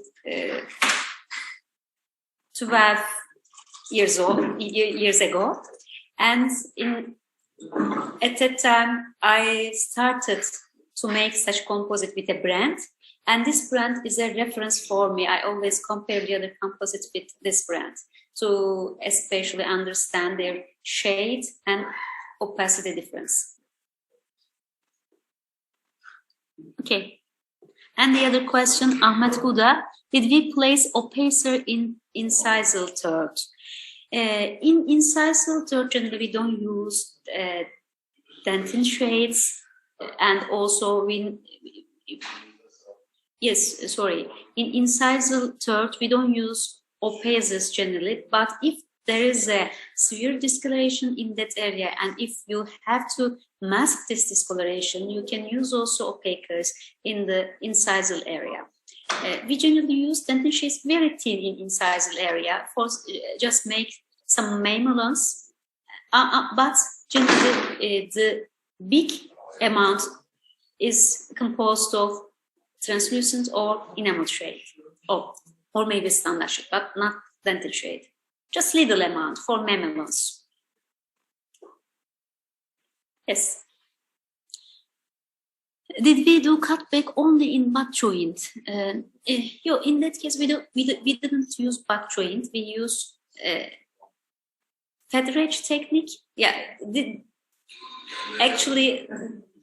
12 years ago, and at that time I started to make such composite with a brand, and this brand is a reference for me. I always compare the other composites with this brand to especially understand their shade and opacity difference. Okay, and the other question, Ahmet Huda, did we place opacer in incisal third? In incisal third, generally we don't use dentin shades, and also in incisal third we don't use opacers generally, but if there is a severe discoloration in that area, and if you have to mask this discoloration, you can use also opacers in the incisal area. We generally use dentin shades very thin in incisal area for just make some mamelons, but generally the big amount is composed of translucent or enamel shade, or maybe standard shade, but not dentin shade. Just little amount for mamelons. Yes. Did we do cutback only in butt joint? In that case, we didn't use butt joint. We used featherage technique. Yeah. Actually,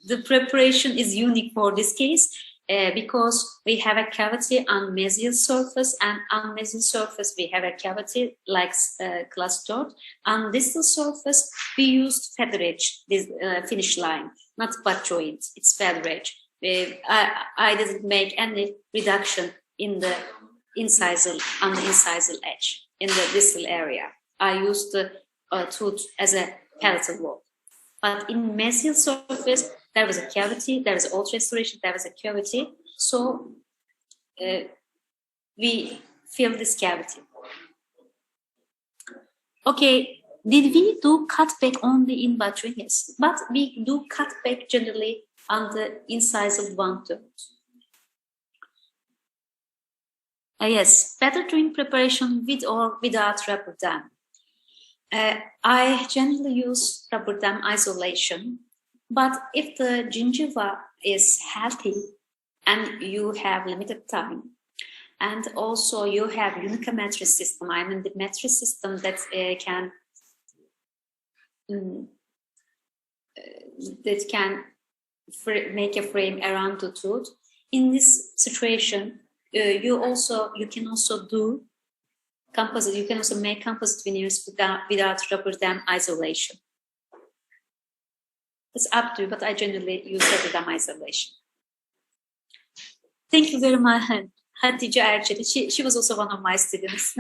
the preparation is unique for this case. Because we have a cavity on mesial surface, and on mesial surface we have a cavity like clustered. On distal surface we used featherage, this finish line, not butt joint. It's featherage. I didn't make any reduction in the incisal on the incisal edge in the distal area. I used the tooth as a palatal wall. But in mesial surface, there was a cavity, there was old restoration, there was a cavity. So we filled this cavity. Okay, did we do cutback only in butt joint? Yes, but we do cutback generally on the incisal 1/3. Yes, better during preparation with or without rubber dam. I generally use rubber dam isolation, but if the gingiva is healthy and you have limited time, and also you have Unica mattress system, I mean the mattress system that can that can make a frame around the tooth. In this situation, you can also do composite. You can also make composite veneers without rubber dam isolation. It's up to you, but I generally use rubber dam isolation. Thank you very much, Hatice Erçetin. She was also one of my students.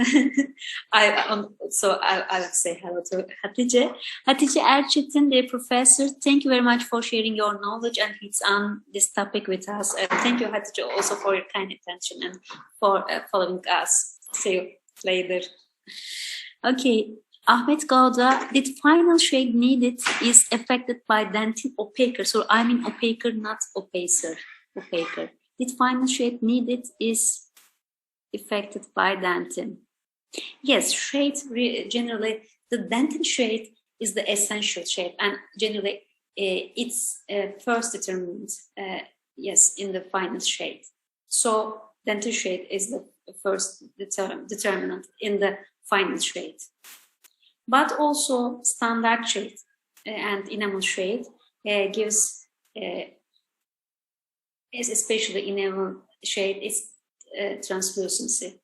I would say hello to Hatice. Hatice Erçetin, the professor, thank you very much for sharing your knowledge and hits on this topic with us. Thank you, Hatice, also for your kind attention and for following us. See you later. Okay, Ahmet Gauda, the final shade needed is affected by dentin opaquer. So I mean opaquer, not opacer. Opaquer. The final shade needed is affected by dentin. Yes, shade generally, the dentin shade is the essential shade, and generally it's first determined, yes, in the final shade. So dentin shade is the first determinant in the final shade. But also standard shade and enamel shade gives especially enamel shade is translucency.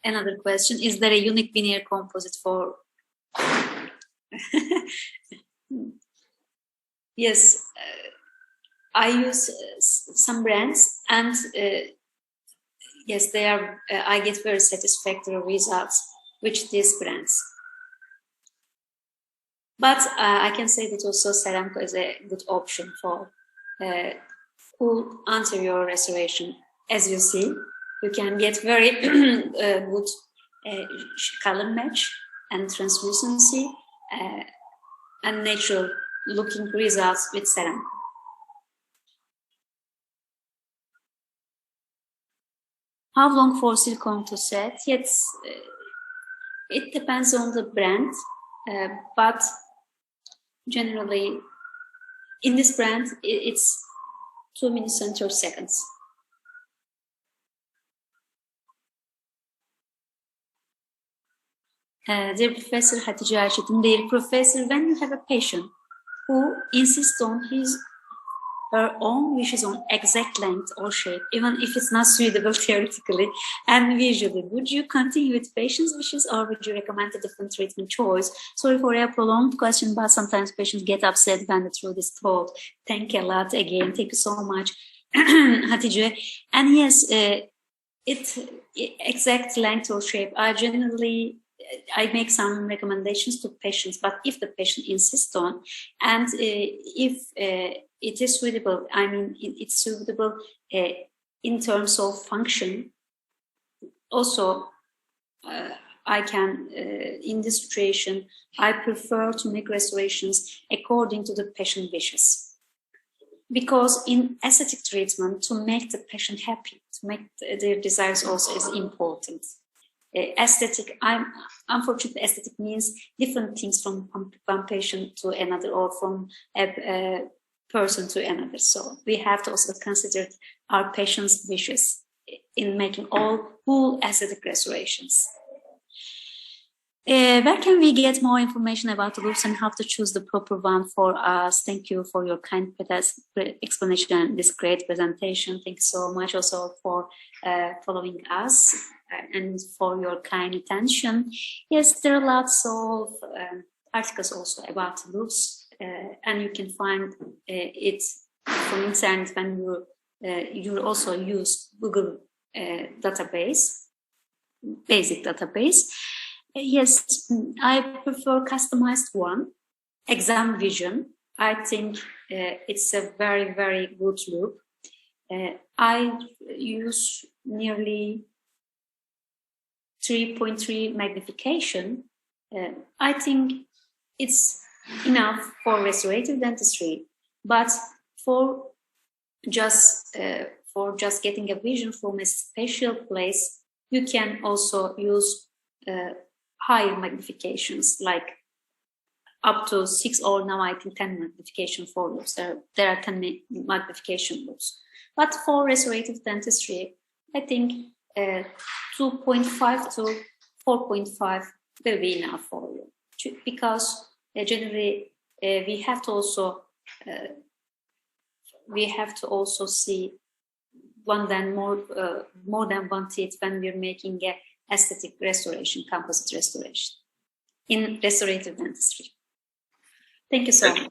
Another question, is there a unique veneer composite for? Yes, I use some brands, and yes, they are. I get very satisfactory results with these brands. But I can say that also Ceramco is a good option for full anterior restoration. As you see, you can get very good color match and translucency and natural looking results with Ceramco. How long for silicone to set? Yes, it depends on the brand, but generally in this brand it's 2 minutes and 30 seconds. Dear Professor Hatice Erçetin, dear Professor, when you have a patient who insists on her own wishes on exact length or shape, even if it's not suitable theoretically and visually, would you continue with patient's wishes or would you recommend a different treatment choice? Sorry for a prolonged question, but sometimes patients get upset when they throw this thought. Thank you a lot again. Thank you so much, Hatice. And yes, exact length or shape. I make some recommendations to patients, but if the patient insists on, and if it is suitable, I mean, it's suitable in terms of function, also, I can, in this situation, I prefer to make restorations according to the patient wishes. Because in aesthetic treatment, to make the patient happy, to make their desires also is important. Aesthetic, unfortunately, aesthetic means different things from one patient to another or from a person to another. So we have to also consider our patient's wishes in making all full aesthetic restorations. Where can we get more information about the loops and how to choose the proper one for us? Thank you for your kind explanation and this great presentation. Thank you so much also for following us and for your kind attention. Yes, there are lots of articles also about loops, and you can find it from internet when you also use Google database, basic database. Yes, I prefer customized one, Exam Vision. I think it's a very, very good loop. I use nearly 3.3 magnification. I think it's enough for restorative dentistry, but for just getting a vision from a special place, you can also use higher magnifications, like up to 6 or now I think 10 magnification for loops. There are 10 magnification loops. But for restorative dentistry, I think 2.5 to 4.5 will be enough for you. Because generally we have to also see more than one teeth when we're making a aesthetic restoration, composite restoration in restorative dentistry. Thank you so much.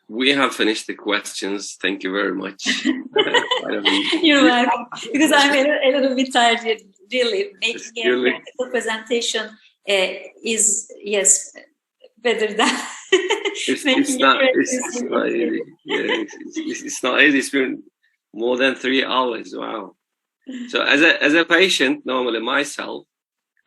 We have finished the questions. Thank you very much. You're welcome. Because I'm a little bit tired. Really, making a practical presentation is, yes, better than it's not easy. Yeah, it's not easy. It's been more than 3 hours. Wow. So as a patient, normally myself,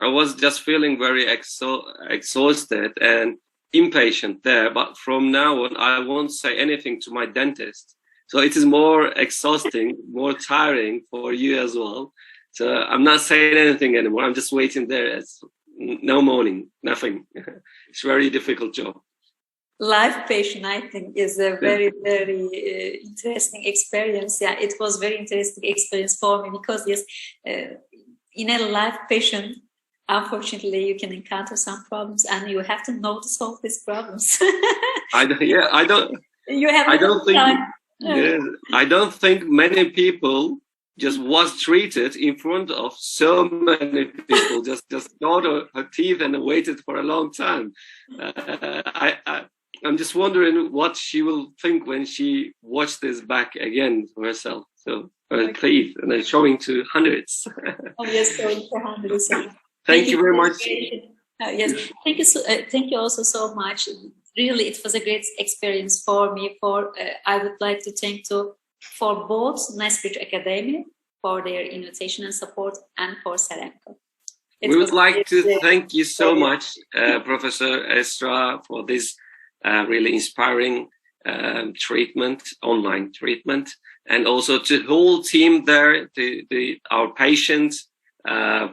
I was just feeling very exhausted and impatient there. But from now on, I won't say anything to my dentist. So it is more exhausting, more tiring for you as well. So I'm not saying anything anymore. I'm just waiting there. It's no moaning, nothing. It's a very difficult job. Live patient, I think, is a very, very interesting experience. Yeah, it was very interesting experience for me because, yes, in a live patient, unfortunately, you can encounter some problems, and you have to know to solve these problems. I don't think many people just was treated in front of so many people. just got her teeth and waited for a long time. I'm just wondering what she will think when she watched this back again for herself. So her teeth, and then showing to hundreds. Oh yes, showing to hundreds. Thank you very much. Yes, thank you also so much. Really, it was a great experience for me. I would like to thank for both Nicebridge Academy for their invitation and support, and for Ceramco. We would like to thank you so much, Professor Esra, for this really inspiring online treatment, and also to the whole team there, our patients.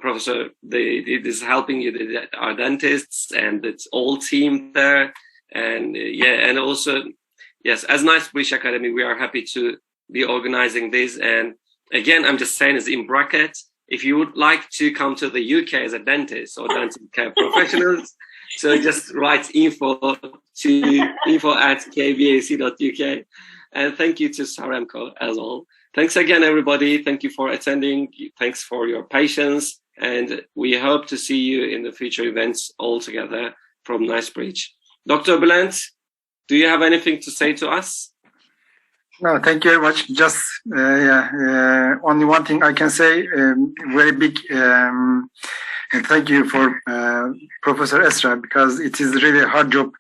Professor, is helping you, our dentists, and it's all team there, and and also, yes, as Nicebridge Academy, we are happy to be organizing this. And again, I'm just saying, as in brackets, if you would like to come to the UK as a dentist or dental care professionals, so just write info@kbac.uk, and thank you to Ceramco as well. Thanks again, everybody. Thank you for attending. Thanks for your patience. And we hope to see you in the future events all together from Nicebridge. Dr. Bülent, do you have anything to say to us? No, thank you very much. Just, only one thing I can say, very big thank you for Professor Esra, because it is really a hard job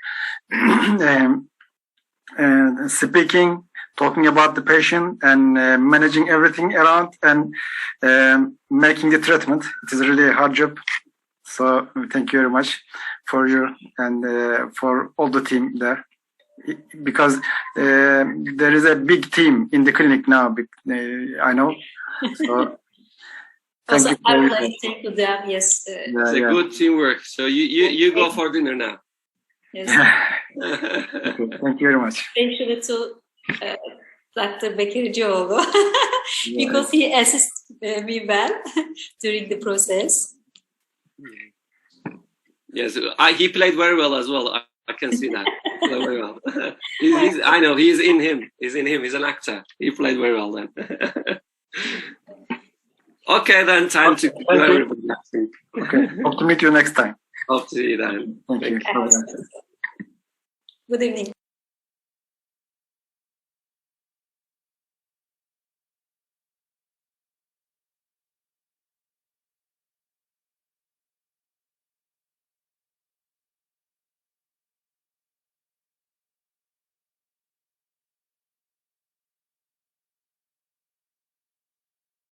speaking, talking about the patient, and managing everything around, and making the treatment. It is really a hard job. So thank you very much for you and for all the team there, because there is a big team in the clinic now. I know. So also, I would like to thank you, them. Yes, it's a good teamwork. So you go for dinner now. Yes. Okay, thank you very much. Thank you to Dr. Bekircioğlu because he assisted me well during the process. Yes, he played very well as well. I can see that. Very well. I know he's in him. He's in him. He's an actor. He played very well then. Okay, then time to go, everybody. Okay, hope to meet you next time. Hope to see you then. Thank you. Good evening.